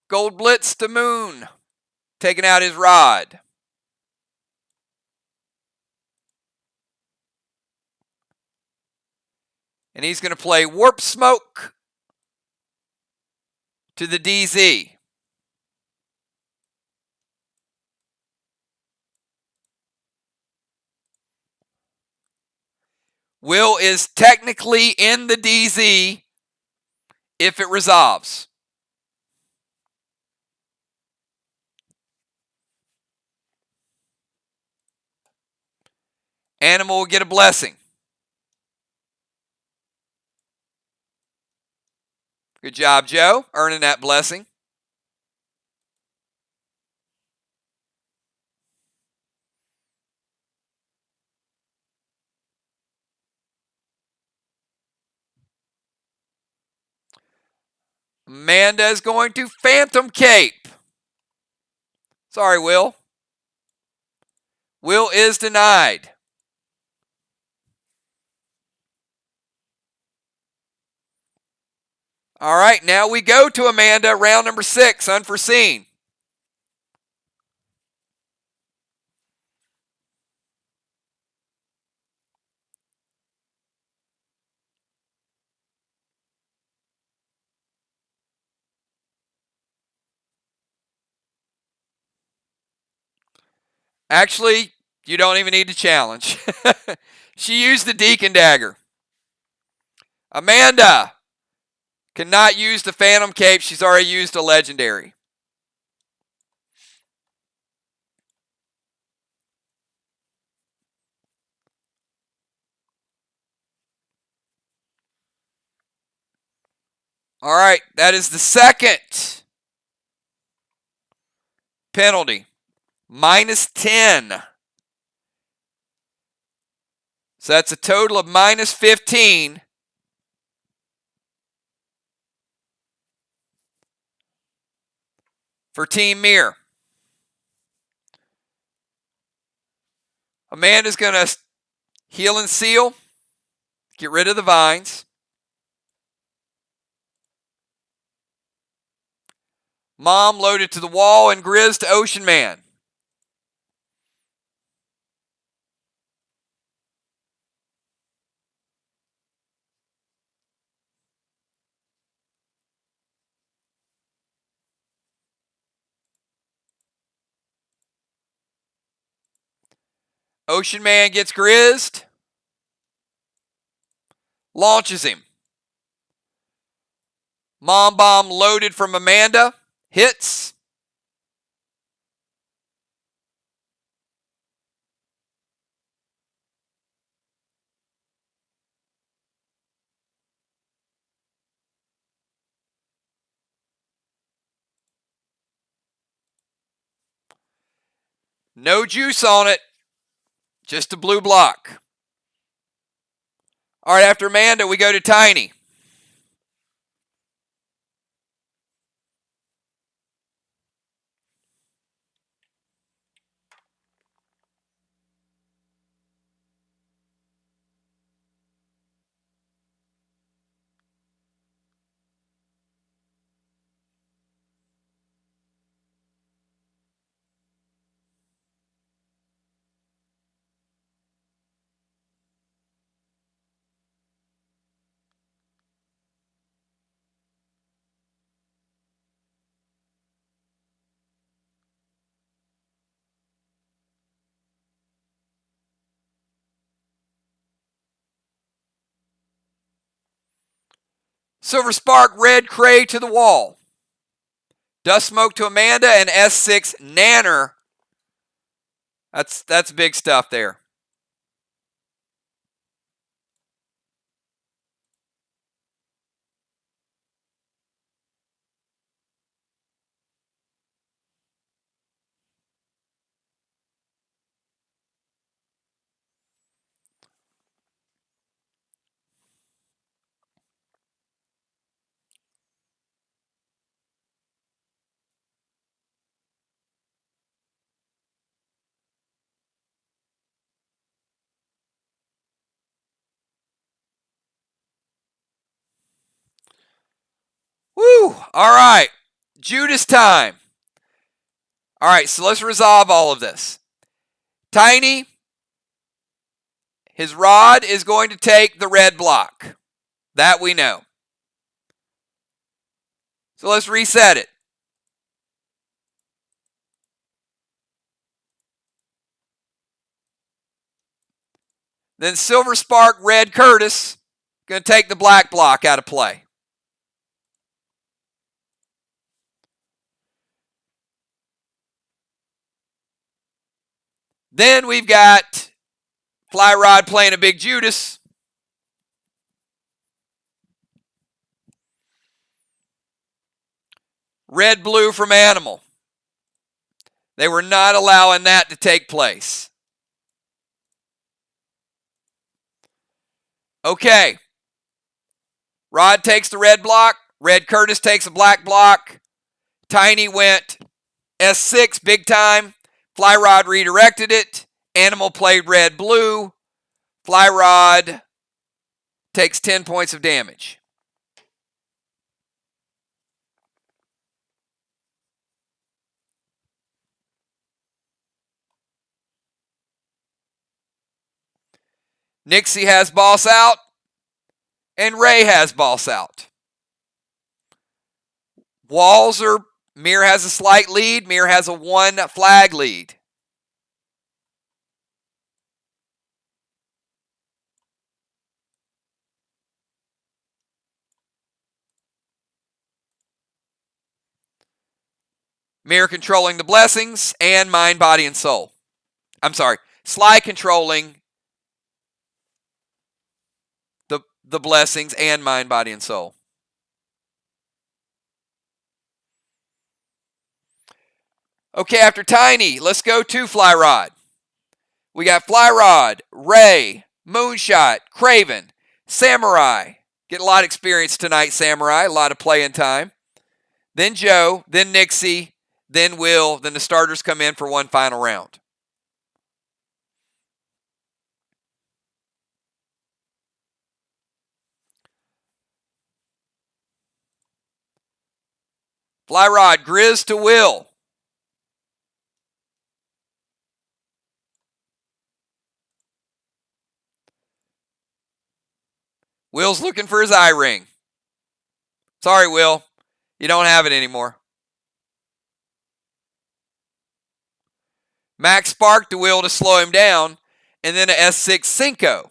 Speaker 1: Gold Blitz to Moon, taking out his rod. And he's going to play Warp Smoke to the DZ. Will is technically in the DZ if it resolves. Animal will get a blessing. Good job, Joe, earning that blessing. Amanda is going to Phantom Cape. Sorry, Will. Will is denied. All right, now we go to Amanda, round number 6, unforeseen. Actually, you don't even need to challenge. She used the Deacon Dagger. Amanda cannot use the Phantom Cape. She's already used a legendary. All right, that is the second penalty. -10. So that's a total of -15. For Team MIR. Amanda's going to heal and seal. Get rid of the vines. Mom loaded to the wall and Grizz to Ocean Man. Ocean Man gets Grizzed. Launches him. Mom Bomb loaded from Amanda. Hits. No juice on it. Just a blue block. All right, after Amanda, we go to Tiny. Silver Spark, red Cray to the wall. Dust Smoke to Amanda and S6 Nanner. That's big stuff there. Woo! All right. Judas time. All right, so let's resolve all of this. Tiny, his rod is going to take the red block. That we know. So let's reset it. Then Silver Spark, red Curtis, going to take the black block out of play. Then we've got Fly Rod playing a big Judas. Red blue from Animal. They were not allowing that to take place. Okay. Rod takes the red block. Red Curtis takes a black block. Tiny went S6 big time. Fly Rod redirected it. Animal played red blue. Fly Rod takes 10 points of damage. Nixie has boss out. And Ray has boss out. Walls are, MIR has a slight lead. MIR has a 1 flag lead. MIR controlling the blessings and mind, body, and soul. I'm sorry, SLY controlling the blessings and mind, body, and soul. Okay, after Tiny, let's go to Fly Rod. We got Fly Rod, Ray, Moonshot, Craven, Samurai. Get a lot of experience tonight, Samurai. A lot of playing time. Then Joe, then Nixie, then Will. Then the starters come in for one final round. Fly Rod, Grizz to Will. Will's looking for his eye ring. Sorry, Will. You don't have it anymore. Max Spark to Will to slow him down. And then a S6 Cinco.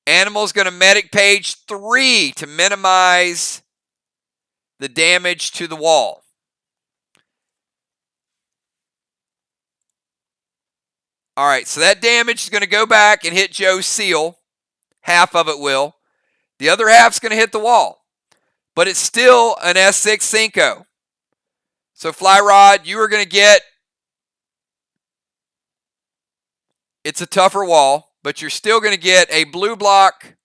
Speaker 1: Animal's going to medic page 3 to minimize the damage to the wall. All right, so that damage is going to go back and hit Joe's seal. Half of it will. The other half's going to hit the wall. But it's still an S6 Cinco. So Fly Rod, you are going to get... It's a tougher wall, but you're still going to get a blue block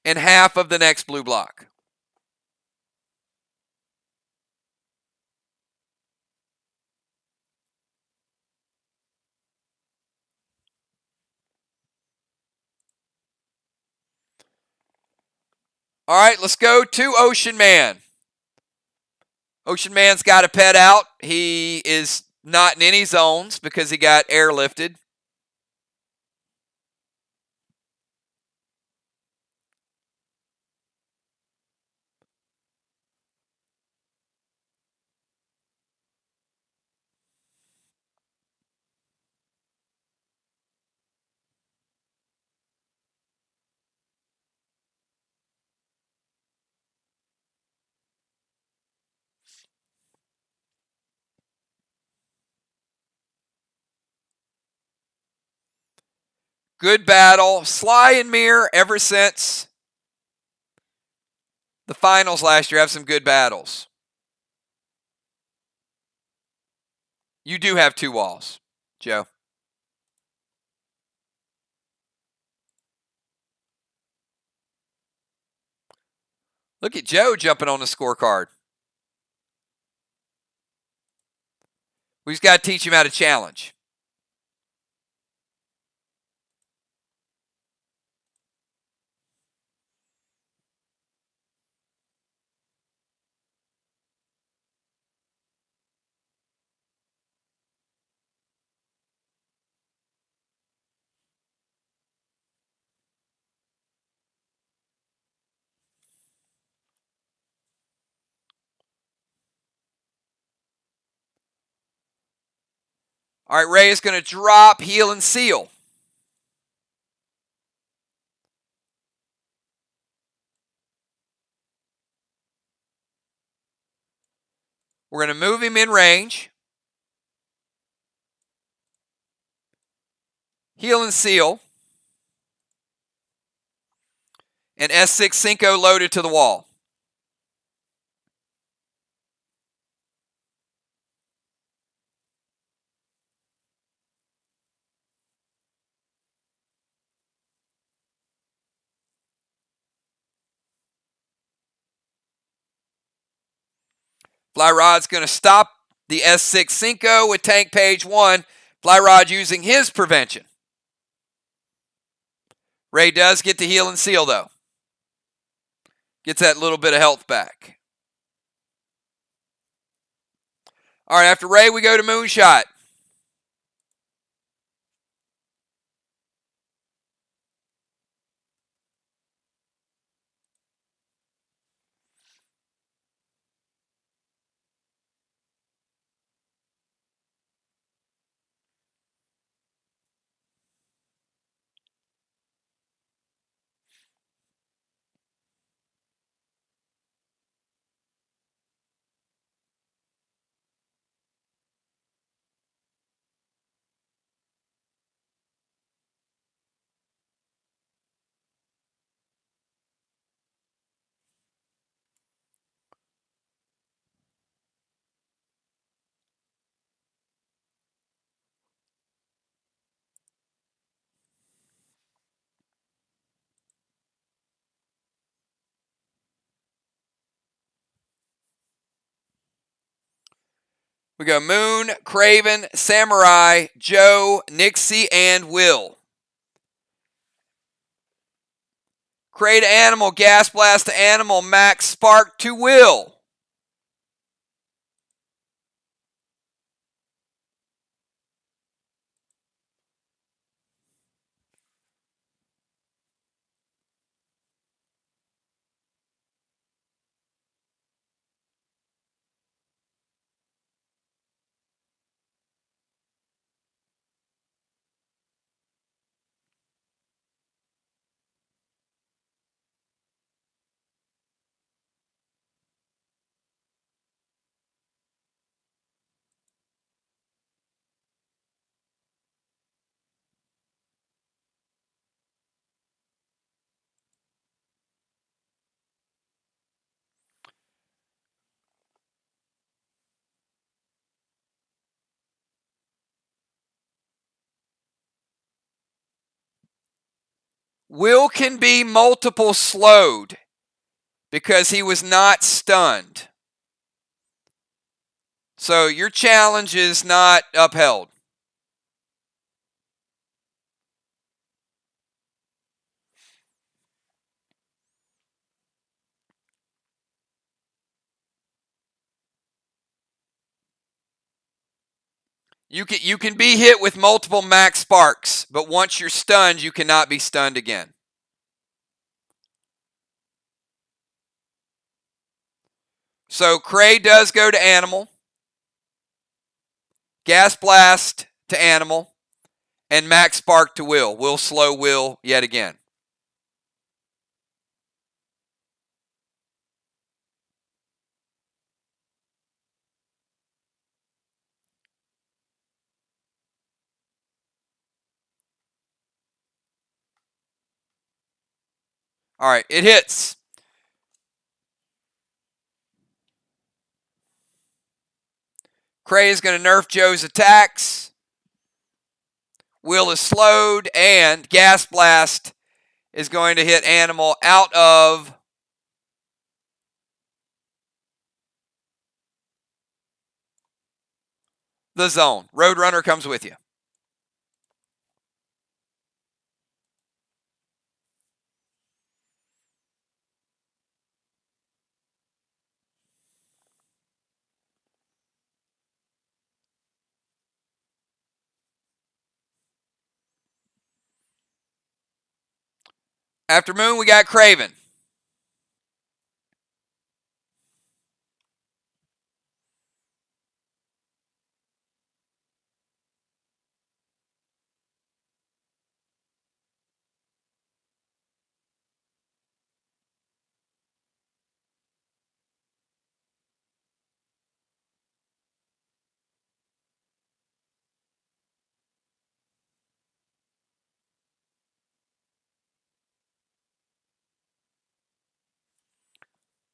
Speaker 1: and half of the next blue block. All right, let's go to Ocean Man. Ocean Man's got a pet out. He is Not in any zones because he got airlifted. Good battle. SLY and MIR, ever since the finals last year, have some good battles. You do have 2 walls, Joe. Look at Joe jumping on the scorecard. We just got to teach him how to challenge. All right, Ray is going to drop, heal, and seal. We're going to move him in range. Heal and seal. And S6 Cinco loaded to the wall. Fly Rod's going to stop the S6 Cinco with tank page 1. Fly Rod using his prevention. Ray does get to heal and seal, though. Gets that little bit of health back. All right, after Ray, we go to Moonshot. We go Moon, Craven, Samurai, Joe, Nixie, and Will. Cray to Animal, Gas Blast to Animal, Max Spark to Will. Will can be multiple slowed because he was not stunned. So your challenge is not upheld. You can be hit with multiple max sparks, but once you're stunned, you cannot be stunned again. So Cray does go to animal, gas blast to animal, and max spark to Will. Will slow Will yet again. All right, it hits. Cray is going to nerf Joe's attacks. Will is slowed, and gas blast is going to hit animal out of the zone. Roadrunner comes with you. After Moon, we got Craven.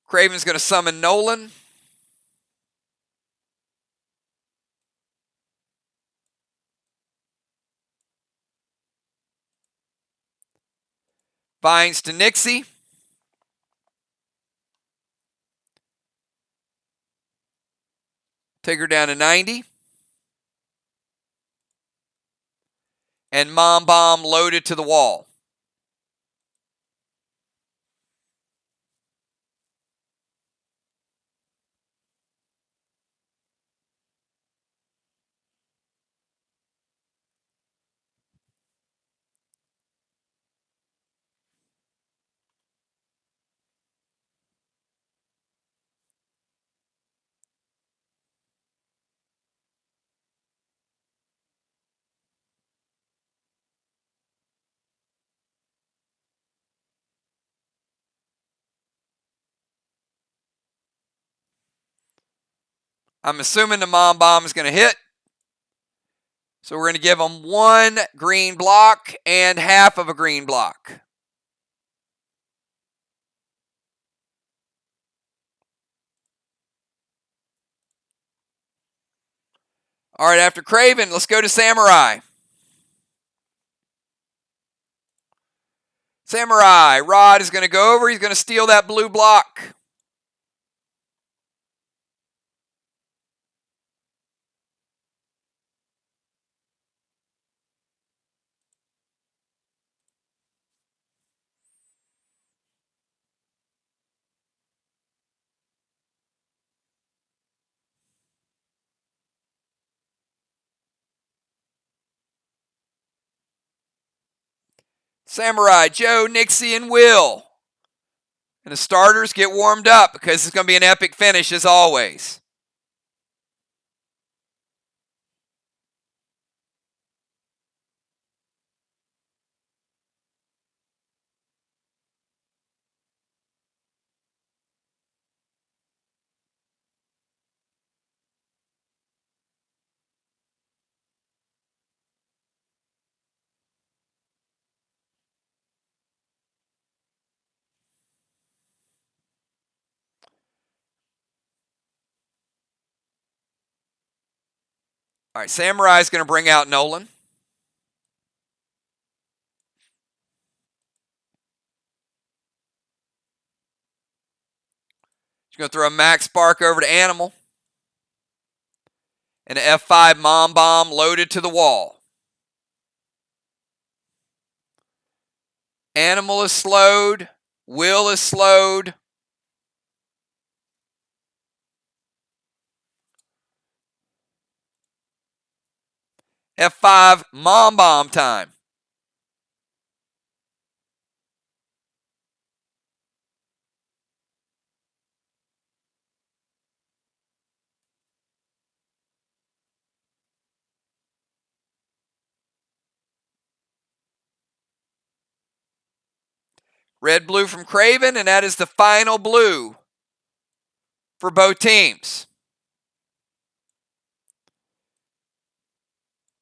Speaker 1: Craven's going to summon Nolan. Vines to Nixie. Take her down to 90. And Mom Bomb loaded to the wall. I'm assuming the Mom Bomb is going to hit. So we're going to give them 1 green block and half of a green block. All right, after Craven, let's go to Samurai. Samurai, Rod is going to go over. He's going to steal that blue block. Samurai, Joe, Nixie, and Will. And the starters get warmed up because it's going to be an epic finish as always. All right, Samurai is going to bring out Nolan. She's going to throw a Max Spark over to Animal. And an F5 Mom Bomb loaded to the wall. Animal is slowed. Will is slowed. F5, mom bomb time. Red blue from Craven, and that is the final blue for both teams.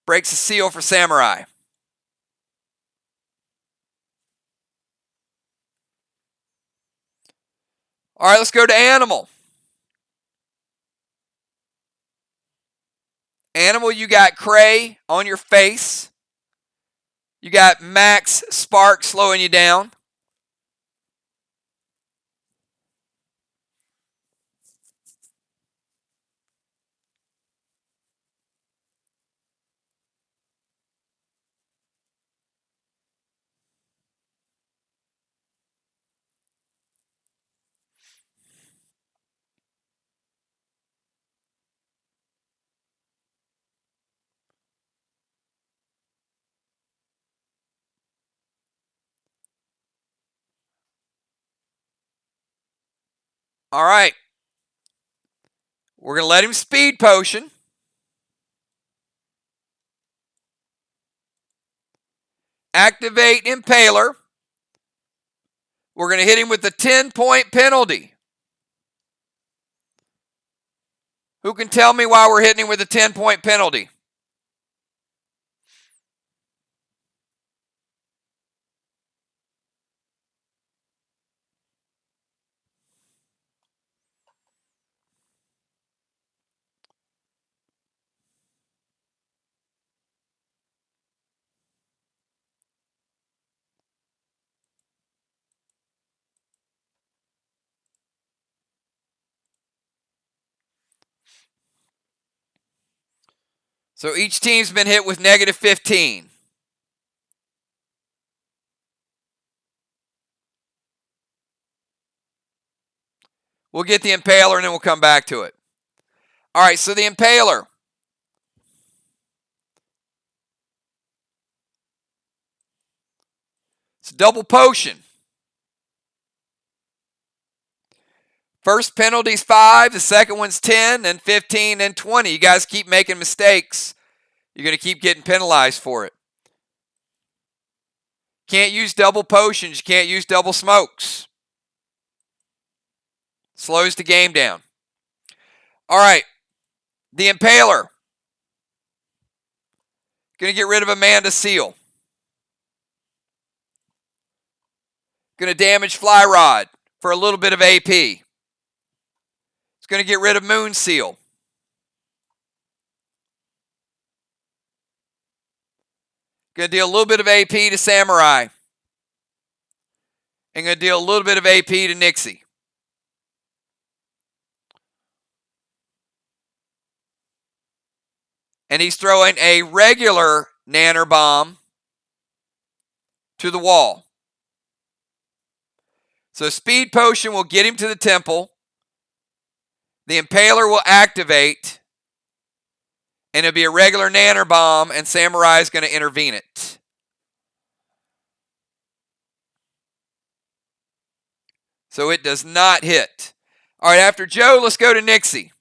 Speaker 1: Breaks the seal for Samurai. All right, let's go to Animal. Animal, you got Cray on your face. You got Max Spark slowing you down. All right. We're going to let him speed potion. Activate Impaler. We're going to hit him with the 10-point penalty. Who can tell me why we're hitting him with a 10-point penalty? So each team's been hit with negative 15. We'll get the Impaler and then we'll come back to it. All right, so the Impaler. It's a double potion. First penalty's 5, the second one's 10, then 15, then 20. You guys keep making mistakes. You're going to keep getting penalized for it. Can't use double potions. You can't use double smokes. Slows the game down. All right, the Impaler. Going to get rid of Amanda Seal. Going to damage Fly Rod for a little bit of AP. It's going to get rid of Moon Seal. Going to deal a little bit of AP to Samurai. And going to deal a little bit of AP to Nixie. And he's throwing a regular Nanner Bomb to the wall. So Speed Potion will get him to the temple. The Impaler will activate. And it'll be a regular Nanner Bomb, and Samurai is going to intervene it. So it does not hit. All right, after Joe, let's go to Nixie.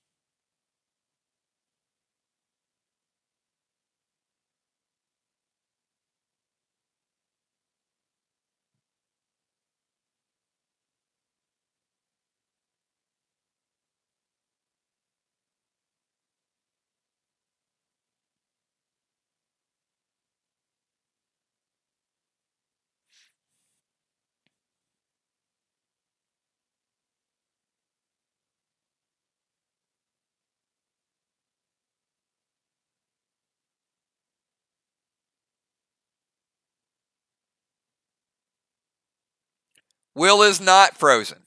Speaker 1: Will is not frozen.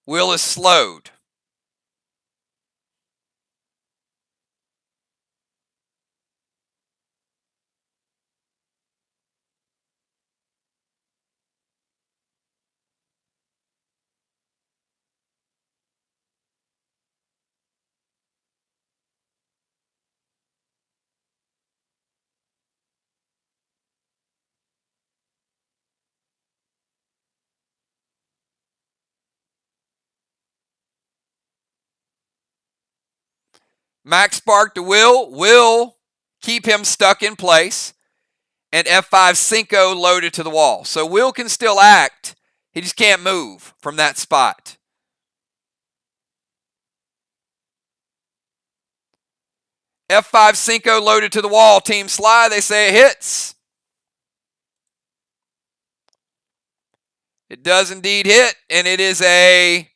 Speaker 1: Will is slowed. Max Spark to Will keep him stuck in place. And F5 Cinco loaded to the wall. So Will can still act. He just can't move from that spot. F5 Cinco loaded to the wall. Team SLY, they say it hits. It does indeed hit, and it is a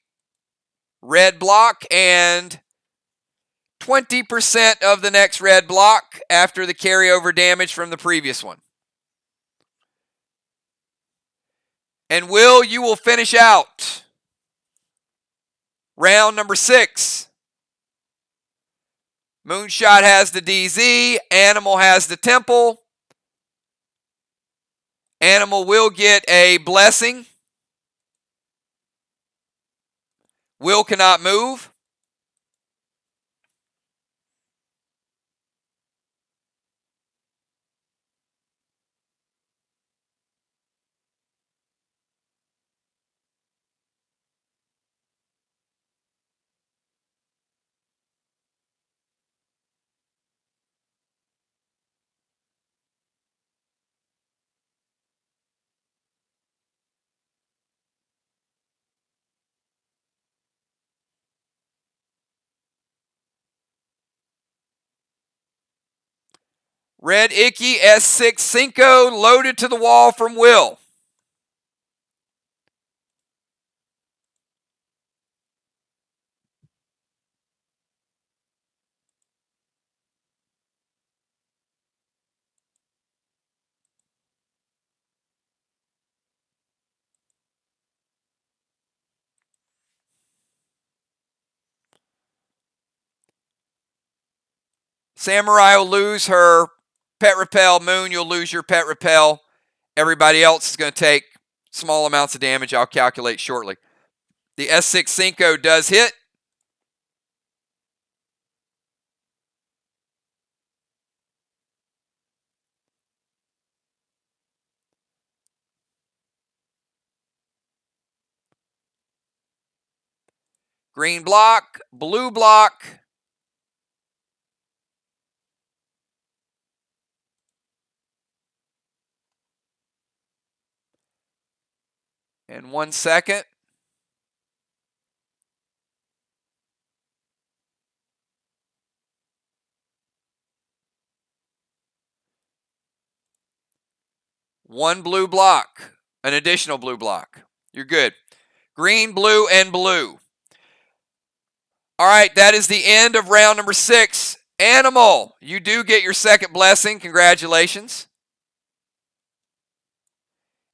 Speaker 1: red block and 20% of the next red block after the carryover damage from the previous one. And Will, you will finish out round number 6. Moonshot has the DZ. Animal has the Temple. Animal will get a blessing. Will cannot move. Red Icky S6 Cinco loaded to the wall from Will. Samurai will lose her pet repel. Moon, you'll lose your pet repel. Everybody else is going to take small amounts of damage. I'll calculate shortly. The S6 Cinco does hit. Green block, blue block. And 1 second. One blue block, an additional blue block. You're good. Green, blue, and blue. All right, that is the end of round number 6. Animal, you do get your second blessing. Congratulations.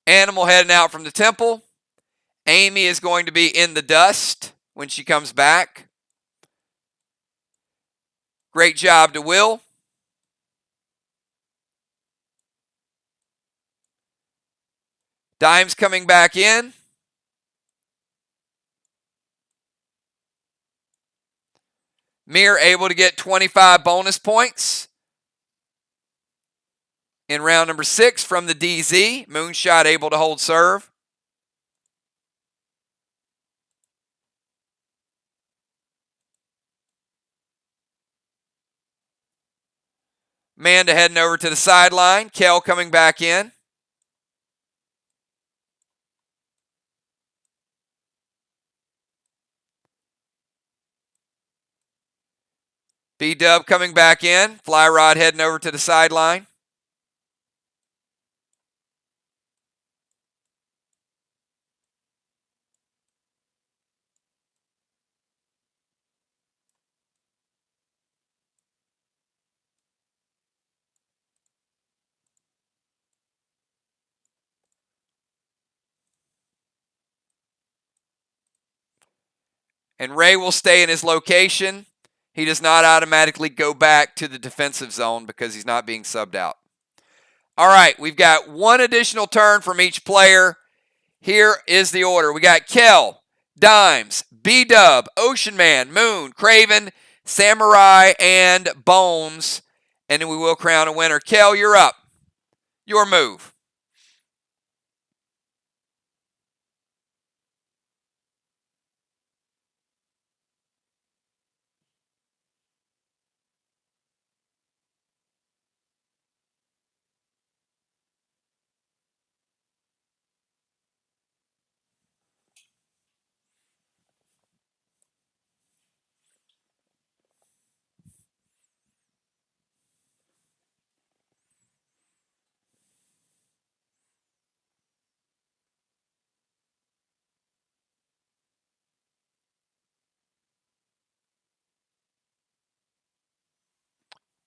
Speaker 1: Animal heading out from the temple. Amy is going to be in the dust when she comes back. Great job to Will. Dime's coming back in. MIR able to get 25 bonus points in round number 6 from the DZ. Moonshot able to hold serve. Amanda heading over to the sideline. Kel coming back in. B-Dub coming back in. Fly Rod heading over to the sideline. And Ray will stay in his location. He does not automatically go back to the defensive zone because he's not being subbed out. All right, we've got one additional turn from each player. Here is the order. We got Kel, Dimes, B-Dub, Ocean Man, Moon, Craven, Samurai, and Bones. And then we will crown a winner. Kel, you're up. Your move.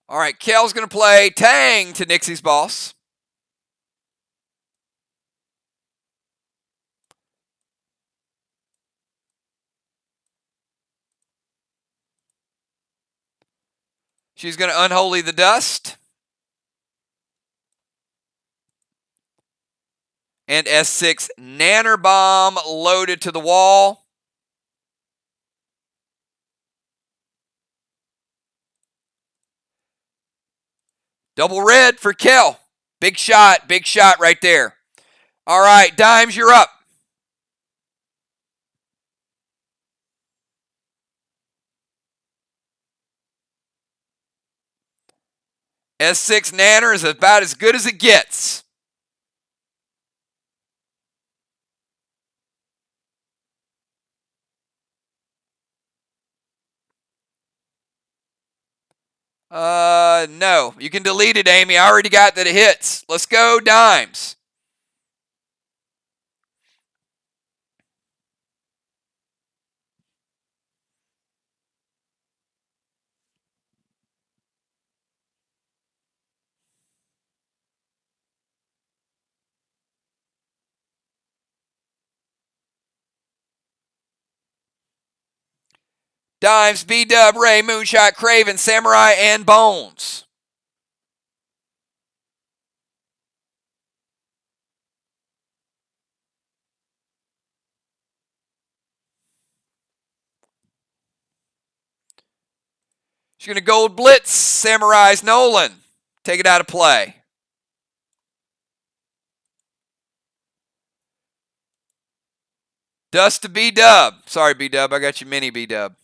Speaker 1: All right, Kel's going to play Tang to Nixie's boss. She's going to unholy the dust. And S6 Nanner Bomb loaded to the wall. Double red for Kel. Big shot right there. All right, Dimes, you're up. S6 Nanner is about as good as it gets. No. You can delete it, Amy. I already got that it hits. Let's go, Dimes. Dimes, B-Dub, Ray, Moonshot, Craven, Samurai, and Bones. She's going to gold blitz Samurai's Nolan. Take it out of play. Dust to B-Dub. Sorry, B-Dub. I got you mini B-Dub.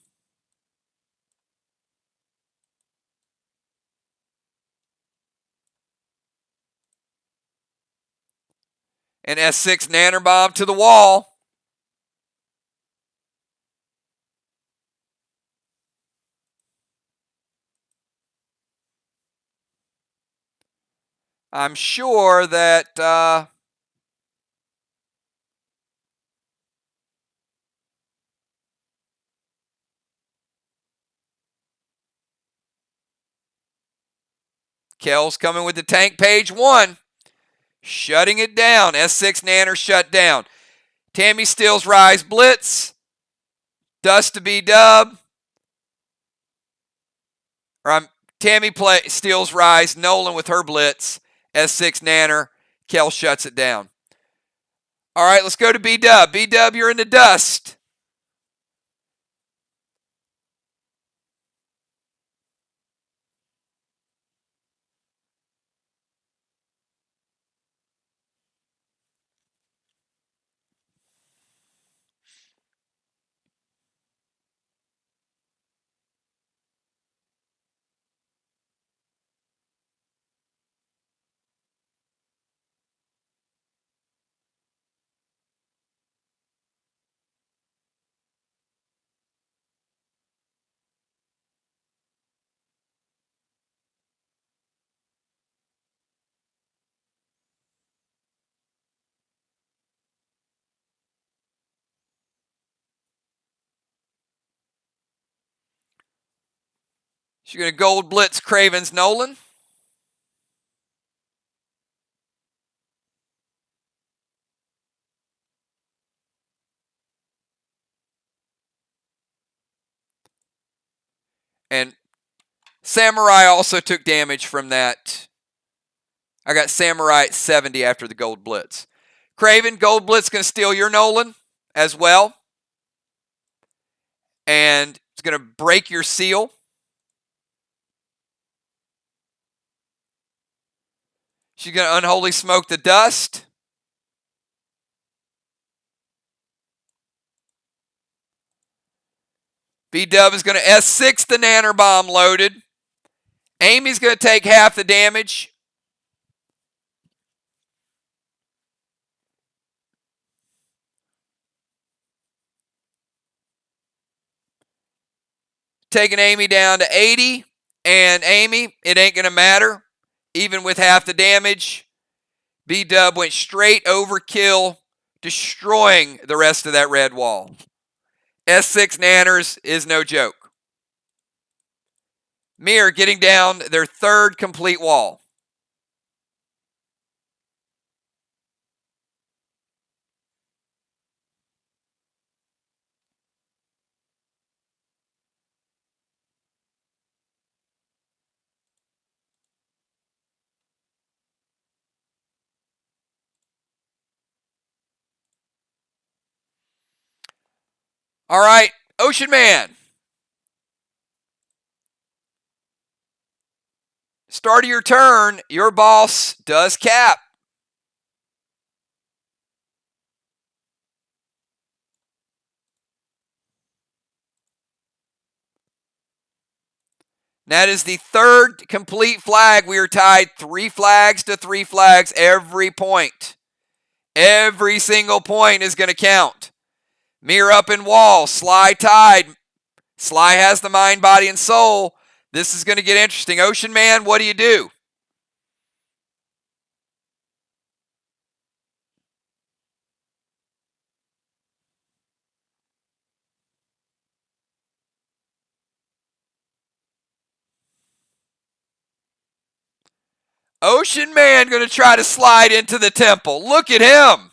Speaker 1: And S6 Nanner Bomb to the wall. I'm sure that Kel's coming with the tank page 1. Shutting it down. S6 Nanner shut down. Tammy Steele's Rise Blitz. Dust to B-Dub. Tammy Steele's Rise. Nolan with her Blitz. S6 Nanner. Kel shuts it down. All right, let's go to B-Dub. B-Dub, you're in the dust. She's going to gold blitz Craven's Nolan. And Samurai also took damage from that. I got Samurai at 70 after the gold blitz. Craven, gold blitz going to steal your Nolan as well. And it's going to break your seal. She's going to unholy smoke the dust. B-Dub is going to S6 the Nanner Bomb loaded. Amy's going to take half the damage. Taking Amy down to 80. And Amy, it ain't going to matter. Even with half the damage, B-Dub went straight overkill, destroying the rest of that red wall. S6 Nanners is no joke. MIR getting down their third complete wall. All right, Ocean Man. Start of your turn, your boss does cap. That is the third complete flag. We are tied 3 flags to 3 flags every point. Every single point is going to count. MIR up in wall. SLY tied. SLY has the mind, body, and soul. This is going to get interesting. Ocean Man, what do you do? Ocean Man going to try to slide into the temple. Look at him.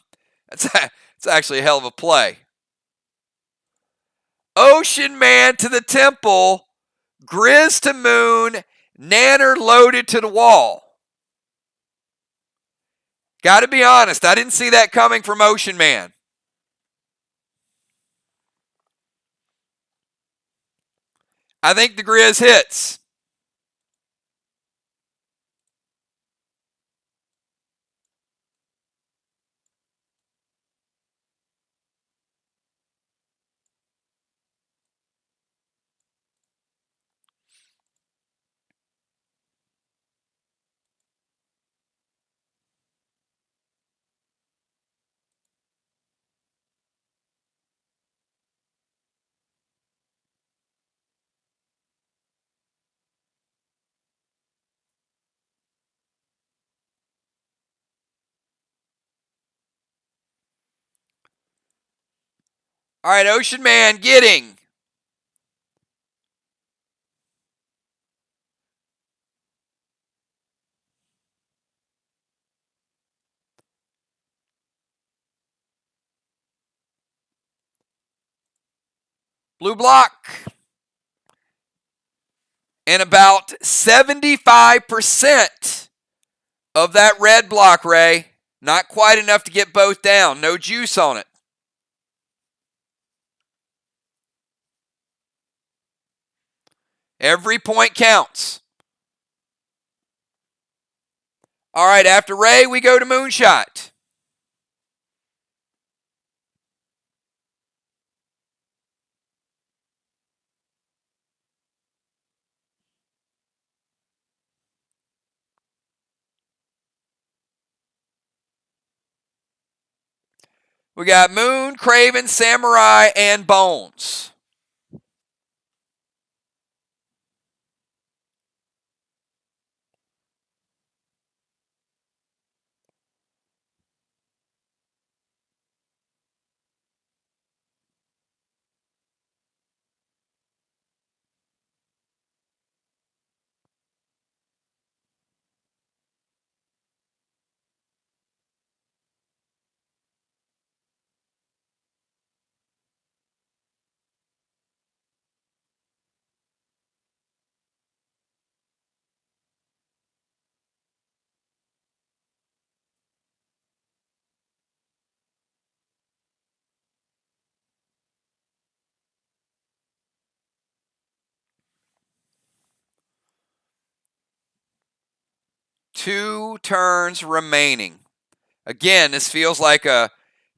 Speaker 1: That's actually a hell of a play. Ocean Man to the temple. Grizz to moon. Nanner loaded to the wall. Got to be honest, I didn't see that coming from Ocean Man. I think the Grizz hits. All right, Ocean Man getting blue block. And about 75% of that red block, Ray. Not quite enough to get both down. No juice on it. Every point counts. All right, after Ray, we go to Moonshot. We got Moon, Craven, Samurai, and Bones. Two turns remaining. Again, this feels like a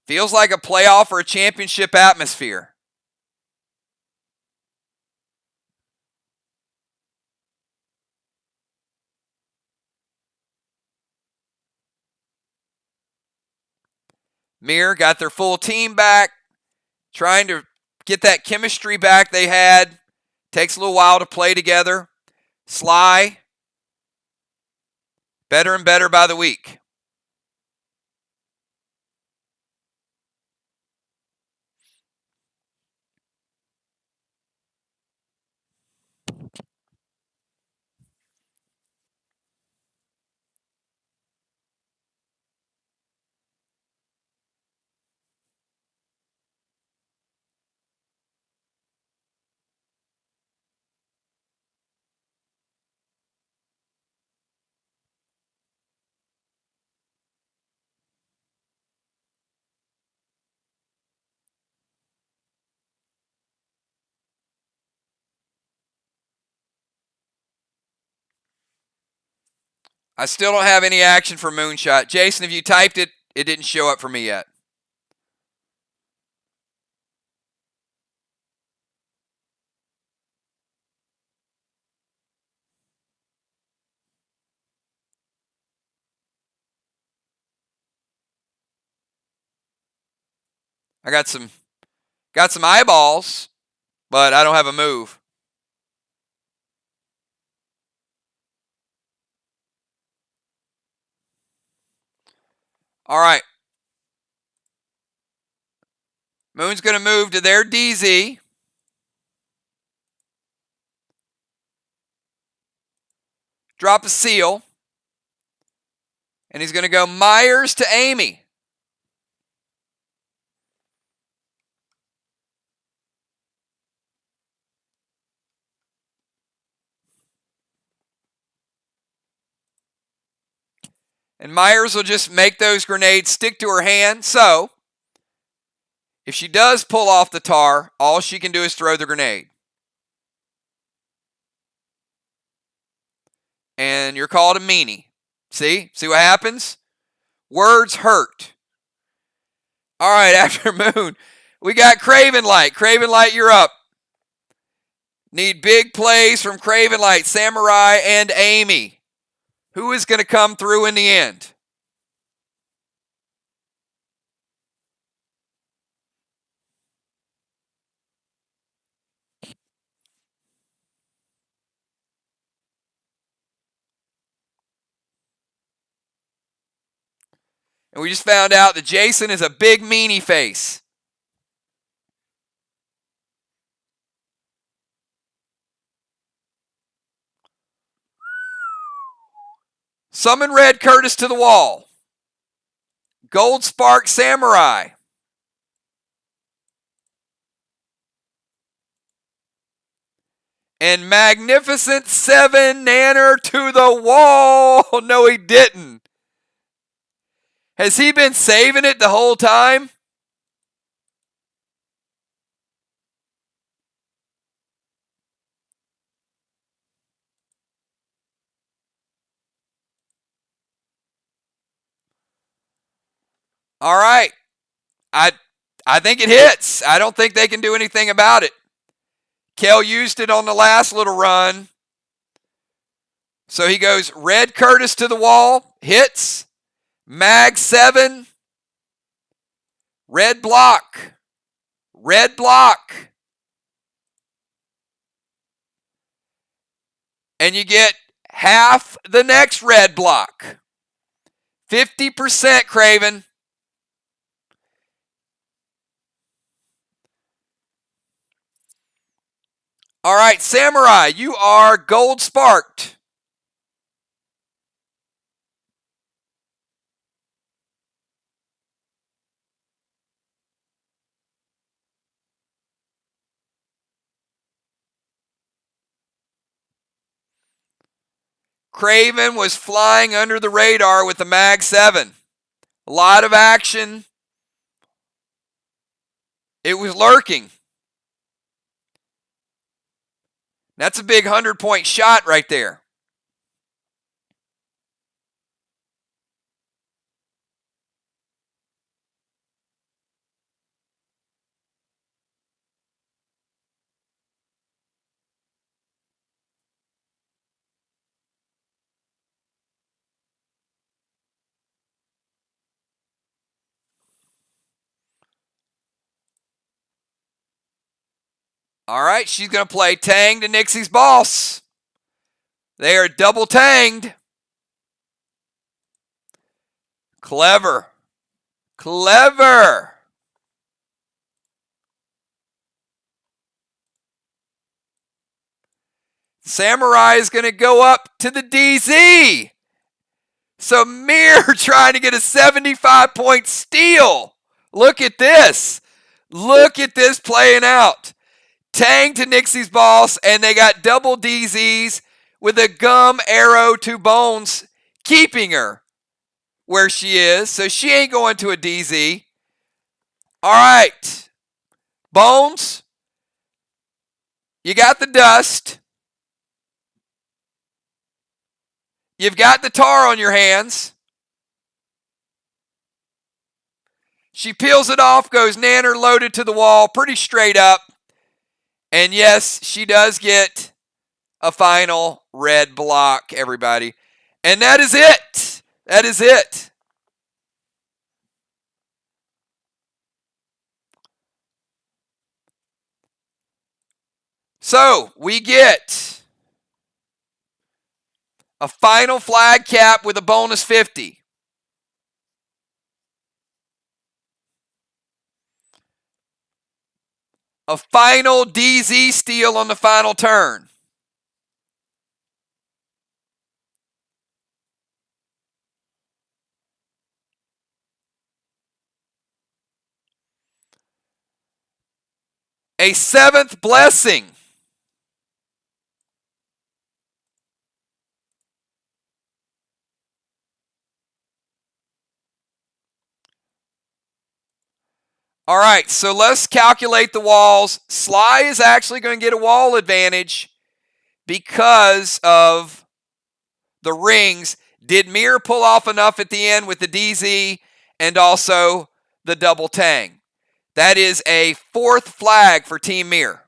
Speaker 1: playoff or a championship atmosphere. MIR got their full team back, trying to get that chemistry back they had. Takes a little while to play together. SLY, better and better by the week. I still don't have any action for Moonshot. Jason, if you typed it, it didn't show up for me yet. I got some eyeballs, but I don't have a move. All right. Moon's going to move to their DZ. Drop a seal. And he's going to go Myers to Amy. And Myers will just make those grenades stick to her hand. So, if she does pull off the tar, all she can do is throw the grenade. And you're called a meanie. See? See what happens? Words hurt. All right, after Moon, we got Craven Light. Craven Light, you're up. Need big plays from Craven Light, Samurai, and Amy. Who is going to come through in the end? And we just found out that Jason is a big meanie face. Summon Red Curtis to the wall. Gold Spark Samurai. And Magnificent 7 Nanner to the wall. No, he didn't. Has he been saving it the whole time? All right. I think it hits. I don't think they can do anything about it. Kel used it on the last little run. So he goes Red Curtis to the wall. Hits. Mag 7. Red block. Red block. And you get half the next red block. 50%, Craven. All right, Samurai, you are gold sparked. Craven was flying under the radar with the Mag 7. A lot of action. It was lurking. That's a big 100-point shot right there. All right, she's going to play Tang to Nixie's boss. They are double tanged. Clever. Clever. Samurai is going to go up to the DZ. So MIR trying to get a 75-point steal. Look at this. Look at this playing out. Tang to Nixie's boss, and they got double DZs with a gum arrow to Bones, keeping her where she is. So she ain't going to a DZ. All right. Bones, you got the dust. You've got the tar on your hands. She peels it off, goes nanner loaded to the wall, pretty straight up. And yes, she does get a final red block, everybody. And that is it. That is it. So we get a final flag cap with a bonus 50. A final DZ steal on the final turn. A 7th blessing. All right, so let's calculate the walls. SLY is actually going to get a wall advantage because of the rings. Did MIR pull off enough at the end with the DZ and also the double tang? That is a 4th flag for Team MIR.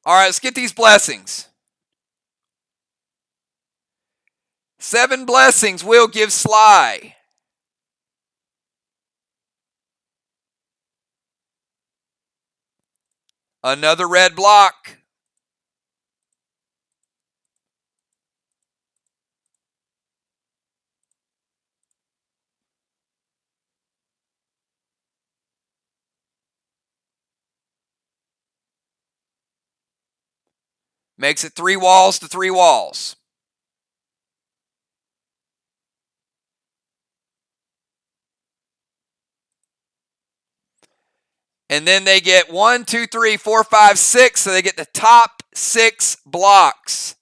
Speaker 1: All right, let's get these blessings. 7 blessings will give SLY another red block. Makes it 3 walls to 3 walls. And then they get 1, 2, 3, 4, 5, 6. So they get the top 6 blocks.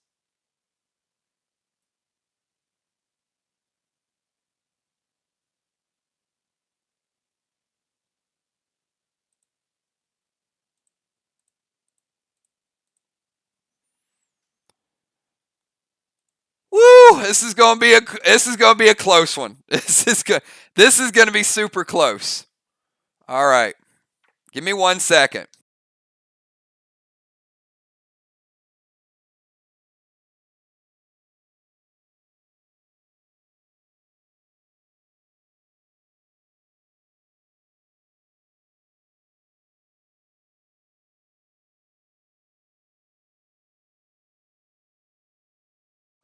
Speaker 1: Woo! This is going to be a close one. This is going to be super close. All right. Give me 1 second.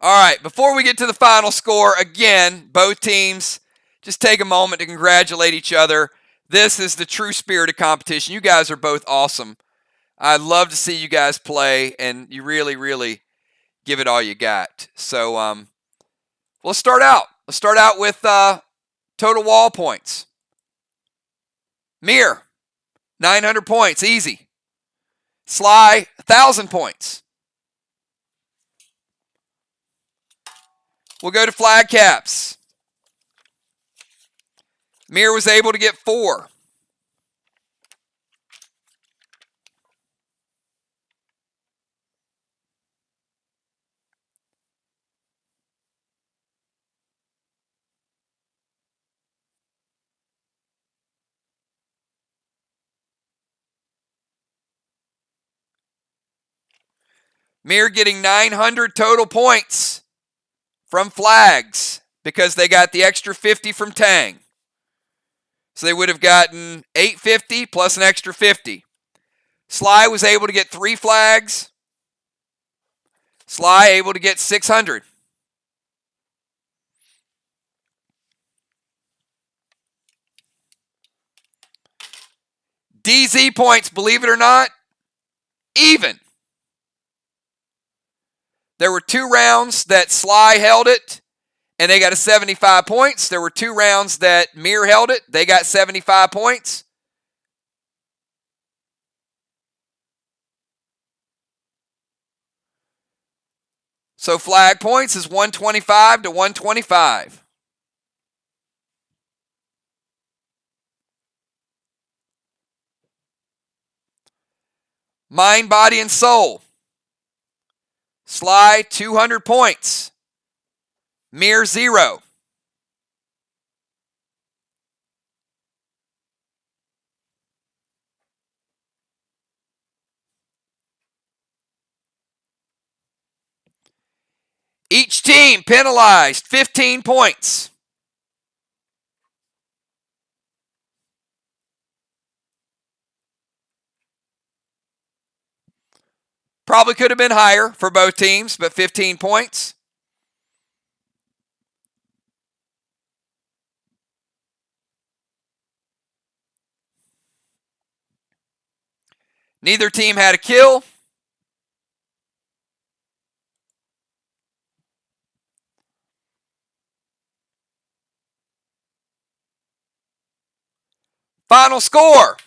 Speaker 1: All right, before we get to the final score, again, both teams, just take a moment to congratulate each other. This is the true spirit of competition. You guys are both awesome. I love to see you guys play, and you really, really give it all you got. So let's start out. Let's start out with total wall points. MIR, 900 points, easy. SLY, 1,000 points. We'll go to flag caps. MIR was able to get 4. MIR getting 900 total points from flags because they got the extra 50 from Tang. So they would have gotten 850 plus an extra 50. SLY was able to get 3 flags. SLY able to get 600. DZ points, believe it or not, even. There were 2 rounds that SLY held it, and they got a 75 points. There were 2 rounds that MIR held it. They got 75 points. So flag points is 125 to 125. Mind, Body, and Soul. SLY, 200 points. MIR, 0. Each team penalized 15 points. Probably could have been higher for both teams, but 15 points. Neither team had a kill. Final score.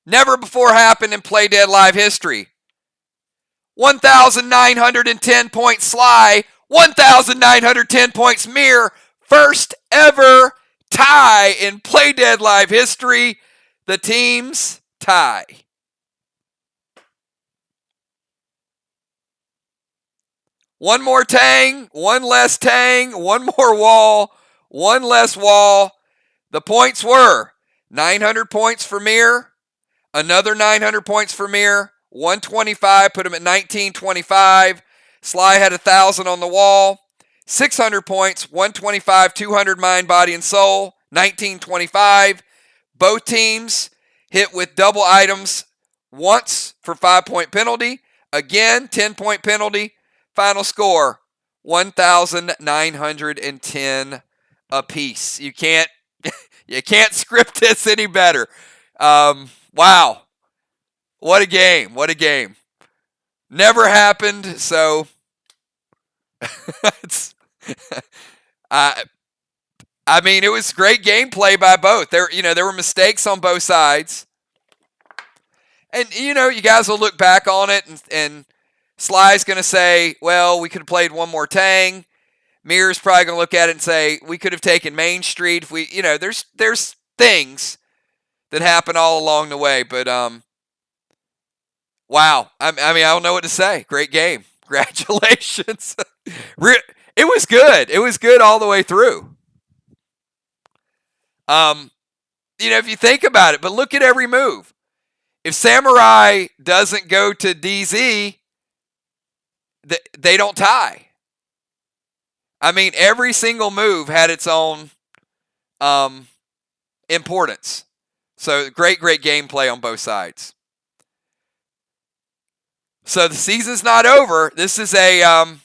Speaker 1: Never before happened in Play Dead Live history. 1,910 points SLY, 1,910 points MIR. First ever tie in Play Dead Live history. The teams tie. One more tang, one less tang, one more wall, one less wall. The points were 900 points for MIR, another 900 points for MIR, 125, put him at 1925. SLY had 1,000 on the wall, 600 points, 125, 200 Mind, Body, and Soul, 1925. Both teams hit with double items once for 5-point penalty. Again, 10-point penalty. Final score, 1,910 apiece. You can't script this any better. Wow. What a game. What a game. Never happened, so it's I mean, it was great gameplay by both. There were mistakes on both sides. And you guys will look back on it and SLY's going to say, well, we could have played one more tang. MIR's probably going to look at it and say, we could have taken Main Street. If we, there's things that happen all along the way. But, wow. I mean, I don't know what to say. Great game. Congratulations. It was good. It was good all the way through. If you think about it, but look at every move. If Samurai doesn't go to DZ, they don't tie. I mean, every single move had its own importance. So great gameplay on both sides. So the season's not over. This is a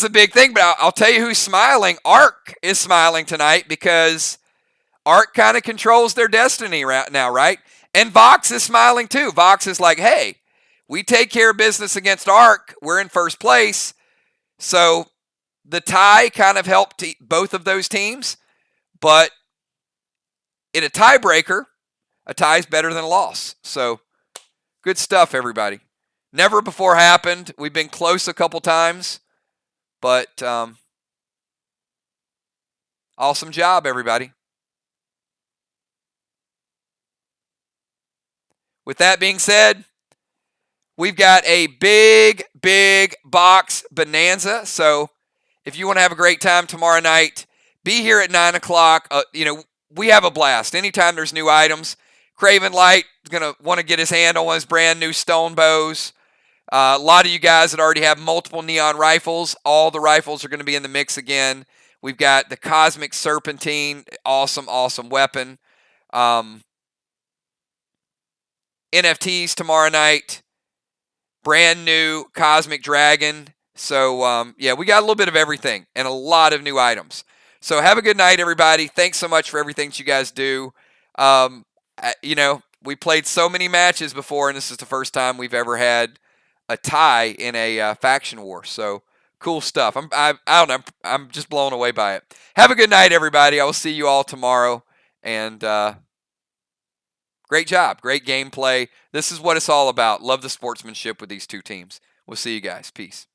Speaker 1: big thing, but I'll tell you who's smiling. Ark is smiling tonight because Ark kind of controls their destiny right now, right? And Vox is smiling too. Vox is like, hey, we take care of business against Ark. We're in first place. So the tie kind of helped both of those teams. But in a tiebreaker, a tie is better than a loss. So good stuff, everybody. Never before happened. We've been close a couple times. But awesome job, everybody. With that being said, we've got a big box bonanza. So if you want to have a great time tomorrow night, be here at 9 o'clock. We have a blast. Anytime there's new items, Craven Light is going to want to get his hand on one of his brand new stone bows. A lot of you guys that already have multiple neon rifles, all the rifles are going to be in the mix again. We've got the Cosmic Serpentine, awesome weapon. NFTs tomorrow night, brand new Cosmic Dragon. So, yeah, we got a little bit of everything and a lot of new items. So have a good night, everybody. Thanks so much for everything that you guys do. We played so many matches before, and this is the first time we've ever had a tie in a faction war. So cool stuff. I don't know. I'm just blown away by it. Have a good night, everybody. I will see you all tomorrow. And great job. Great gameplay. This is what it's all about. Love the sportsmanship with these two teams. We'll see you guys. Peace.